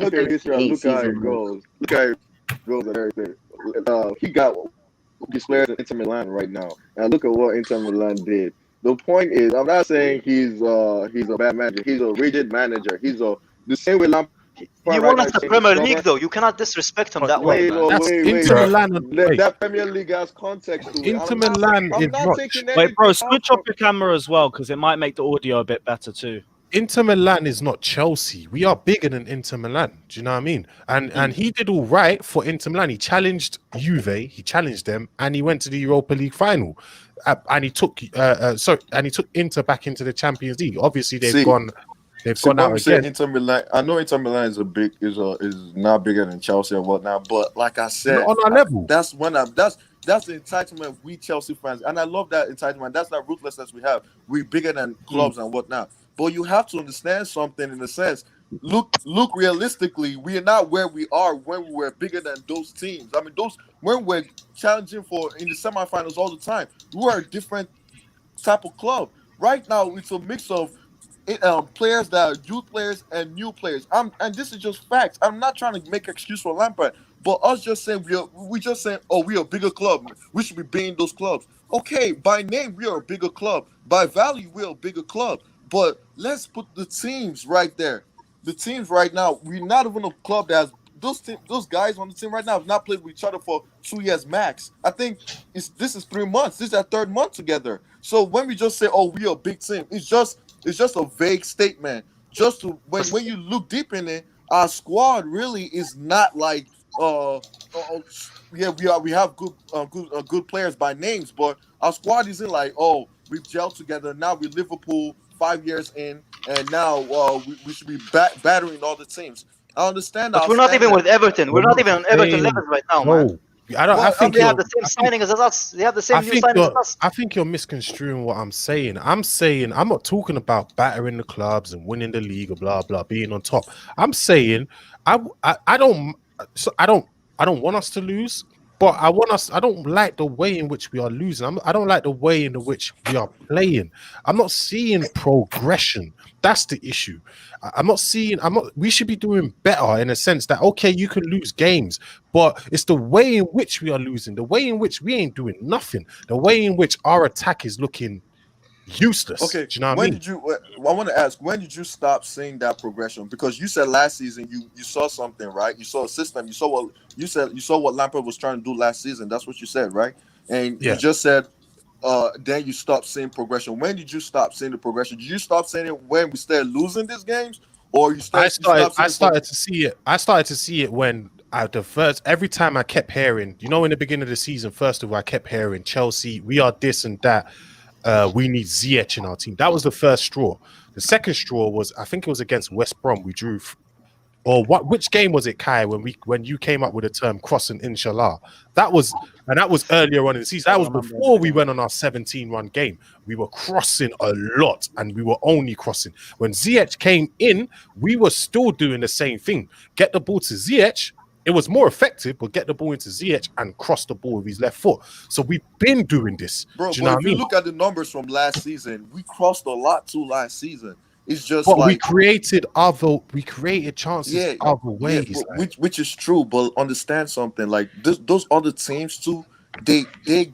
how it goes. Look how it goes and everything. He got these players in Inter Milan right now, and look at what Inter Milan did. The point is, I'm not saying he's a bad manager. He's a rigid manager. He's the same way Lampard. He won us the Premier League, though. You cannot disrespect him that way. Inter Milan. That Premier League has context to it. Inter Milan is not. Wait, bro, switch off your camera as well, because it might make the audio a bit better too. Inter Milan is not Chelsea. We are bigger than Inter Milan. Do you know what I mean? And he did all right for Inter Milan. He challenged Juve. He challenged them, and he went to the Europa League final. And he took Inter back into the Champions League. Obviously, they've gone out again. Inter Milan. I know Inter Milan is not bigger than Chelsea or whatnot, but like I said, on our level. That's the entitlement we Chelsea fans, and I love that entitlement. That's that ruthlessness we have. We're bigger than clubs and whatnot. But you have to understand something in a sense. Look realistically, we are not where we are when we were bigger than those teams. I mean, when we're challenging in the semifinals all the time, we are a different type of club. Right now, it's a mix of players that are youth players and new players. And this is just facts. I'm not trying to make an excuse for Lampard, but us just saying we are a bigger club. We should be beating those clubs. Okay, by name we are a bigger club. By value we are a bigger club. But let's put the teams right there. The teams right now, we're not even a club that has those guys on the team right now have not played with each other for 2 years max. I think this is 3 months. This is our 3rd month together. So when we just say, we are a big team, it's just a vague statement. Just to when you look deep in it, our squad really is not like we have good players by names, but our squad isn't like we've gelled together. Now we're Liverpool 5 years in, and now we should be battering all the teams. I understand. But we're not even with Everton. We're not even on Everton levels right now, man. No, I don't. I think They have the same signings as us. They have the same new signings as us. I think you're misconstruing what I'm saying. I'm saying I'm not talking about battering the clubs and winning the league or blah blah, being on top. I'm saying I don't want us to lose, but I don't like the way in which we are losing. I don't like the way in which we are playing. I'm not seeing progression. That's the issue. We should be doing better in a sense that, okay, you can lose games, but it's the way in which we are losing, the way in which we ain't doing nothing, the way in which our attack is looking useless. Okay, do you know what I mean? I want to ask, when did you stop seeing that progression? Because you said last season you saw something, right? You saw a system. You saw what Lampard was trying to do last season. That's what you said, right? And you just said then you stopped seeing progression. When did you stop seeing the progression? Did you stop seeing it when we started losing these games, or you started? I started to see it. I started to see it when every time I kept hearing, in the beginning of the season, first of all, I kept hearing Chelsea, we are this and that. We need Ziyech in our team. That was the first straw. The second straw was, I think it was against West Brom. We drew, which game was it, Kai? When you came up with the term crossing, inshallah. That was earlier on in the season. That was before we went on our 17-run game. We were crossing a lot, and we were only crossing. When Ziyech came in, we were still doing the same thing. Get the ball to Ziyech. It was more effective, but get the ball into Ziyech and cross the ball with his left foot. So we've been doing this. Bro, do you know what I mean? You look at the numbers from last season, we crossed a lot too last season. It's just we created chances other ways. Which is true, but understand something, like those other teams too, they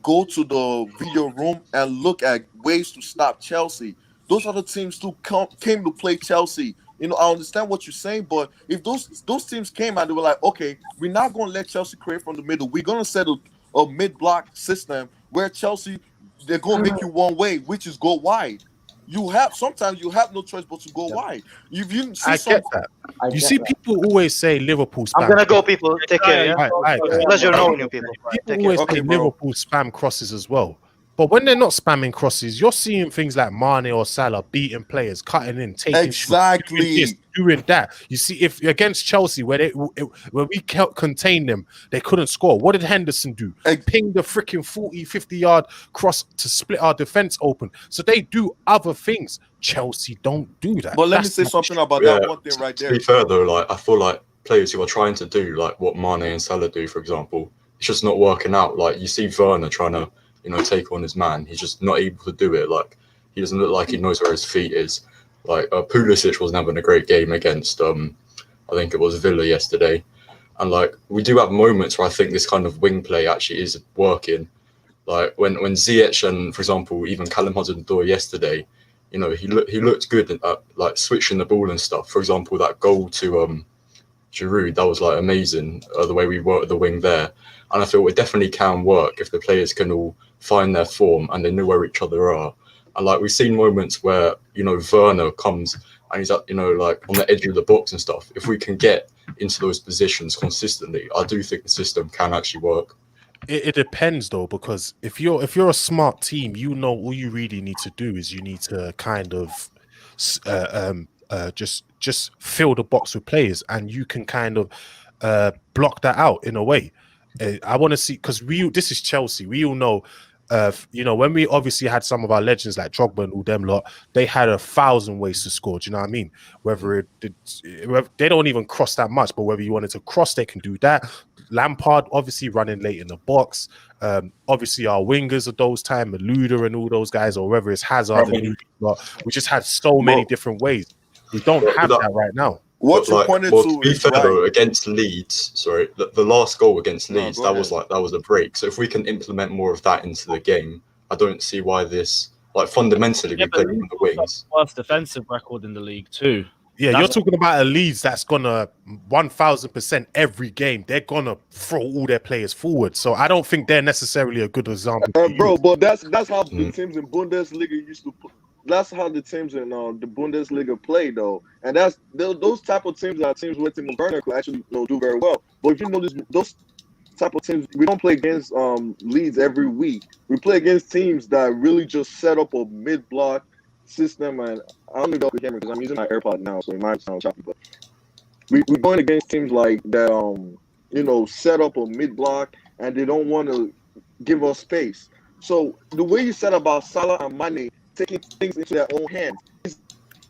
go to the video room and look at ways to stop Chelsea. Those other teams too came to play Chelsea. I understand what you're saying, but if those teams came and they were like, okay, we're not going to let Chelsea create from the middle. We're going to set a mid-block system where Chelsea, they're going to make you one way, which is go wide. Sometimes you have no choice but to go wide. I get that. You see, people always say Liverpool spam. I'm going to go, people. Take care. Yeah? Pleasure knowing you, people. People always say Liverpool spam crosses as well. But when they're not spamming crosses, you're seeing things like Mane or Salah beating players, cutting in, taking shots, doing that. You see, if against Chelsea, where we contained them, they couldn't score. What did Henderson do? Ping the freaking 40, 50-yard cross to split our defense open. So they do other things. Chelsea don't do that. But let me say something about that one thing right there. To be fair, though, I feel like players who are trying to do like what Mane and Salah do, for example, it's just not working out. Like you see Werner trying to take on his man. He's just not able to do it. Like he doesn't look like he knows where his feet is. Like Pulisic wasn't having a great game against I think it was Villa yesterday. And like we do have moments where I think this kind of wing play actually is working. Like when Ziyech and, for example, even Callum Hudson-Odoi yesterday, he looked good at like switching the ball and stuff. For example, that goal to Giroud, that was like amazing, the way we worked the wing there. And I feel it definitely can work if the players can all find their form and they know where each other are. And like we've seen moments where, Werner comes and he's like on the edge of the box and stuff. If we can get into those positions consistently, I do think the system can actually work. It depends though, because if you're a smart team, all you really need to do is you need to kind of just fill the box with players, and you can kind of block that out in a way. I want to see, because this is Chelsea. We all know, when we obviously had some of our legends like Drogba and all them lot, they had 1,000 ways to score. Do you know what I mean? Whether they don't even cross that much, but whether you wanted to cross, they can do that. Lampard obviously running late in the box. Obviously our wingers of those time, Maluda and all those guys, or whether it's Hazard and we just had so many different ways. We don't have that right now. What you pointed to be fair though, against Leeds, the last goal against Leeds, that was a break. So if we can implement more of that into the game, I don't see why this, like, fundamentally we play on the wings. Worst defensive record in the league too. Yeah, you're talking about a Leeds that's gonna 1,000% every game. They're gonna throw all their players forward. So I don't think they're necessarily a good example. Bro, but that's how the teams in Bundesliga used to. That's how the teams in the Bundesliga play, though, and that's those type of teams are teams where Timo Werner could actually do very well. But if you notice, those type of teams, we don't play against Leeds every week. We play against teams that really just set up a mid-block system. And I don't know if you can hear me because I'm using my AirPod now, so it might sound choppy. But we're going against teams like that. Set up a mid block and they don't want to give us space. So the way you said about Salah and Mane taking things into their own hands is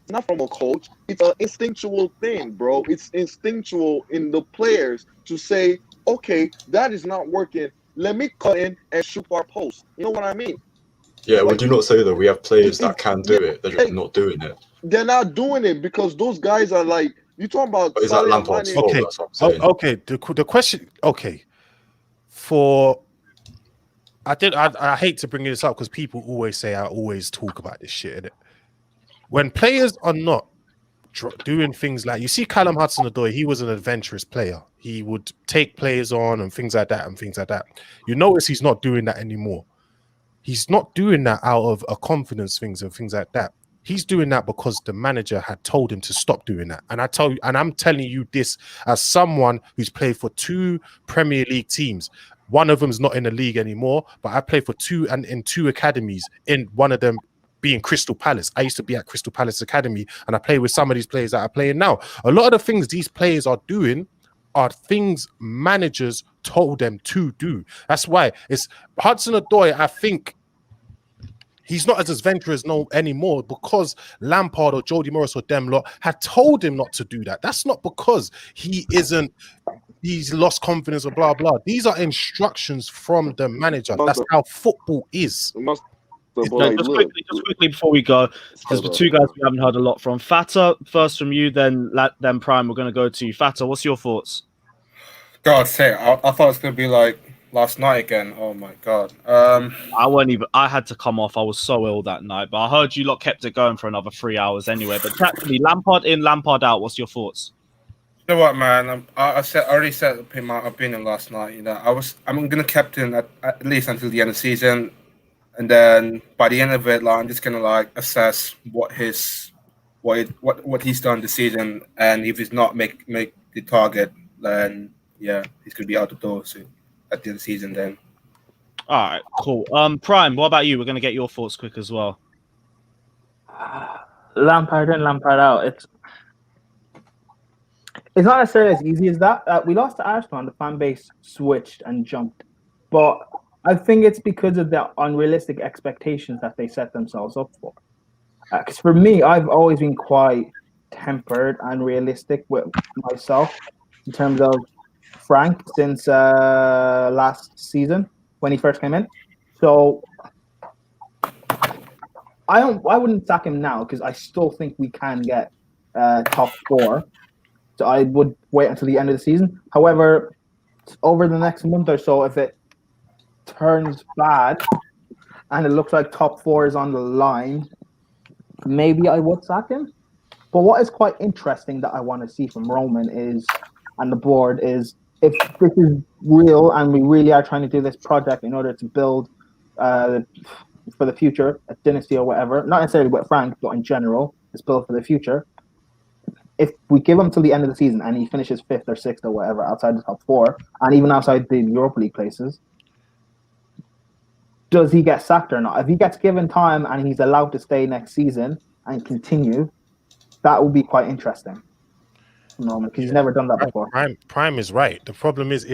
not from a coach. It's an instinctual thing, bro. It's instinctual in the players to say, okay, that is not working. Let me cut in and shoot our post. You know what I mean? Yeah, Like, would you not say that we have players that can do yeah, it? They're just not doing it. they're not doing it because those guys are like, you talking about But is that Salah and Lampard's Mane. fault? Okay, That's what I'm saying. okay. The question, okay, I hate to bring this up because people always say I always talk about this shit. Innit? When players are not doing things like, you see Callum Hudson-Odoi, he was an adventurous player. He would take players on and things like that. You notice he's not doing that anymore. He's not doing that out of a confidence things and things like that. He's doing that because the manager had told him to stop doing that. And I'm telling you this as someone who's played for 2 Premier League teams. One of them's not in the league anymore, but I played for 2 and in 2 academies, in one of them being Crystal Palace. I used to be at Crystal Palace Academy and I play with some of these players that are playing now. A lot of the things these players are doing are things managers told them to do. That's why it's Hudson-Odoi, I think, he's not as adventurous anymore because Lampard or Jody Morris or them lot had told him not to do that. That's not because he's lost confidence or blah, blah. These are instructions from the manager. That's how football is. Just quickly before we go, because the 2 guys we haven't heard a lot from. Fata, first from you, then Prime. We're going to go to you. Fata, what's your thoughts? God's sake, I thought it was going to be like last night again. Oh my God. I had to come off. I was so ill that night, but I heard you lot kept it going for another 3 hours anyway. But practically, Lampard in, Lampard out. What's your thoughts? You know what, man? I already said my opinion last night. I'm gonna captain at least until the end of the season, and then by the end of it, I'm just gonna assess what he's done this season, and if he's not make the target, then yeah, he's gonna be out the door soon at the end of the season. Then. All right, cool. Prime, what about you? We're gonna get your thoughts quick as well. Lampard in, Lampard out. It's not necessarily as easy as that. We lost to Arsenal and the fan base switched and jumped. But I think it's because of the unrealistic expectations that they set themselves up for. Because for me, I've always been quite tempered and realistic with myself in terms of Frank since last season when he first came in. So I wouldn't sack him now because I still think we can get top 4. So I would wait until the end of the season. However, over the next month or so, if it turns bad and it looks like top 4 is on the line, maybe I would sack him. But what is quite interesting that I want to see from Roman and the board is, if this is real and we really are trying to do this project in order to build for the future, a dynasty or whatever, not necessarily with Frank, but in general, it's built for the future. If we give him till the end of the season and he finishes 5th or 6th or whatever outside the top 4, and even outside the Europa League places, does he get sacked or not? If he gets given time and he's allowed to stay next season and continue, that would be quite interesting. Because he's never done that before. Prime is right. The problem is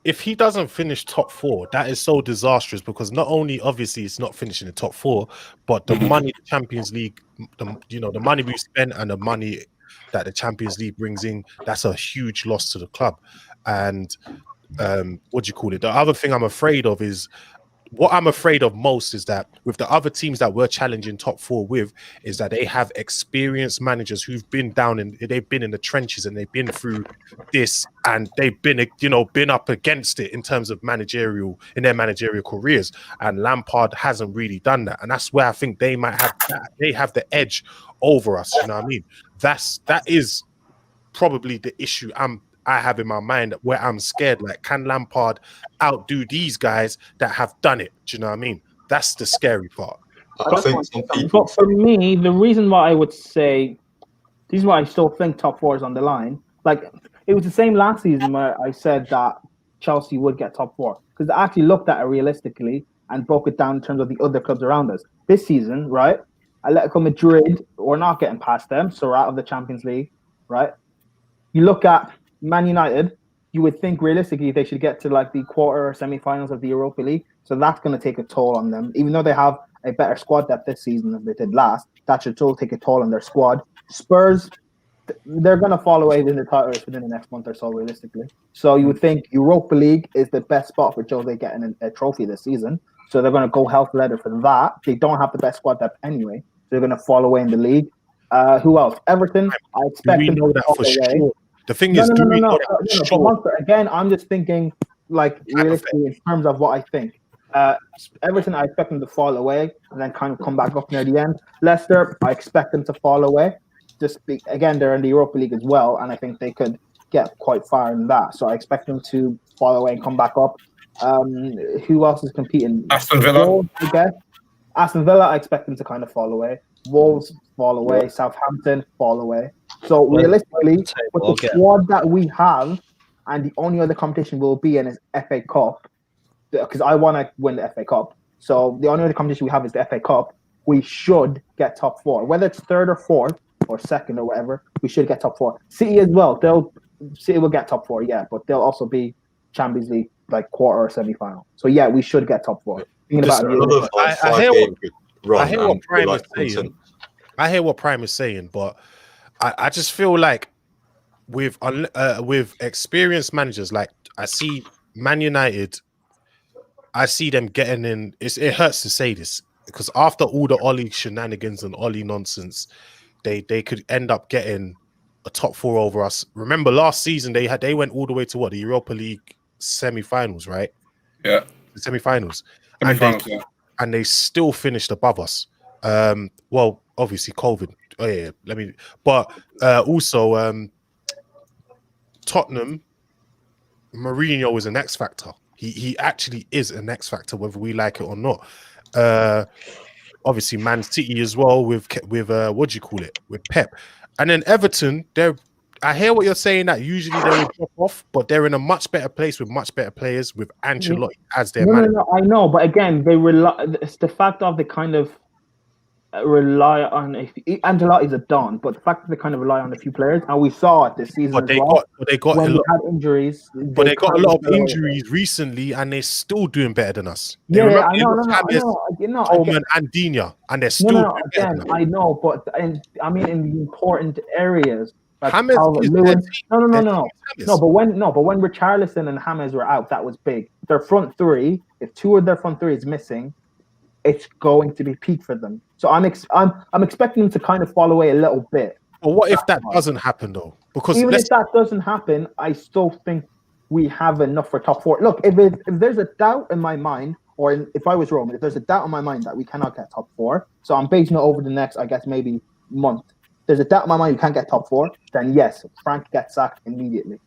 if he doesn't finish top 4, that is so disastrous because not only obviously it's not finishing the top 4, but the money the Champions League, the money we spent and the money that the Champions League brings in, that's a huge loss to the club. And what do you call it? The other thing I'm afraid of is, what I'm afraid of most is that with the other teams that we're challenging top 4 with, is that they have experienced managers who've been they've been in the trenches and they've been through this and they've been up against it in terms of managerial careers. And Lampard hasn't really done that. And that's where I think they have the edge over us. You know what I mean? That is probably the issue I have in my mind, where I'm scared. Like, can Lampard outdo these guys that have done it? Do you know what I mean? That's the scary part. But for me, the reason why I would say, this is why I still think top 4 is on the line. Like, it was the same last season where I said that Chelsea would get top 4, because I actually looked at it realistically and broke it down in terms of the other clubs around us. This season, right, Atletico Madrid, we're not getting past them, so we're out of the Champions League, right? you look at Man United, you would think realistically they should get to like the quarter or semi-finals of the Europa League. So that's going to take a toll on them. Even though they have a better squad depth this season than they did last, that should still take a toll on their squad. Spurs, they're going to fall away in the title race within the next month or so, realistically. So you would think Europa League is the best spot for Jose getting a trophy this season. So they're going to go hell for leather for that. They don't have the best squad depth anyway. So they're going to fall away in the league. Who else? Everton, I expect we them know to that fall for away. sure. The thing is, No. But Monster, again, I'm just thinking like realistically in terms of what I think. Everton, I expect them to fall away and then kind of come back up near the end. Leicester, I expect them to fall away. Again, they're in the Europa League as well, and I think they could get quite far in that. So I expect them to fall away and come back up. Who else is competing? Aston Villa. Wolves, I guess. Aston Villa, I expect them to kind of fall away. Wolves fall away. Southampton fall away. So realistically, with the squad that we have, and the only other competition we'll be in is FA Cup, because I want to win the FA Cup. So the only other competition we have is the FA Cup. We should get top four, whether it's third or fourth or second or whatever. We should get top four. City as well. City will get top four, yeah, but they'll also be Champions League like quarter or semi-final. So yeah, we should get top four. I hear what Prime is saying. I hear what Prime is saying, but I just feel like with experienced managers, like I see Man United, I see them getting in. It hurts to say this because after all the Ollie shenanigans and Ollie nonsense, they could end up getting a top four over us. Remember last season they went all the way to what, the Europa League semi-finals, right? Yeah, the semi-finals, and they still finished above us. Well, obviously COVID. Oh yeah, but also Tottenham, Mourinho is an X factor. He actually is an X factor, whether we like it or not. Obviously, Man City as well with what do you call it, with Pep, and then Everton. I hear what you're saying that usually they will drop off, but they're in a much better place with much better players with Ancelotti as their manager. No, I know, but again, they rely. It's the fact of they kind of rely on Ancelotti's a don, but the fact that they kind of rely on a few players, and we saw it this season. But they got when a lot, had injuries. But they got a lot of injuries recently, and they're still doing better than us. Yeah, I know. Coleman and Dina, and they're still again, I know, but I mean in the important areas. Like James Lewin. No. But when Richarlison and James were out, that was big. Their front three, if two of their front three is missing, it's going to be peak for them. So I'm expecting them to kind of fall away a little bit. But what if that doesn't happen though? Because even if that doesn't happen, I still think we have enough for top four. Look, if there's a doubt in my mind, or if I was Roman, if there's a doubt in my mind that we cannot get top four, so I'm basing it over the next, I guess, maybe month. There's a doubt in my mind you can't get top four, then yes, Frank gets sacked immediately.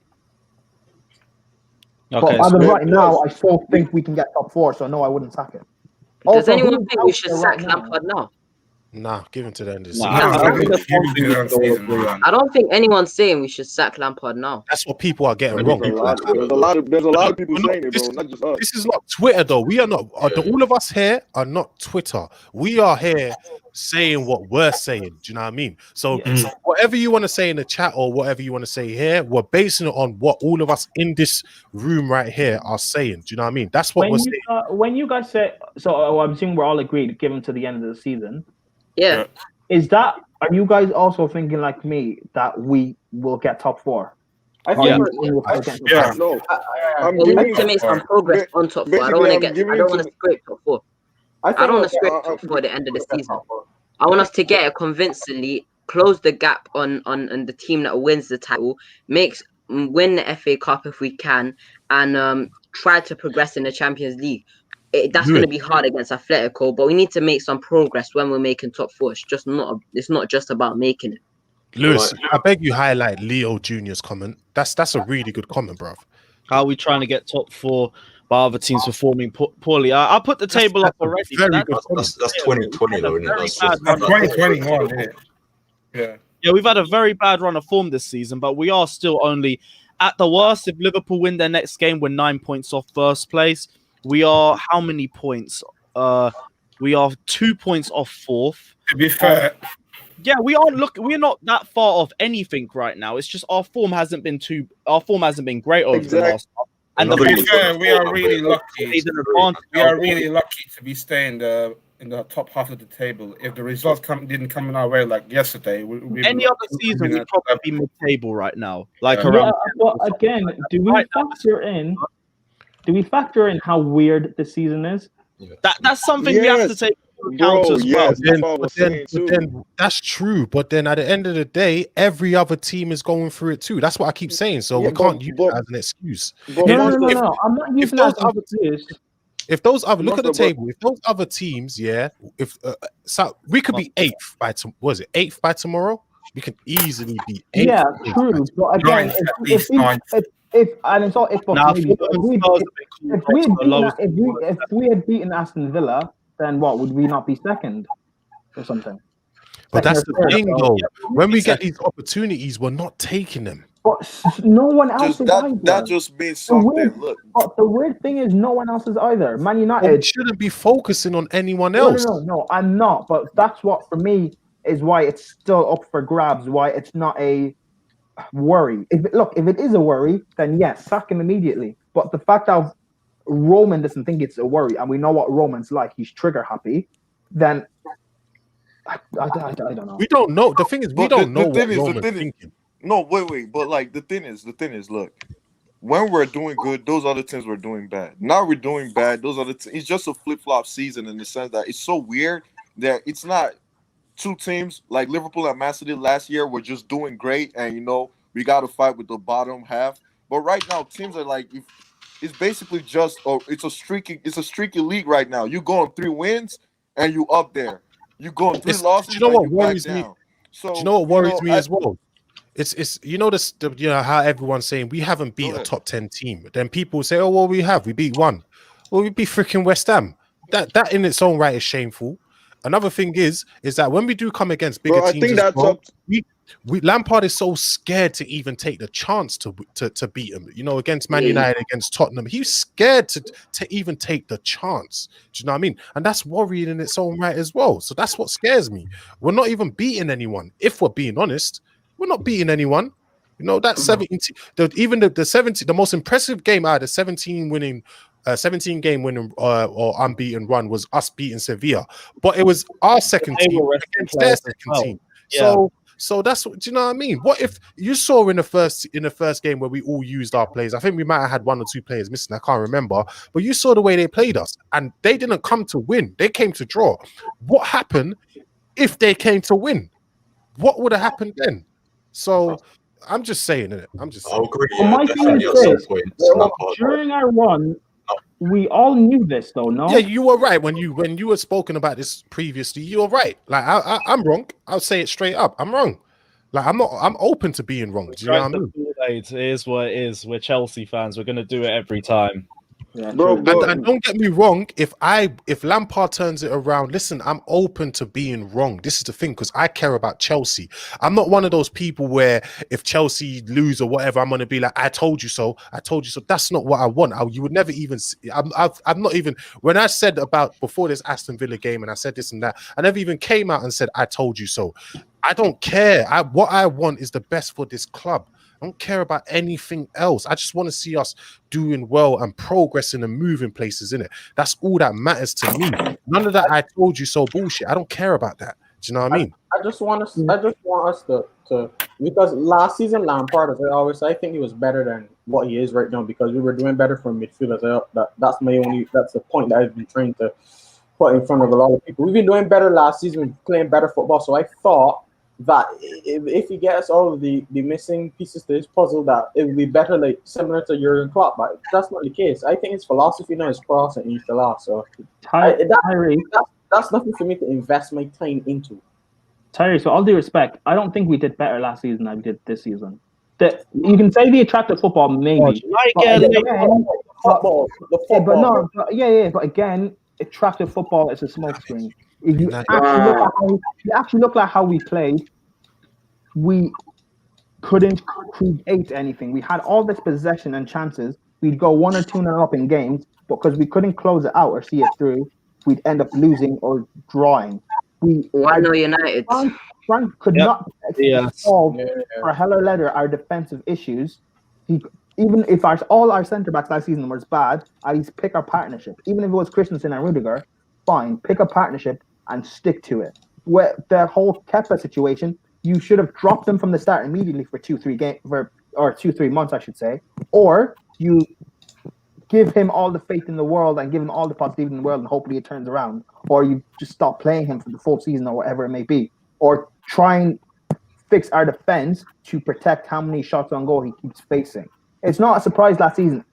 Okay, but right now, I still think we can get top four, so no, I wouldn't sack it. Does anyone think we should sack Lampard now? Nah, give him to the end of the season. I don't think anyone's saying we should sack Lampard now. That's what people are getting wrong. There's a lot of people saying it, bro. Not just us. This is not Twitter, though. We are not. All of us here are not Twitter. We are here saying what we're saying. Do you know what I mean? So whatever you want to say in the chat or whatever you want to say here, we're basing it on what all of us in this room right here are saying. Do you know what I mean? That's what we're saying. When you guys say, so I'm assuming we're all agreed, given to the end of the season. Yeah. Are you guys also thinking like me that we will get top four? I think no. We need to make some progress on top four. I don't want to scrape top four. I don't want to scrape top four at the end of the season. I want us to get it convincingly, close the gap on the team that wins the title, win the FA Cup if we can, and try to progress in the Champions League. That's going to be hard against Atletico, but we need to make some progress when we're making top four. It's not just about making it. Lewis, I beg you highlight Leo Jr.'s comment. That's a really good comment, bro. How are we trying to get top four by other teams performing poorly? I put the table up already. That's 2020 though, isn't it? That's 2021. Yeah, we've had a very bad run of form this season, but we are still only at the worst. If Liverpool win their next game, we're 9 points off first place. We are how many points? We are 2 points off fourth. To be fair, Yeah, we're not that far off anything right now. It's just our form hasn't been great over the last month. And To be fair, we are really lucky. advantage. We are really lucky to be staying in the top half of the table. If the results didn't come in our way like yesterday, Any other season we'd probably be mid-table right now. Like Yeah, around. but again, do we factor in how weird the season is? That's something we have to take into account as well. But then that's true. But then at the end of the day, every other team is going through it too. That's what I keep saying. So we can't use that as an excuse. No. I'm not using that as an excuse. If those other look at the table, if those other teams, so we could be eighth by eighth by tomorrow. We can easily be eighth. Yeah, true. But again, if we had beaten Aston Villa, then what would we not be second or something? But that's the thing, though. When we get these opportunities, we're not taking them. But no one else is either. That just means something. Look, but the weird thing is, no one else is either. Man United we shouldn't be focusing on anyone else. No, I'm not. But that's what, for me, is why it's still up for grabs. Why it's not a worry. If it is a worry, then yes, sack him immediately. But the fact that Roman doesn't think it's a worry, and we know what Roman's like, he's trigger happy, then I don't know. We don't know. The thing is, we don't know what Roman's thinking. No, wait. But like the thing is, look, when we're doing good, those other teams were doing bad. Now we're doing bad. Those other teams, it's just a flip-flop season in the sense that it's so weird that it's not two teams like Liverpool and Man City last year were just doing great, and we got to fight with the bottom half. But right now, teams are like, it's basically just it's a streaky league right now. You go on 3 wins and you up there. You go on 3 losses. You know what worries me? So you know what worries me as well. It's how everyone's saying we haven't beat a top 10 team. Then people say, oh well, we beat one. Well, we beat freaking West Ham. That in its own right is shameful. Another thing is that when we do come against bigger teams, Lampard is so scared to even take the chance to beat him. Against Man United, against Tottenham, he's scared to even take the chance. Do you know what I mean? And that's worrying in its own right as well. So that's what scares me. We're not even beating anyone. If we're being honest, we're not beating anyone. That 17, even the 70, the most impressive game out of the 17 game winning or unbeaten run was us beating Sevilla, but it was our second team against their second team. Yeah. So that's what, do you know what I mean? What if you saw in the first game where we all used our players? I think we might have had 1 or 2 players missing. I can't remember, but you saw the way they played us, and they didn't come to win. They came to draw. What happened if they came to win? What would have happened then? So I'm just saying it. I'll agree. Well, my thing is this: during our run, we all knew this, though. No, yeah, you were right when you were spoken about this previously. You were right. Like I'm wrong. I'll say it straight up. I'm wrong. Like I'm not. I'm open to being wrong. Do you know what I mean? It is what it is. We're Chelsea fans. We're gonna do it every time. Yeah, and don't get me wrong. If Lampard turns it around, listen, I'm open to being wrong. This is the thing, because I care about Chelsea. I'm not one of those people where if Chelsea lose or whatever, I'm gonna be like, I told you so. I told you so. That's not what I want. You would never even. I'm not even. When I said about before this Aston Villa game, and I said this and that, I never even came out and said I told you so. I don't care. What I want is the best for this club. I don't care about anything else. I just want to see us doing well and progressing and moving places, innit? That's all that matters to me. None of that I told you so bullshit. I don't care about that. Do you know what I mean? I just want us to because last season Lampard, as I always say, I think he was better than what he is right now, because we were doing better from midfielders. That's the point that I've been trying to put in front of a lot of people. We've been doing better last season, playing better football. So I thought that if he gets all of the missing pieces to his puzzle, that it would be better, like similar to Jurgen Klopp. But that's not the case. I think his philosophy now is cross and Inshallah. So that's nothing for me to invest my time into. Tyree, so all due respect, I don't think we did better last season than we did this season. You can say the attractive football, maybe. But again, attractive football is a smokescreen. If you actually look at how we played, we couldn't create anything. We had all this possession and chances. We'd go 1 or 2-0 up in games, but because we couldn't close it out or see it through, we'd end up losing or drawing. Why no United? Frank could Yep. not Yes. solve for a hell of a letter our defensive issues. Even if all our centre backs last season was bad, at least pick our partnership. Even if it was Christensen and Rudiger, fine, pick a partnership and stick to it. With the whole Kepa situation, you should have dropped him from the start immediately for 2-3 months, I should say, or you give him all the faith in the world and give him all the positivity in the world, and hopefully it turns around, or you just stop playing him for the full season or whatever it may be, or try and fix our defense to protect how many shots on goal he keeps facing. It's not a surprise last season.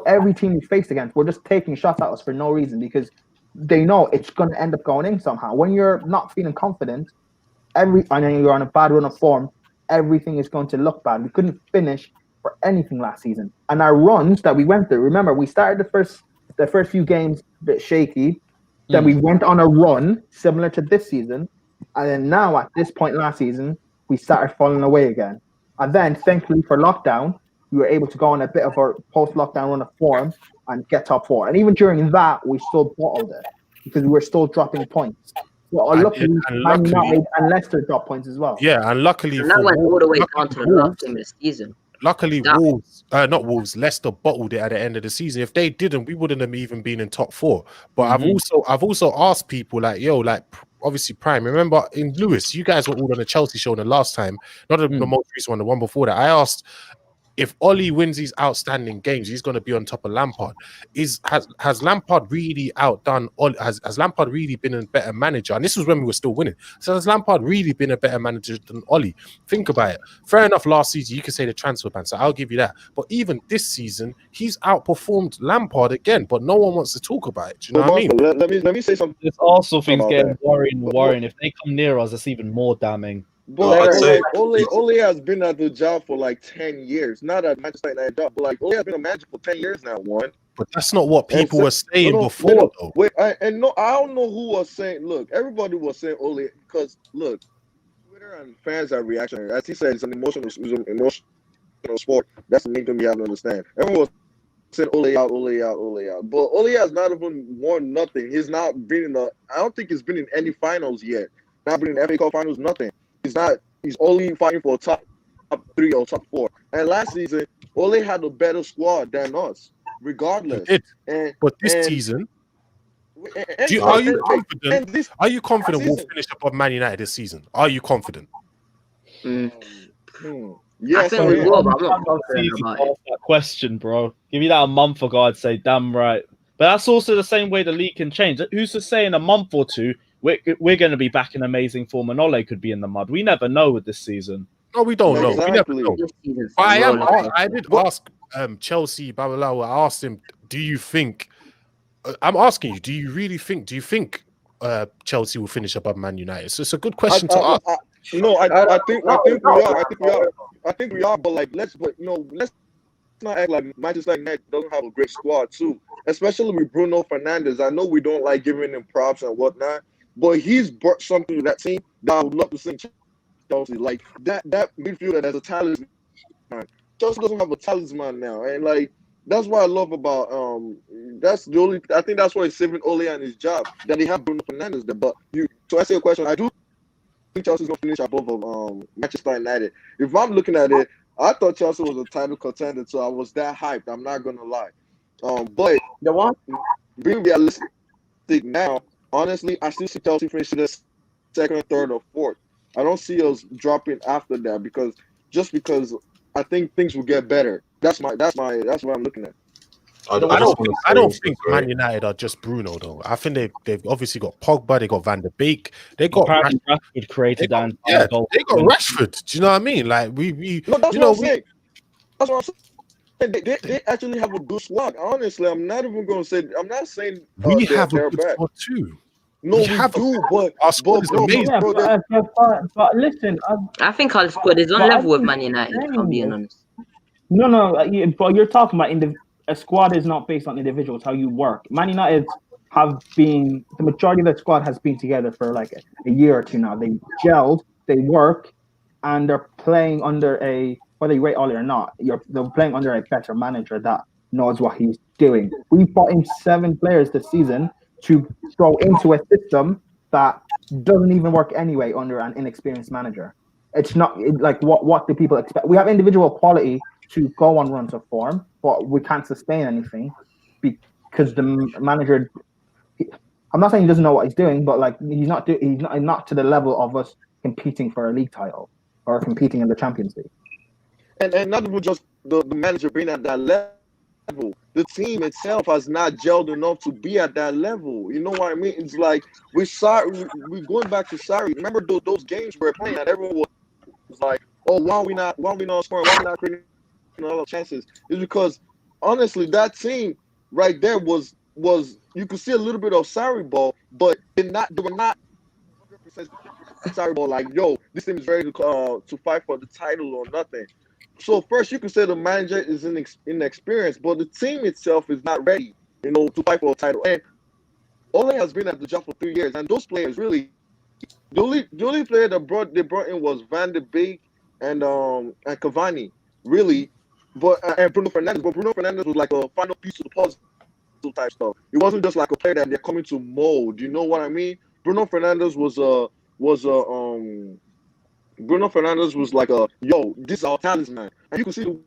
Every team we faced against, we're just taking shots at us for no reason because they know it's going to end up going in somehow. When you're not feeling confident, I know you're on a bad run of form, everything is going to look bad. We couldn't finish for anything last season. And our runs that we went through, remember, we started the first few games a bit shaky, then we went on a run similar to this season, and then now at this point last season, we started falling away again. And then, thankfully for lockdown, we were able to go on a bit of a post-lockdown run of form and get top 4. And even during that, we still bottled it because we were still dropping points. Well, luckily, Man United and Leicester dropped points as well. Yeah, and luckily And that went all the way down to the last game of the season. Luckily, Leicester bottled it at the end of the season. If they didn't, we wouldn't have even been in top 4. But I've also asked people obviously Prime. Remember in Lewis, you guys were all on the Chelsea show the last time, not the most recent one, the one before that. I asked if Ollie wins these outstanding games, he's going to be on top of Lampard. Has Lampard really outdone Ollie? Has Lampard really been a better manager? And this was when we were still winning. So has Lampard really been a better manager than Ollie? Think about it. Fair enough, last season you could say the transfer ban, so I'll give you that. But even this season, he's outperformed Lampard again, but no one wants to talk about it. Do you know what I mean? Let me say something. This Arsenal thing's getting worrying. If they come near us, it's even more damning. But Ole has been at the job for like 10 years. Not at Manchester United job, but like Ole has been a manager for 10 years now. But that's not what people were saying before, though. Wait, I don't know who was saying. Look, everybody was saying Ole because look, Twitter and fans are reactionary. As he said, it's an emotional sport. That's the main thing we have to understand. Everyone was saying Ole out. But Ole has not even won nothing. He's not been I don't think he's been in any finals yet. Not been in FA Cup finals, nothing. He's only fighting for top 3 or top 4. And last season, Ole had a better squad than us, regardless. But this season, are you confident we'll finish above Man United this season? Are you confident? Yes, I think we will, but I'm not confident about it. That question, bro. Give me that a month ago, I'd say, damn right. But that's also the same way the league can change. Who's to say in a month or two we're going to be back in amazing form and Ole could be in the mud? We never know with this season. No, we don't know. We never know. I did ask Chelsea, blah, blah, blah. I asked him, do you think I'm asking you, do you think Chelsea will finish above Man United? So it's a good question to ask. I think we are, but let's not act like Manchester United doesn't have a great squad too, especially with Bruno Fernandes. I know we don't like giving him props and whatnot, but he's brought something to that team that I would love to see Chelsea. Like that midfielder has a talisman. Chelsea doesn't have a talisman now, and that's what I love about I think that's why he's saving Ole and his job, that they have Bruno Fernandes there. But to answer your question, I do think Chelsea's gonna finish above Manchester United. If I'm looking at it, I thought Chelsea was a title contender, so I was that hyped. I'm not gonna lie. But the one being realistic now, honestly, I still see Chelsea finishing this second, third, or fourth. I don't see us dropping after that because I think things will get better. That's what I'm looking at. I don't think Man United are just Bruno though. I think they've obviously got Pogba, they got Van der Beek, they got Rashford created and they got Rashford. Do you know what I mean? Like that's what I'm saying. They actually have a good squad. Honestly, I'm not even going to say. I'm not saying we have a good squad too. No, we do, but our squad is amazing. But listen, I think our squad is on level with Man United. If I'm being honest. No, but you're talking about a squad is not based on individuals. How you work. Man United the majority of the squad has been together for like a year or two now. They gelled, they work, and they're playing under whether you rate Ole or not, they're playing under a better manager that knows what he's doing. We brought in 7 players this season to throw into a system that doesn't even work anyway under an inexperienced manager. It's not like what do people expect? We have individual quality to go on runs of form, but we can't sustain anything because the manager. I'm not saying he doesn't know what he's doing, but like he's not to the level of us competing for a league title or competing in the Champions League. And not even just the manager being at that level. The team itself has not gelled enough to be at that level. You know what I mean? It's like we're going back to Sarri. Remember those games we were playing and everyone was like, oh, why are we not scoring? Why are we not creating a lot of chances? It's because honestly, that team right there was you could see a little bit of Sarri ball, but they were not 100% Sarri ball. Like, yo, this team is ready to fight for the title or nothing. So first, you can say the manager is inexperienced, but the team itself is not ready, to fight for a title. And Ole has been at the job for 3 years, and those players really, the only player they brought in was Van de Beek and Cavani, really, but and Bruno Fernandes. But Bruno Fernandes was like a final piece of the puzzle type stuff. It wasn't just like a player that they're coming to mold. You know what I mean? Bruno Fernandes was like yo, this is our talisman. And you can see the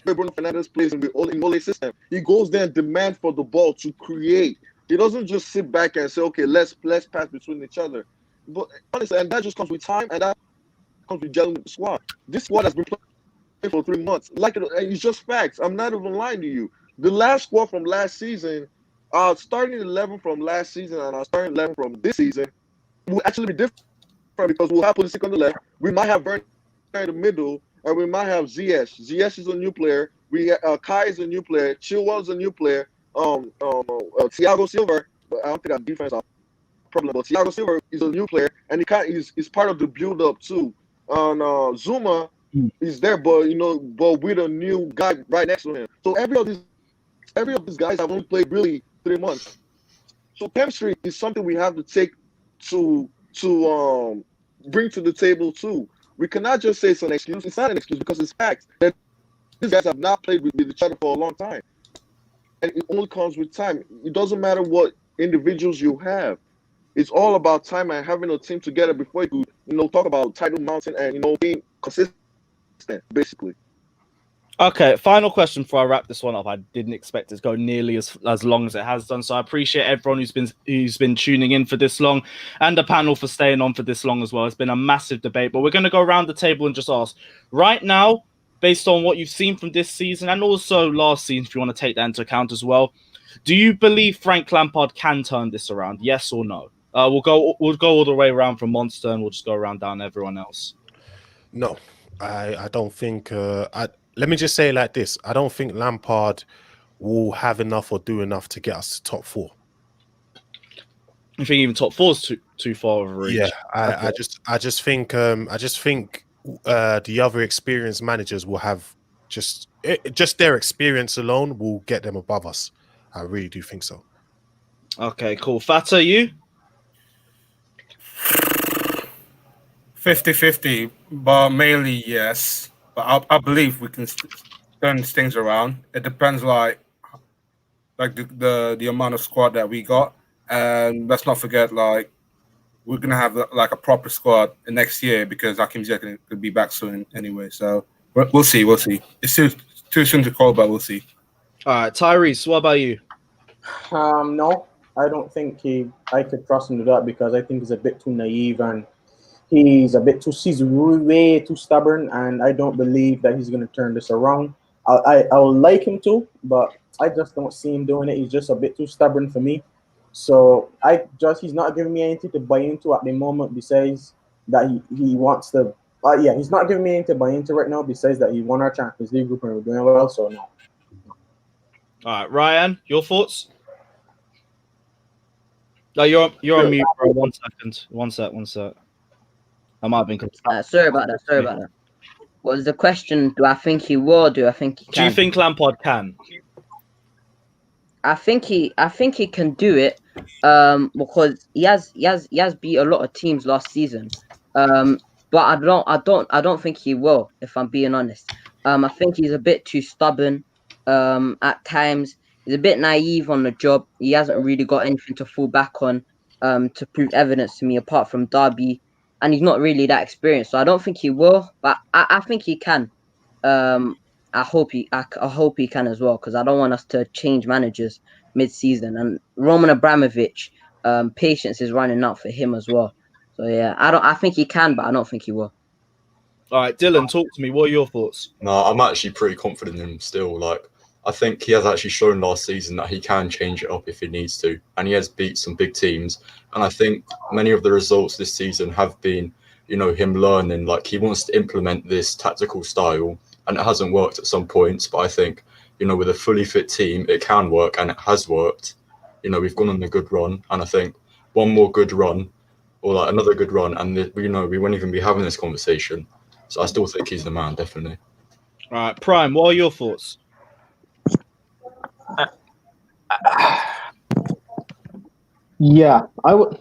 way Bruno Fernandes plays in the Ole's system. He goes there and demands for the ball to create. He doesn't just sit back and say, okay, let's pass between each other. But honestly, and that just comes with time, and that comes with gelling with the squad. This squad has been playing for 3 months. Like, it's just facts. I'm not even lying to you. The last squad from last season, starting 11 from last season and our starting 11 from this season will actually be different because we'll have Pulisic on the left. We might have Werner in the middle, and we might have Ziyech. Ziyech is a new player. Kai is a new player. Chilwell is a new player. Thiago Silva. I don't think our defense are a problem, but Thiago Silva is a new player, and he's part of the build-up too. And Zuma is there, but with a new guy right next to him. So every of these guys have only played really 3 months. So chemistry is something we have to take to bring to the table too. We cannot just say it's an excuse. It's not an excuse because it's facts that these guys have not played with each other for a long time, and it only comes with time. It doesn't matter what individuals you have. It's all about time and having a team together before you talk about title mountain and being consistent, basically. Okay, final question before I wrap this one up. I didn't expect it to go nearly as long as it has done, so I appreciate everyone who's been tuning in for this long, and the panel for staying on for this long as well. It's been a massive debate, but we're going to go around the table and just ask right now, based on what you've seen from this season and also last season, if you want to take that into account as well. Do you believe Frank Lampard can turn this around? Yes or no? We'll go all the way around from Monster, and we'll just go around down everyone else. No, I don't think. Let me just say it like this: I don't think Lampard will have enough or do enough to get us to top 4. You think even top 4 is too far of a reach? Yeah, I just think the other experienced managers will have just their experience alone will get them above us. I really do think so. Okay, cool. Fata, you? 50-50, but mainly yes. But I believe we can turn things around. It depends, like the amount of squad that we got, and let's not forget, like, we're gonna have like a proper squad next year because Hakim Ziyech could be back soon anyway. So we'll see. It's too soon to call, but we'll see. All right, Tyrese, what about you? No, I don't think I could trust him to that because I think he's a bit too naive and he's way too stubborn, and I don't believe that he's going to turn this around. I would like him to, but I just don't see him doing it. He's just a bit too stubborn for me. So he's not giving me anything to buy into at the moment besides that he wants to. He's not giving me anything to buy into right now besides that he won our Champions League group and we're doing well. So no. All right, Ryan, your thoughts? No, you're on mute, bro. 1 second. One sec. I might have been confused. Sorry about that. What was the question? Do I think he will? Do I think he can? Do you think Lampard can? I think he can do it because he has beat a lot of teams last season. But I don't think he will, if I'm being honest. I think he's a bit too stubborn at times. He's a bit naive on the job. He hasn't really got anything to fall back on. to prove evidence to me apart from Derby, and he's not really that experienced. So I don't think he will, but I think he can. I hope he can as well, because I don't want us to change managers mid-season. And Roman Abramovich, patience is running out for him as well. So yeah, I think he can, but I don't think he will. All right, Dylan, talk to me. What are your thoughts? No, I'm actually pretty confident in him still. Like, I think he has actually shown last season that he can change it up if he needs to, and he has beat some big teams. And I think many of the results this season have been, him learning. Like, he wants to implement this tactical style, and it hasn't worked at some points. But I think, with a fully fit team, it can work, and it has worked. We've gone on a good run, and I think one more good run, or like another good run, and we won't even be having this conversation. So I still think he's the man, definitely. All right, Prime, what are your thoughts? Yeah, I would.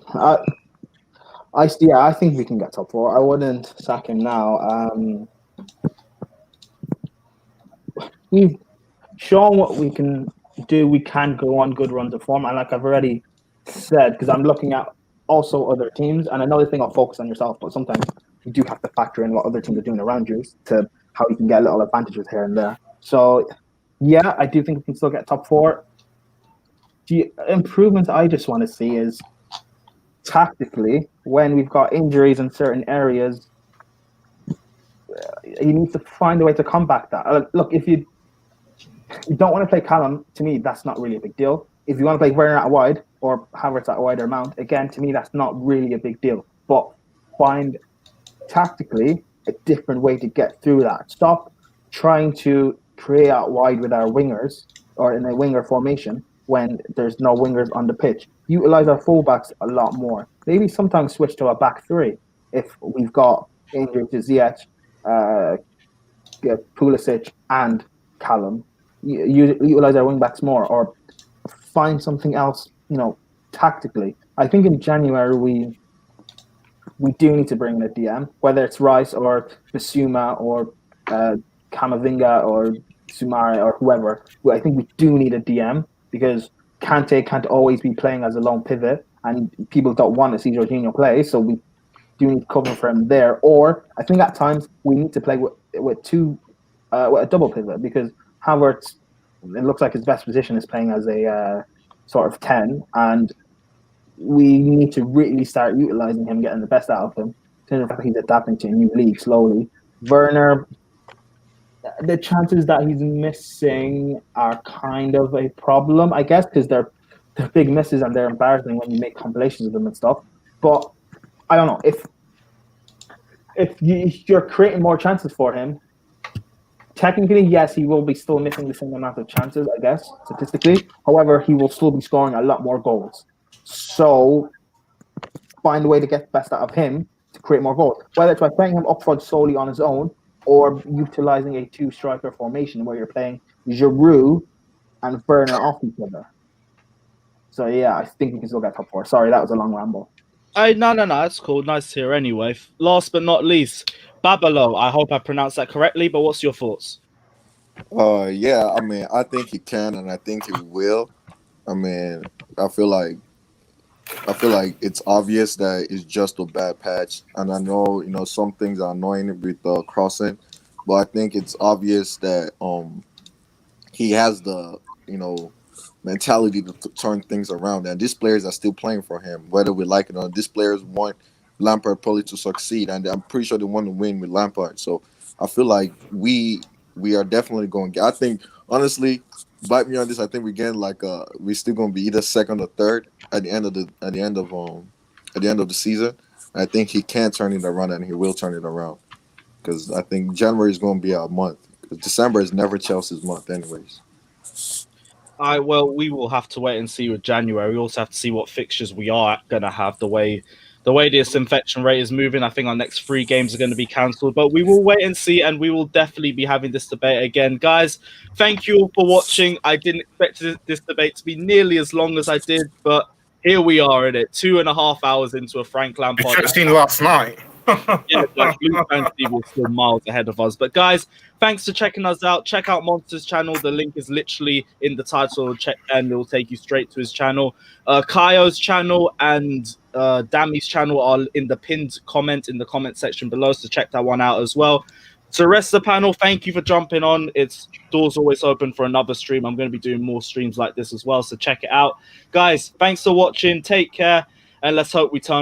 I think we can get top 4. I wouldn't sack him now. We've shown what we can do. We can go on good runs of form, and like I've already said, because I'm looking at also other teams, and another thing, I'll focus on yourself, but sometimes you do have to factor in what other teams are doing around you to how you can get little advantages here and there. So, yeah, I do think we can still get top 4. The improvements I just want to see is tactically, when we've got injuries in certain areas, you need to find a way to combat that. Look, if you don't want to play Callum, to me, that's not really a big deal. If you want to play Werner out wide or Havertz out wide or Mount, again, to me, that's not really a big deal. But find tactically a different way to get through that. Stop trying to create out wide with our wingers or in a winger formation when there's no wingers on the pitch. Utilize our fullbacks a lot more. Maybe sometimes switch to a back 3 if we've got injured to Ziyech, Pulisic, and Callum. Utilize our wing backs more, or find something else. Tactically. I think in January we do need to bring in a DM, whether it's Rice or Bissouma or Camavinga or Sumare or whoever. I think we do need a DM, because Kante can't always be playing as a lone pivot, and people don't want to see Jorginho play, so we do need cover for him there. Or I think at times we need to play with a double pivot, because Havertz, it looks like his best position is playing as a sort of 10, and we need to really start utilizing him, getting the best out of him. He's adapting to a new league slowly. Werner, the chances that he's missing are kind of a problem, I guess, because they're big misses and they're embarrassing when you make compilations of them and stuff. But I don't know, if you're creating more chances for him, technically, yes, he will be still missing the same amount of chances, I guess, statistically. However, he will still be scoring a lot more goals. So find a way to get the best out of him to create more goals, whether it's by playing him up front solely on his own, or utilizing a 2-striker formation where you're playing Giroud and Werner off each other. So yeah, I think we can still get top 4. Sorry, that was a long ramble. No, that's cool. Nice to hear anyway. Last but not least, Babalo. I hope I pronounced that correctly, but what's your thoughts? Yeah, I mean, I think he can, and I think he will. I mean, I feel like it's obvious that it's just a bad patch, and I know some things are annoying with crossing, but I think it's obvious that he has the mentality to turn things around, and these players are still playing for him, whether we like it or not. These players want Lampard probably to succeed, and I'm pretty sure they want to win with Lampard. So I feel like we are definitely going. I think honestly, bite me on this. I think we're getting we're still going to be either second or third at the end of the season. I think he can turn it around, and he will turn it around, because I think January is going to be our month. Because December is never Chelsea's month, anyways. Well, we will have to wait and see with January. We also have to see what fixtures we are going to have. The way this infection rate is moving, I think our next 3 games are going to be cancelled. But we will wait and see, and we will definitely be having this debate again. Guys, thank you all for watching. I didn't expect this debate to be nearly as long as I did, but here we are in it, 2.5 hours into a Frank Lampard. You should have seen last night. Yeah, like Blue Fan TV is still miles ahead of us. But guys, thanks for checking us out. Check out Monster's channel. The link is literally in the title. Check, and it will take you straight to his channel. Kaio's channel and Dami's channel are in the pinned comment in the comment section below. So check that one out as well. To the rest of the panel, thank you for jumping on. It's doors always open for another stream. I'm going to be doing more streams like this as well. So check it out, guys. Thanks for watching. Take care, and let's hope we turn.